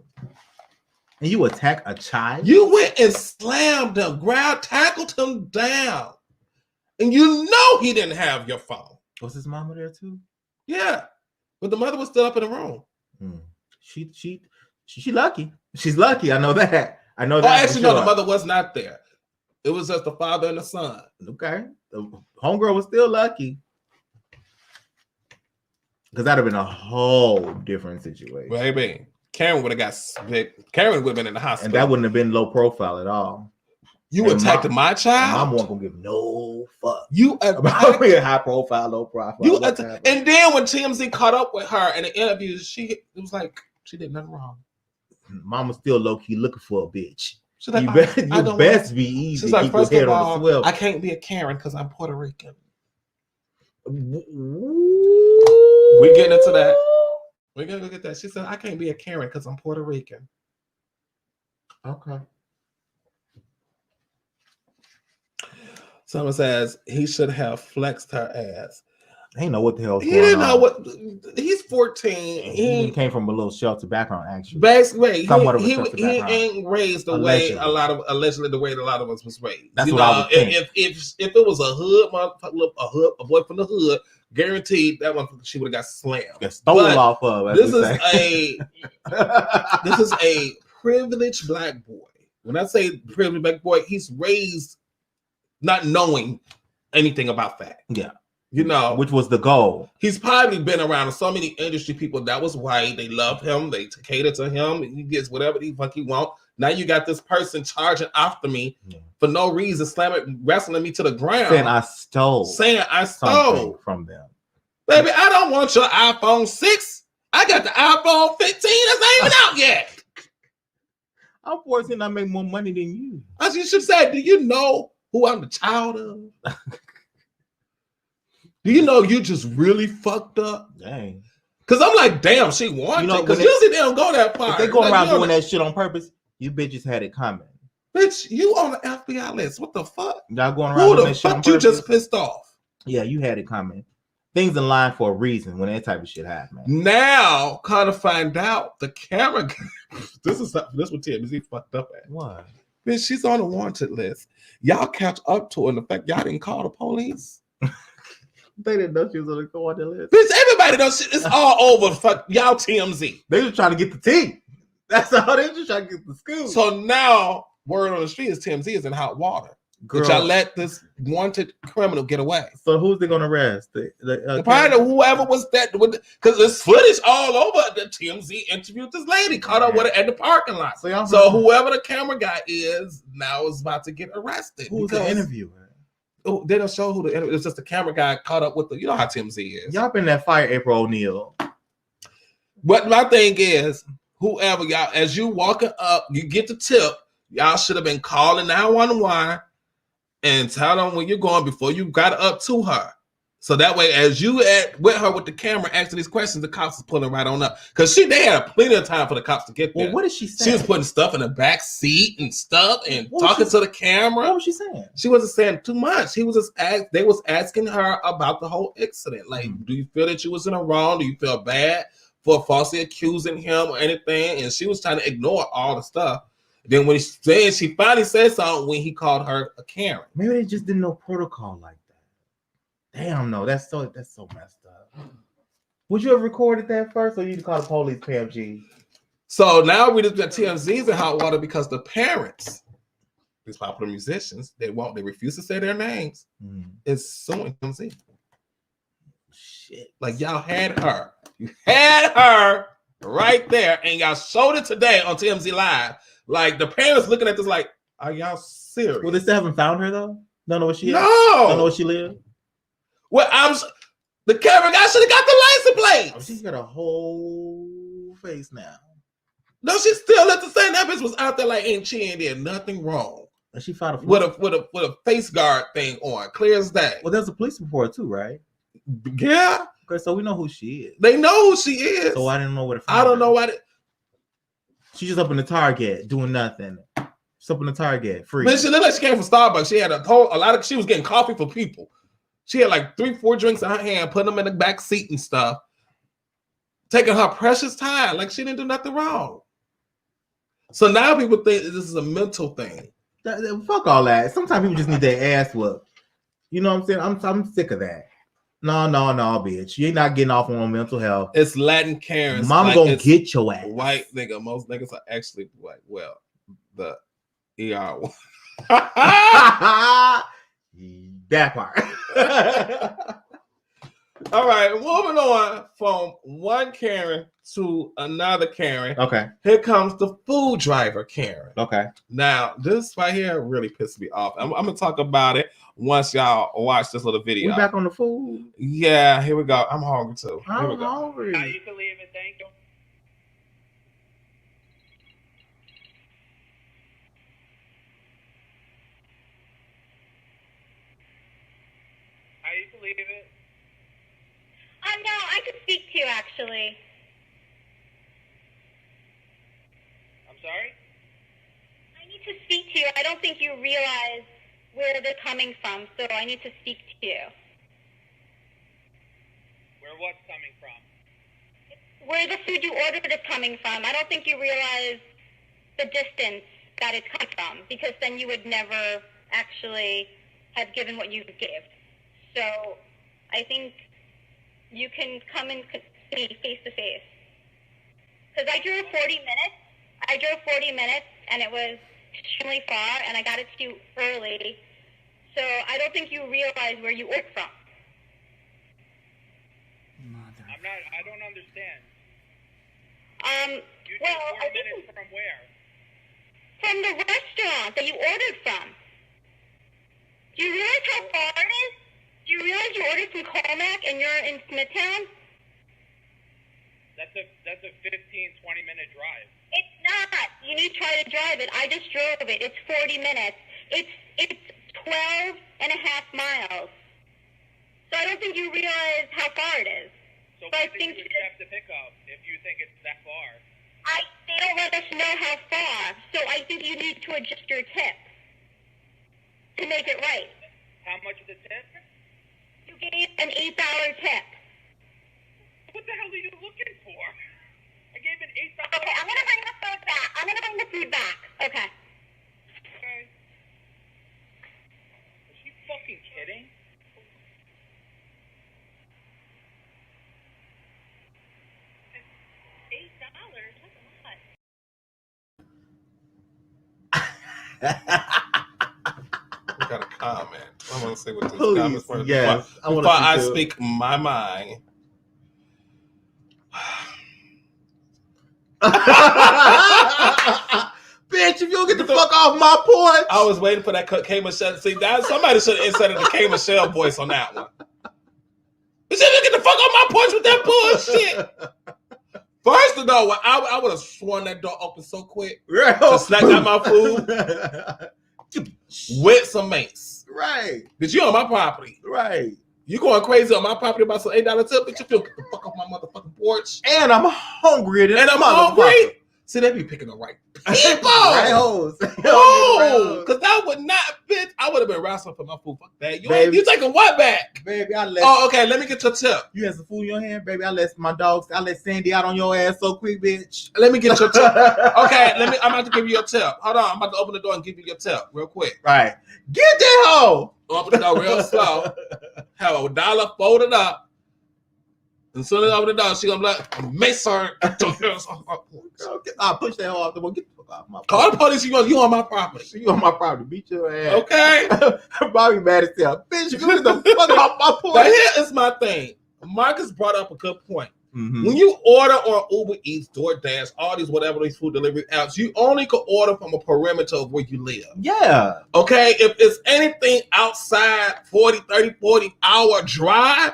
And you attack a child? You went and slammed him, tackled him down. And you know he didn't have your phone. Was his mama there too? Yeah. But the mother was still up in the room. She lucky. She's lucky. I know that. I know that. Oh, actually, no, the mother was not there. It was just the father and the son. Okay. The homegirl was still lucky. Because that'd have been a whole different situation. Baby. Karen would have got split. Karen would have been in the hospital. And that wouldn't have been low profile at all. You attacked my child? Mom wasn't going to give no fuck. You about being high profile, low profile. And then when TMZ caught up with her in the interview, it was like she did nothing wrong. Mama's still low-key looking for a bitch. She's like, you best be easy. She's like, first of all, I can't be a Karen because I'm Puerto Rican. We getting into that. We're gonna look at that. She said, I can't be a Karen because I'm Puerto Rican. Okay. Someone says he should have flexed her ass. He didn't know what the hell was he going didn't know on. what. He's 14. He came from a little sheltered background, actually. Basically, he ain't raised the way a lot of us was raised. That's what I would think. If it was a hood, a boy from the hood, guaranteed that one she would have got slammed. Stole off of. This is a privileged black boy. When I say privileged black boy, he's raised not knowing anything about that. Yeah. You know, which was the goal. He's probably been around so many industry people that was white. They love him. They cater to him. He gets whatever the fuck he want. Now you got this person charging after me for no reason, wrestling me to the ground. Saying I stole from them. Baby, I don't want your iPhone 6. I got the iPhone 15 that's not even out yet. I'm forcing I make more money than you. As you should say, do you know who I'm the child of? Do you know you just really fucked up? Dang. Because I'm like, damn, she wanted it. Because usually they don't go that far. If they go around doing that shit on purpose, you bitches had it coming. Bitch, you on the FBI list. What the fuck? Y'all going around doing that shit on purpose? Who the fuck you just pissed off? Yeah, you had it coming. Things in line for a reason when that type of shit happens. Now, kind of find out the camera. This what TMZ fucked up at. What? Bitch, she's on the wanted list. Y'all catch up to her and the fact y'all didn't call the police. They didn't know she was on the wanted list. Bitch, everybody knows it's all over. Fuck y'all TMZ. They just trying to get the tea. That's all. They just trying to get the scoop. So now, word on the street is TMZ is in hot water. Girl, y'all let this wanted criminal get away. So who's they gonna arrest? Probably whoever was that, because there's footage all over. The TMZ interviewed this lady, caught up with her at the parking lot. So whoever the camera guy is now is about to get arrested. Who's the interviewer? Oh, they don't show who the interviewer. It's just the camera guy caught up with the. You know how TMZ is. Y'all been that fire April O'Neil. But my thing is, whoever y'all, as you walking up, you get the tip. Y'all should have been calling 911 and tell them when you're going before you got up to her. So that way, as you with her with the camera asking these questions, the cops is pulling right on up. Because they had plenty of time for the cops to get there. Well, what did she say? She was putting stuff in the back seat and stuff and talking to the camera. What was she saying? She wasn't saying too much. He was just they was asking her about the whole incident. Like, do you feel that you was in the wrong? Do you feel bad for falsely accusing him or anything? And she was trying to ignore all the stuff. Then when she finally said something when he called her a Karen. Maybe they just didn't know protocol like that. Damn, no, that's so messed up. Would you have recorded that first, or you call the police, PMG? So now we just got TMZ's in hot water because the parents, these popular musicians, they refuse to say their names. Is suing TMZ. Shit, like y'all had her, you had her right there, and y'all showed it today on TMZ Live. Like the parents looking at this, like, are y'all serious? Well, they still haven't found her though. Don't know where she is. No, don't know where she lives. Well, the camera guy should have got the license plate. Oh, she's got a whole face now. No, she still let the same. That bitch was out there like she ain't did nothing wrong. And she filed with a face guard thing on, clear as day. Well, there's a police report too, right? Yeah. Okay, so we know who she is. They know who she is. So I didn't know where to find her. I don't know why. She's just up in the Target doing nothing. She's up in the Target free. But she looked like she came from Starbucks. She had she was getting coffee for people. She had like 3-4 drinks in her hand, putting them in the back seat and stuff, taking her precious time, like she didn't do nothing wrong. So now people think this is a mental thing. Fuck all that. Sometimes people just need their ass whooped. You know what I'm saying? I'm sick of that. No, bitch. You ain't not getting off on mental health. It's Latin Karens. Mama like gonna get your ass. White nigga. Most niggas are actually white. Well, the ER one. That part. All right, moving on from one Karen to another Karen. Okay. Here comes the food driver Karen. Okay. Now, this right here really pissed me off. I'm going to talk about it once y'all watch this little video. We back on the food? Yeah, here we go. I'm hungry too. I'm hungry. You can leave it, thank you. You can leave it. No, I could speak to you actually. I'm sorry? I need to speak to you. I don't think you realize where they're coming from, so I need to speak to you. Where what's coming from? Where the food you ordered is coming from. I don't think you realize the distance that it's coming from, because then you would never actually have given what you gave. So I think you can come and see face to face. Because I drove 40 minutes, and it was extremely far, and I got it to you early. So I don't think you realize where you ordered from. Well, I think from where? From the restaurant that you ordered from. Do you realize how far it is? Do you realize you ordered from Colmac and you're in Smithtown? That's a 15-20 minute drive. It's not. You need to try to drive it. I just drove it. It's 40 minutes. It's 12 and a half miles. So I don't think you realize how far it is. So why did you accept the pickup if you think it's that far? They don't let us know how far. So I think you need to adjust your tip to make it right. How much is the tip? You gave an $8 tip. What the hell are you looking for? I gave an $8. Okay, I'm gonna bring the food back. Okay. Okay. Is she fucking kidding? We got a comment. I want to see what this Please, comment is. yes, Before I speak my mind. Bitch, if you don't get the fuck off my porch. I was waiting for that K Michelle. See, that somebody should have inserted the K Michelle voice on that one. You said get the fuck off my porch with that bullshit. First of all, I would have sworn that door open so quick to snack out my food with some mace. Right. Because you on my property. Right. You going crazy on my property about some $8 tip, but you feel get the fuck off my motherfucking porch. And I'm hungry. And I'm hungry. See, they be picking the right people. Right hoes. Oh, because that would not, bitch. I would have been wrestling for my food. Fuck that. You taking what back? Baby, I let. Oh, okay. Let me get your tip. You had some food in your hand, baby. I let Sandy out on your ass so quick, bitch. Let me get your tip. Okay, I'm about to give you your tip. Hold on. I'm about to open the door and give you your tip real quick. Right. Get that hoe. Open the door real slow. Have $1 folded up. And as soon as I open the door, she gonna be like, "Miss her." I'll push that hoe off the wall. Get the fuck off my porch. Call the police. You on my property. You on my property. Beat your ass. Okay. Bobby mad as hell. Bitch, you get the fuck off my porch. Now here is my thing. Marcus brought up a good point. Mm-hmm. When you order on Uber Eats, DoorDash, all these food delivery apps, you only can order from a perimeter of where you live. Yeah. Okay? If it's anything outside 40 hour drive,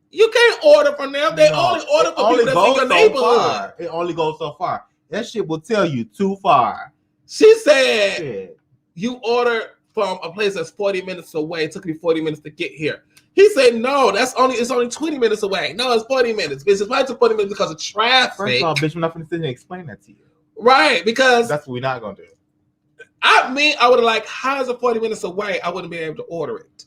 you can't order from them. They only order for people that's in your neighborhood. It only goes so far. That shit will tell you too far. She said you order from a place that's 40 minutes away. It took me 40 minutes to get here. He said, no, it's only 20 minutes away. No, it's 40 minutes. It's why it's 40 minutes because of traffic. First of all, bitch, we're not going to sit here and explain that to you. Right, because that's what we're not going to do. I would have like, how is it 40 minutes away? I wouldn't be able to order it.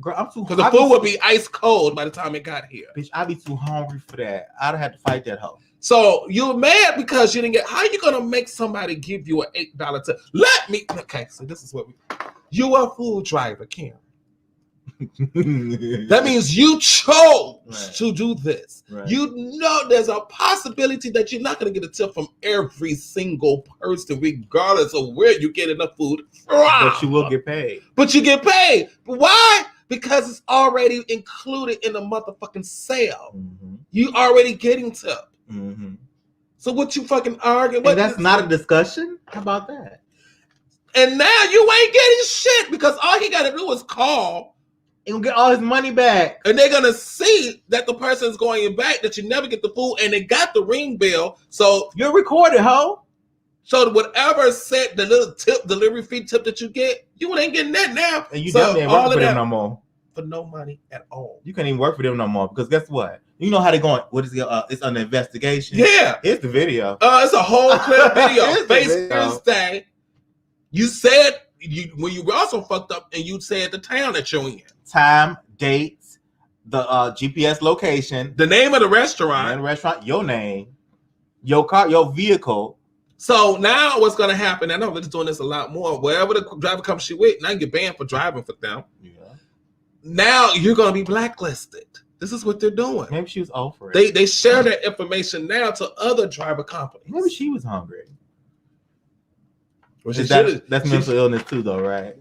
Girl, I'm too. Because the food would be ice cold by the time it got here. Bitch, I'd be too hungry for that. I'd have to fight that hoe. So you're mad because you didn't get. How are you gonna make somebody give you an $8 tip? Let me. Okay, so this is what you are a food driver, Karen. That means you chose to do this. Right. You know there's a possibility that you're not going to get a tip from every single person, regardless of where you get enough food from. But you will get paid. But you get paid. Why? Because it's already included in the motherfucking sale. Mm-hmm. You already getting tip. Mm-hmm. So what you fucking arguing? And that's not a discussion? How about that? And now you ain't getting shit because all he got to do is call and get all his money back. And they're going to see that the person's going back, that you never get the food, and they got the ring bill. So you're recorded, ho. So whatever set the little tip, delivery fee tip that you get, you ain't getting that now. And you definitely ain't working for them no more. For no money at all. You can't even work for them no more because guess what? You know how they're going. What is it? It's an investigation. Yeah. Here's the video. It's a whole clip video. Thursday. You said when you were also fucked up and you said the town that you're in. Time, dates, the GPS location. The name of the restaurant. Your name. Your car, your vehicle. So now what's going to happen, I know they're doing this a lot more. Wherever the driver comes you with, now you get banned for driving for them. Yeah. Now you're going to be blacklisted. This is what they're doing. Maybe she was over it. They share that information now to other driver companies. Maybe she was hungry. That's mental illness too, though, right?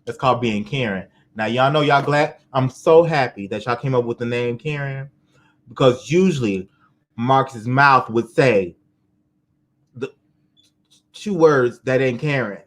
That's called being Karen. Now, y'all know y'all glad. I'm so happy that y'all came up with the name Karen because usually Marcus's mouth would say the 2 words that ain't Karen.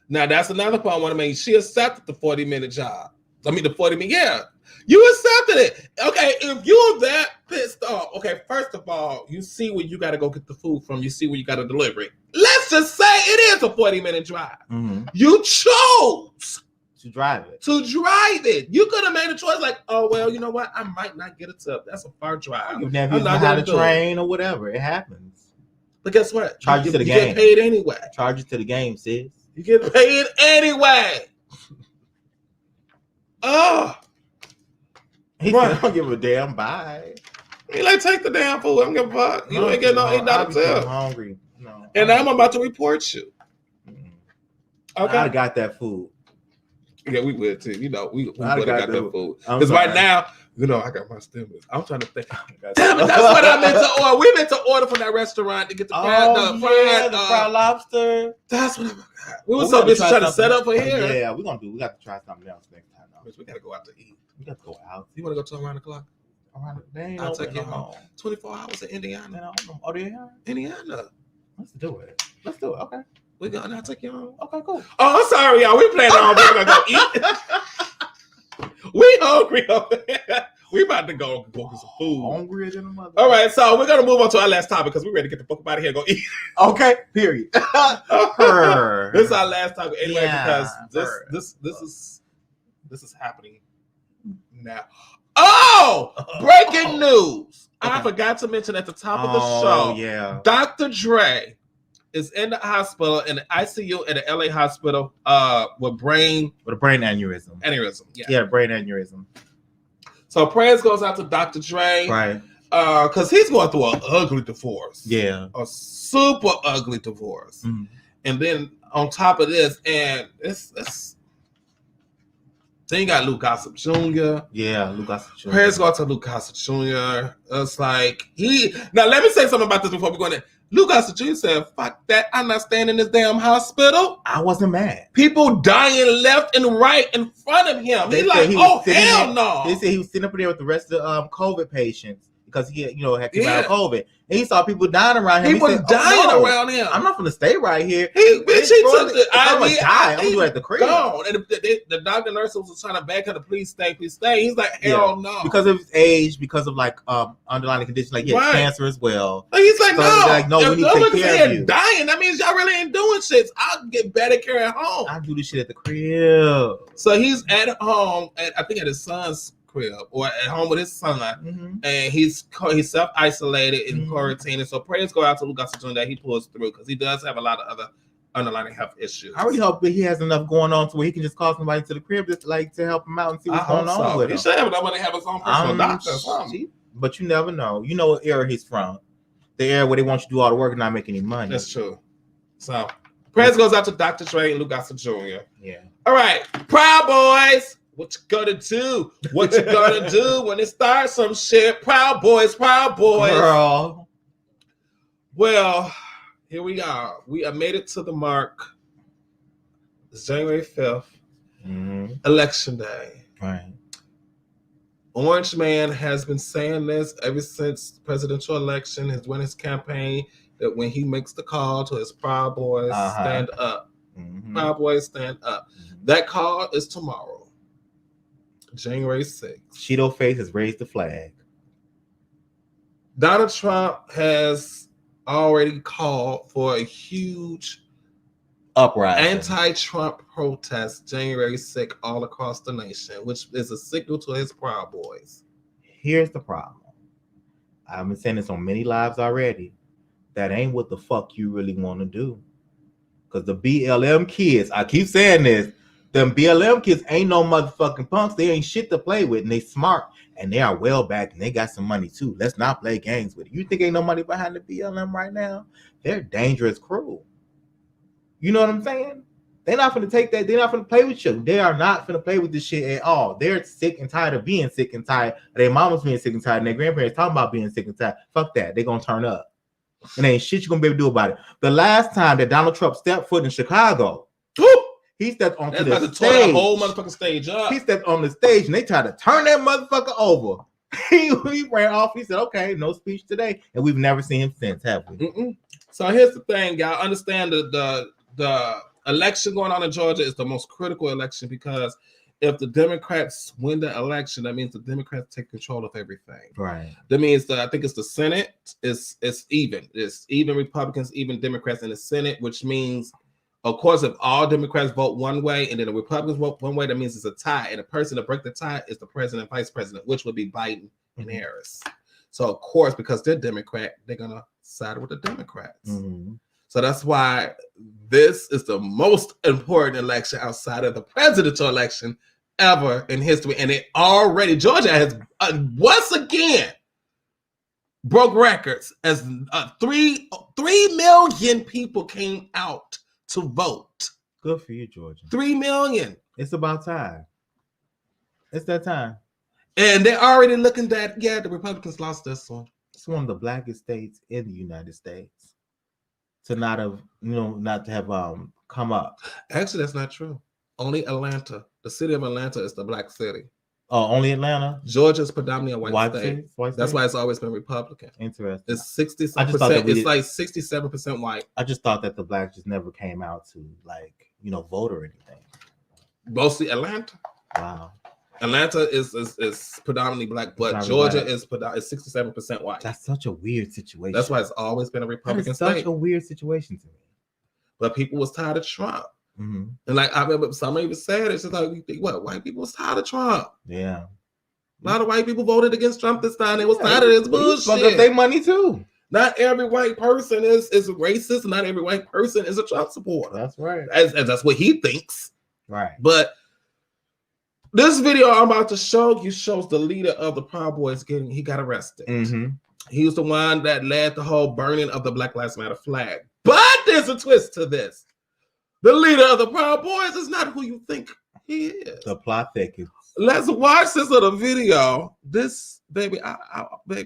Now that's another point I want to make. She accepted the 40-minute job. I mean the 40-minute. Yeah, you accepted it. Okay, if you're that pissed off, okay, first of all, you see where you got to go get the food from. You see where you got to deliver it. Let's just say it is a 40-minute drive. Mm-hmm. You chose to drive it. You could have made a choice like, oh, well, you know what? I might not get a tip. That's a far drive. You never know how to train or whatever. It happens. But guess what? Charge you to the game. You get paid anyway. Charge you to the game, sis. You get paid anyway. Oh. He don't give a damn. Bye. He like, take the damn food. I don't give a fuck. You ain't getting no $8 tip. I'm hungry. No. And I'm about to report you. Okay. I got that food. Yeah, we would too. You know, we would have got that food. Because right now, you know, I got my stimulus. I'm trying to think. Damn it, that's what I meant to order. We meant to order from that restaurant to get the fried lobster. That's what I got. We were so busy trying to set up for here. Yeah, we got to try something else next time. We got to go out to eat. We got to go out. You want to go to around the clock? I'll take you home. 24 hours in Indiana. Oh, yeah? Indiana. Let's do it. Okay. We're going to take you home. Okay, cool. Oh, I'm sorry, y'all. We planning on we're going to go eat. We hungry over here. We about to go get some food. Hungrier than a mother. All right, so we're going to move on to our last topic because we're ready to get the fuck out of here and go eat. Okay, period. This is our last topic anyway because this is happening now. Oh, breaking news. Okay. I forgot to mention at the top of the show. Yeah. Dr. Dre is in the hospital, in the ICU at the LA hospital with a brain aneurysm. Yeah, brain aneurysm. So prayers goes out to Dr. Dre. Right. Because he's going through an ugly divorce. Yeah. A super ugly divorce. Mm-hmm. And then on top of this, and it's then you got Luke Gossip Jr. Yeah, Luke Gossip Jr. Prayers go out to Luke Gossip Jr. It's like now let me say something about this before we go in there. Luke Gossip Jr. said, fuck that. I'm not staying in this damn hospital. I wasn't mad. People dying left and right in front of him. He's like, oh, hell no. They said he was sitting up there with the rest of COVID patients because he had came out of COVID. And he saw people dying around him. People dying around him. I'm not going to stay right here. He took the I'm going to die. I'm going to do it at the crib. Gone. And the doctor and nurse was trying to beg her to please stay. He's like, hell no. Because of his age, because of like underlying conditions, like he had cancer as well. He's like, no, we need to take care of you. Dying, that means y'all really ain't doing shit. I'll get better care at home. I do this shit at the crib. So he's at home, I think at his son's crib or at home with his son, and he's self-isolated and quarantined. So prayers go out to Luke Gossip Jr. that he pulls through because he does have a lot of other underlying health issues. I really hope that he has enough going on to where he can just call somebody to the crib just like to help him out and see what's going on with him. He should have enough money to have his own personal doctor or something. But you never know. You know what era he's from. The era where they want you to do all the work and not make any money. That's true. So prayers goes out to Dr. Dre and Luke Gossip Jr. Yeah. All right. Proud Boys. What you gonna do? What you gonna do when it starts some shit? Proud Boys. Girl. Well, here we are. We have made it to the mark. It's January 5th. Election day. Right. Orange Man has been saying this ever since the presidential election, his winning campaign, that when he makes the call to his Proud Boys, stand up. Proud Boys, stand up. That call is tomorrow. January 6th. Cheeto Face has raised the flag. Donald Trump has already called for a huge uprising, anti-Trump protest January 6th all across the nation, which is a signal to his Proud Boys. Here's the problem. I've been saying this on many lives already. That ain't what the fuck you really want to do. Because the BLM kids, I keep saying this, them BLM kids ain't no motherfucking punks. They ain't shit to play with, and they smart, and they are well backed, and they got some money too. Let's not play games with it. You think ain't no money behind the BLM right now? They're dangerous crew. You know what I'm saying? They're not finna take that. They're not finna play with you. They are not finna play with this shit at all. They're sick and tired of being sick and tired. Their mamas being sick and tired, and their grandparents talking about being sick and tired. Fuck that. They're gonna turn up. And ain't shit you gonna be able to do about it. The last time that Donald Trump stepped foot in Chicago, he stepped onto the stage. The whole motherfucking stage up. He stepped on the stage and they tried to turn that motherfucker over. he ran off. He said, "Okay, no speech today," and we've never seen him since, have we? Mm-mm. So here's the thing, y'all. Understand the election going on in Georgia is the most critical election because if the Democrats win the election, that means the Democrats take control of everything. Right. That means that I think it's the Senate. It's even. It's even Republicans, even Democrats in the Senate, which means, of course, if all Democrats vote one way and then the Republicans vote one way, that means it's a tie. And the person to break the tie is the president and vice president, which would be Biden and Harris. So, of course, because they're Democrat, they're going to side with the Democrats. Mm-hmm. So that's why this is the most important election outside of the presidential election ever in history. And it already, Georgia has once again broke records as 3 million people came out to vote. Good for you, Georgia. 3 million. It's about time. It's that time. And they're already looking at, the Republicans lost this one. It's one of the blackest states in the United States to not to have come up. Actually, that's not true. Only Atlanta. The city of Atlanta is the black city. Oh, only Atlanta? Georgia is predominantly a white state. City? White That's state? why it's always been Republican. Interesting. It's 67%. It's like 67% white. I just thought that the blacks just never came out to vote or anything. Mostly Atlanta. Wow. Atlanta is predominantly black, but Georgia is 67% white. That's such a weird situation. That's why it's always been a Republican state. Such a weird situation to me. But people was tired of Trump. Mm-hmm. And I remember somebody even said it's just like, you think what? White people was tired of Trump. Yeah. A lot of white people voted against Trump this time. They was tired of this bullshit. They money too. Not every white person is racist. Not every white person is a Trump supporter. That's right. As that's what he thinks. Right. But this video I'm about to show you shows the leader of the Proud Boys he got arrested. Mm-hmm. He was the one that led the whole burning of the Black Lives Matter flag. But there's a twist to this. The leader of the Proud Boys is not who you think he is. The plot thickens. Let's watch this little video. This, baby,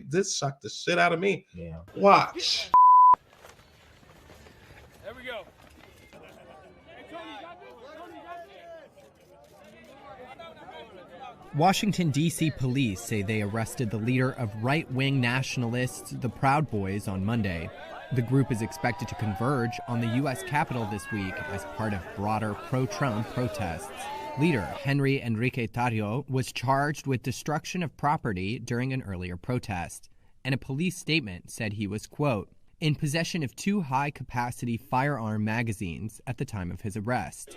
this shocked the shit out of me. Yeah. Watch. There we go. Washington, D.C. police say they arrested the leader of right-wing nationalists, the Proud Boys, on Monday. The group is expected to converge on the U.S. Capitol this week as part of broader pro-Trump protests. Leader Henry Enrique Tarrio was charged with destruction of property during an earlier protest, and a police statement said he was, quote, in possession of 2 high-capacity firearm magazines at the time of his arrest.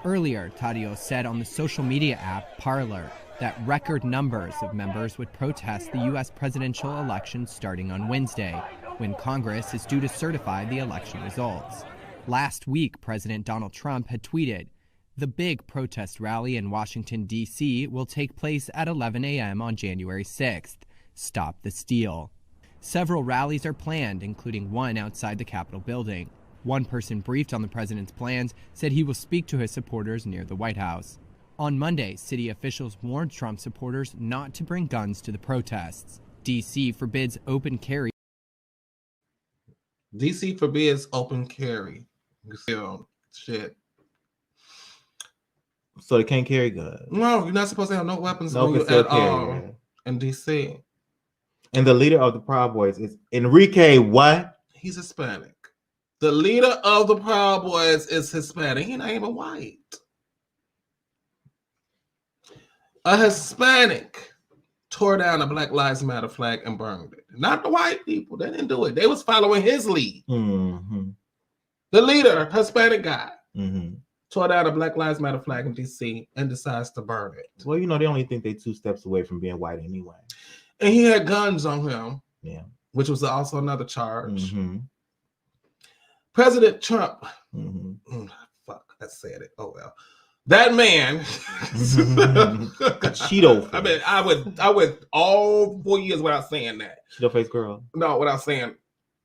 Earlier, Tarrio said on the social media app Parler that record numbers of members would protest the U.S. presidential election starting on Wednesday, when Congress is due to certify the election results. Last week, President Donald Trump had tweeted, the big protest rally in Washington, D.C. will take place at 11 a.m. on January 6th. Stop the steal. Several rallies are planned, including one outside the Capitol building. One person briefed on the president's plans said he will speak to his supporters near the White House. On Monday, city officials warned Trump supporters not to bring guns to the protests. D.C. forbids open carry. D.C. forbids open carry. Shit. So they can't carry guns. No, you're not supposed to have no weapons on you at all in D.C. And the leader of the Proud Boys is Enrique what? He's Hispanic. The leader of the Proud Boys is Hispanic. He's not even white. A Hispanic tore down a Black Lives Matter flag and burned it. Not the white people. They didn't do it. They was following his lead. Mm-hmm. The leader, Hispanic guy, mm-hmm. tore down a Black Lives Matter flag in D.C. and decides to burn it. Well, they only think they're 2 steps away from being white anyway. And he had guns on him. Yeah. Which was also another charge. Mm-hmm. President Trump. Mm-hmm. Fuck, I said it. Oh well. That man. Cheeto. I mean, I went all 4 years without saying that. Cheeto face girl. No, without saying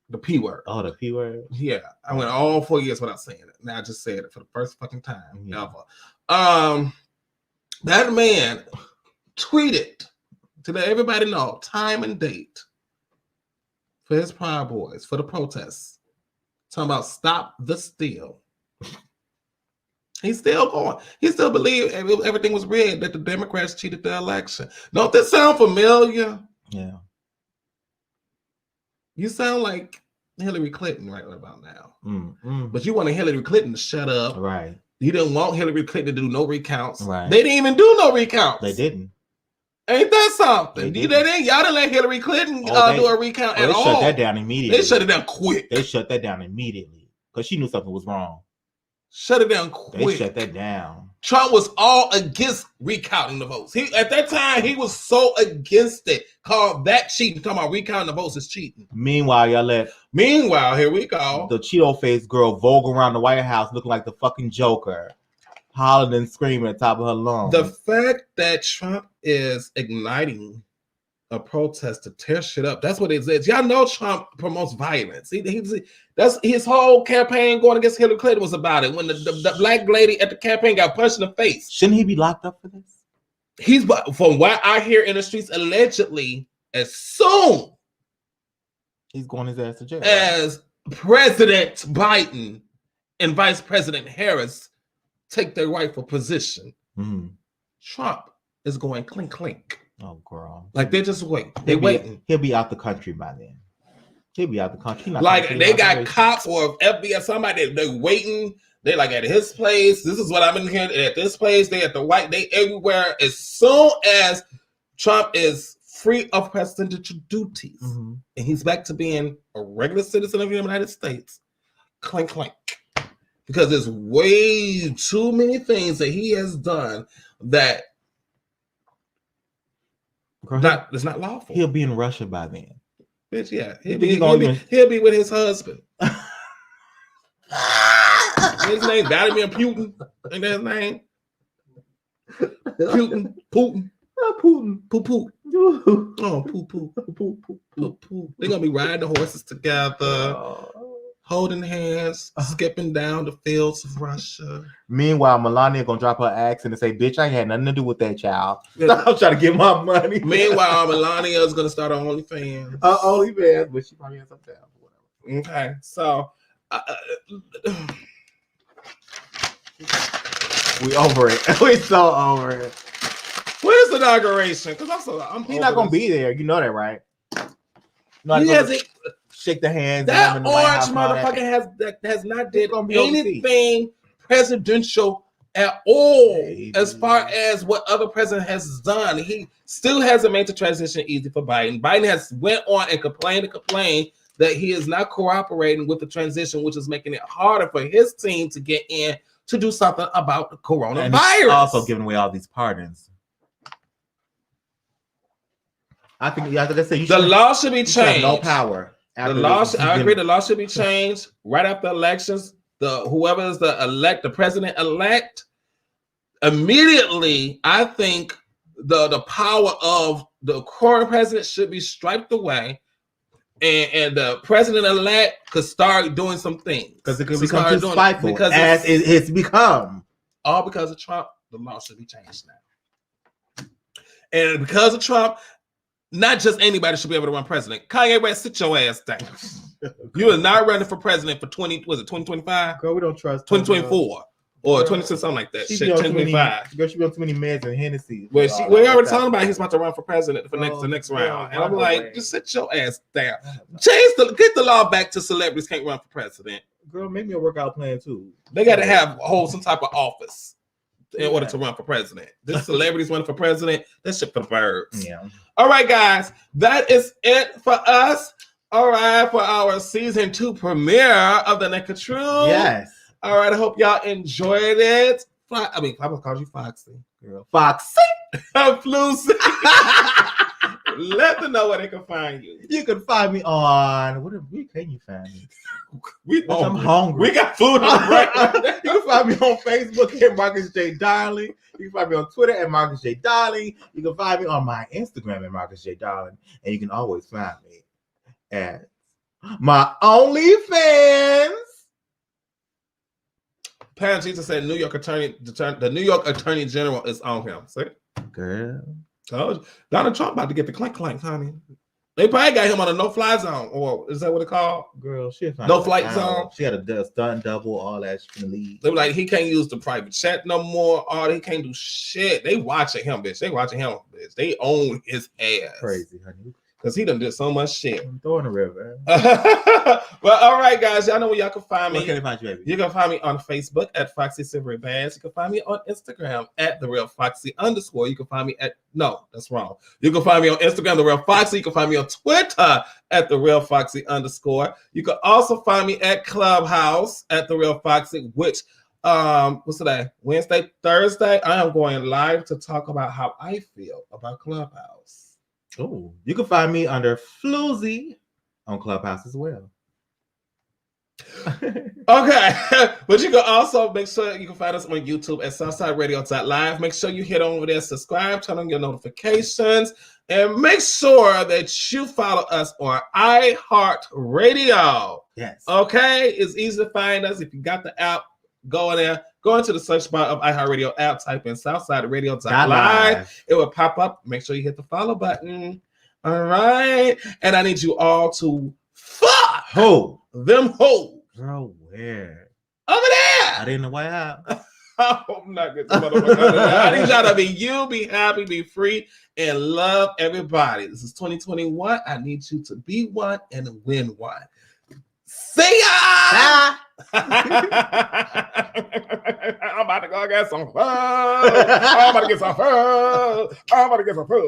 the P word. Oh, the P word? Yeah. I went all 4 years without saying it. Now I just said it for the first fucking time ever. That man tweeted to let everybody know time and date for his Proud Boys, for the protests. Talking about stop the steal. He's still going. He still believes everything was rigged, that the Democrats cheated the election. Don't this sound familiar? Yeah. You sound like Hillary Clinton right about now. But you wanted Hillary Clinton to shut up. Right. You didn't want Hillary Clinton to do no recounts. Right. They didn't even do no recounts. They didn't. Ain't that something? Y'all didn't let Hillary Clinton do a recount at all. They shut that down immediately. They shut it down quick. They shut that down immediately because she knew something was wrong. Shut it down quick. They shut that down. Trump was all against recounting the votes. At that time, he was so against it. Called that cheating. Talking about recounting the votes is cheating. Meanwhile, here we go. The Cheeto face girl vogue around the White House looking like the fucking Joker, hollering and screaming at the top of her lungs. The fact that Trump is igniting a protest to tear shit up, that's what it is. Y'all know Trump promotes violence. That's his whole campaign going against Hillary Clinton was about it. When the black lady at the campaign got punched in the face. Shouldn't he be locked up for this? He's, from what I hear in the streets, allegedly, as soon he's going his ass to jail. As President Biden and Vice President Harris take their rightful position, Trump is going clink clink. Oh, girl! Like they just wait. They waiting. He'll be out the country by then. He'll be out the country. Like they got cops or FBI, somebody. They're waiting. They like at his place. This is what I've been hearing at this place. They at the White. They everywhere. As soon as Trump is free of presidential duties and he's back to being a regular citizen of the United States, clink clink. Because there's way too many things that he has done that it's not lawful. He'll be in Russia by then. Bitch, yeah. He'll be with his husband. His name Vladimir Putin. Ain't that his name? Putin. Putin. Putin. Poo-poo. Oh, poo-poo. Poo-poo. They're going to be riding the horses together. Holding hands, skipping down the fields of Russia. Meanwhile, Melania gonna drop her accent and say, "Bitch, I ain't had nothing to do with that child. I'm trying to get my money." Meanwhile, Melania is gonna start her OnlyFans. OnlyFans, but she probably has some time or whatever. Okay, so we over it. We so over it. Where's the inauguration? Because he's not gonna be there. You know that, right? He hasn't. Shake the hands. That orange motherfucker has not did anything presidential at all as far as what other president has done. He still hasn't made the transition easy for Biden. Biden has went on and complained that he is not cooperating with the transition, which is making it harder for his team to get in to do something about the coronavirus. And also giving away all these pardons. I think, like I said, the law should be changed. No power. I agree. The law should be changed right after elections. Whoever is the president elect, immediately, I think the power of the current president should be striped away, and the president elect could start doing some things because it could become too spiteful because it's become all because of Trump. The law should be changed now, and because of Trump. Not just anybody should be able to run president. Kanye West, sit your ass down. You are not running for president for 2025? Girl, we don't trust 2024 or 26, something like that. Shit, 2025. Girl, she be on too many meds and Hennessy. We already talking about he's about to run for president for the next round. And I'm like, just sit your ass down. Get the law back to celebrities can't run for president. Girl, make me a workout plan too. They got to hold some type of office in order to run for president. This celebrities running for president, that's shit for the birds. Yeah. All right, guys, that is it for us. All right, for our season 2 premiere of the Naked Truth. Yes. All right, I hope y'all enjoyed it. I mean, I called you Foxxie. Girl. Foxxie. FLUZ. Let them know where they can find you. You can find me on where can you find me? I'm hungry. We got food on right now. You can find me on Facebook at MarcusJDahling. You can find me on Twitter at MarcusJDahling. You can find me on my Instagram at MarcusJDahling. And you can always find me at my OnlyFans. Pan Jesus said the New York Attorney General is on him. See? Girl. Oh, Donald Trump about to get the clank, honey. They probably got him on a no-fly zone, or is that what it called? Girl, she no-flight zone. She had a stunt double, all that. She can leave. They were like, he can't use the private chat no more. Oh, he can't do shit. They watching him, bitch. They watching him, bitch. They own his ass. Crazy, honey. Because he done did so much shit. Throw in the river. Well, all right, guys. Y'all know where y'all can find me. Where can they find you, baby? You can find me on Facebook at FoxxieDiva. You can find me on Instagram at @TheRealFoxxie_. You can find me at that's wrong. You can find me on Instagram, TheRealFoxxie. You can find me on Twitter at @TheRealFoxxie_. You can also find me at Clubhouse at TheRealFoxxie, which what's today? Wednesday, Thursday. I am going live to talk about how I feel about Clubhouse. Oh, you can find me under FLUZ on Clubhouse as well. Okay, but you can also make sure you can find us on YouTube at SouthsideRadio.live. Make sure you hit over there, subscribe, turn on your notifications, and make sure that you follow us on iHeartRadio. Yes. Okay, it's easy to find us. If you got the app, go in there. Go into the search bar of iHeartRadio app, type in SouthsideRadio.live. It will pop up. Make sure you hit the follow button. All right. And I need you all to fuck them hoes. Girl, where? Over there. I didn't know why out. I'm not good. I need y'all to be you, be happy, be free, and love everybody. This is 2021. I need you to be one and win one. See ya! I'm about to go get some fun. I'm about to get some fun. I'm about to get some fun.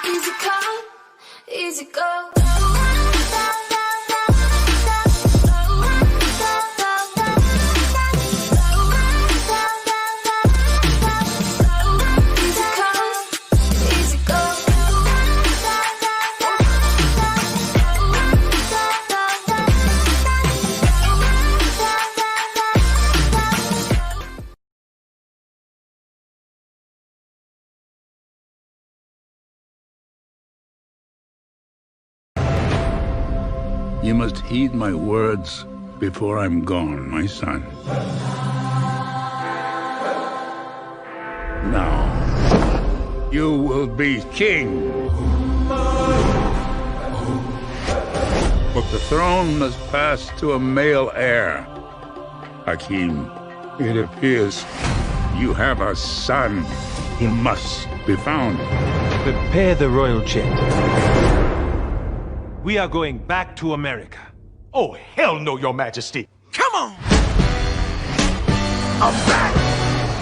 Easy come, easy go. You must heed my words before I'm gone, my son. Now, you will be king. But the throne must pass to a male heir. Hakim, it appears you have a son. He must be found. Prepare the royal jet. We are going back to America. Oh, hell no, Your Majesty. Come on! I'm back.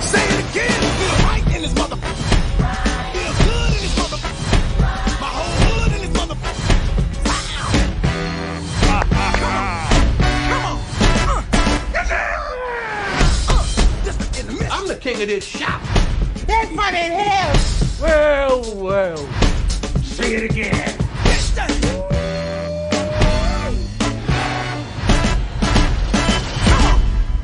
Say it again. Feel right in this mother. Feel good in this mother. My whole hood in this mother. Come on. I'm the king of this shop. That's funny as hell. Well. Say it again.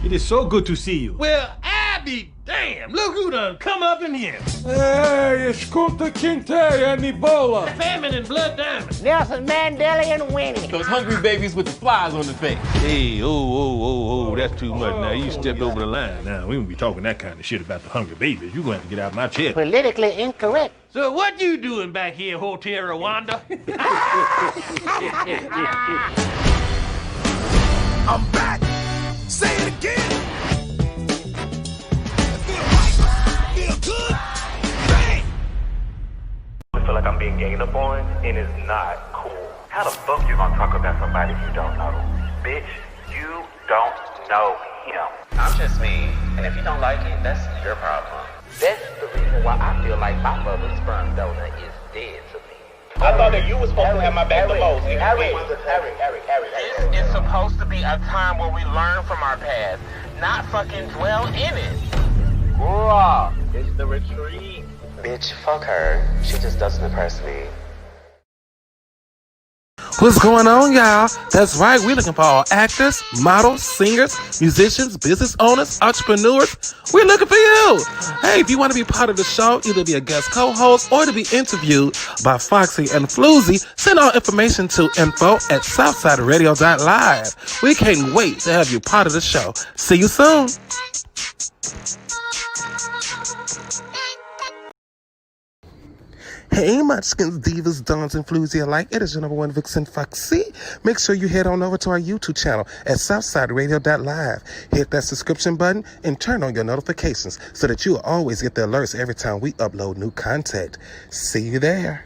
It is so good to see you. Well, I be damn. Look who done come up in here. Hey, it's Kunta Kinte and Ebola. Famine and blood diamond. Nelson Mandela and Winnie. Those hungry babies with the flies on their face. Hey, oh, that's too much now. You stepped over the line. Now, we won't be talking that kind of shit about the hungry babies. You're going to have to get out of my chair. Politically incorrect. So what you doing back here, Hotel Rwanda? I'm back. Say it again. Feel right. Feel good. Bang. I feel like I'm being ganged up on, and it's not cool. How the fuck you gonna talk about somebody you don't know? Bitch, you don't know him. I'm just me, and if you don't like it, that's your problem. That's the reason why I feel like my mother's sperm donor is dead to me. I thought that you were supposed to have my back the most. Harry. This is supposed to be a time where we learn from our past, not fucking dwell in it. Bruh, it's the retreat. Bitch, fuck her. She just doesn't impress me. What's going on, y'all? That's right, we're looking for all actors, models, singers, musicians, business owners, entrepreneurs. We're looking for you. Hey, if you want to be part of the show, either be a guest co-host or to be interviewed by Foxxie and FLUZ, send all information to info@SouthsideRadio.live. We can't wait to have you part of the show. See you soon. Hey, Munchkins, Divas, Dons, and Floozy alike. It is your number one Vixen, Foxxie. Make sure you head on over to our YouTube channel at SouthsideRadio.live. Hit that subscription button and turn on your notifications so that you will always get the alerts every time we upload new content. See you there.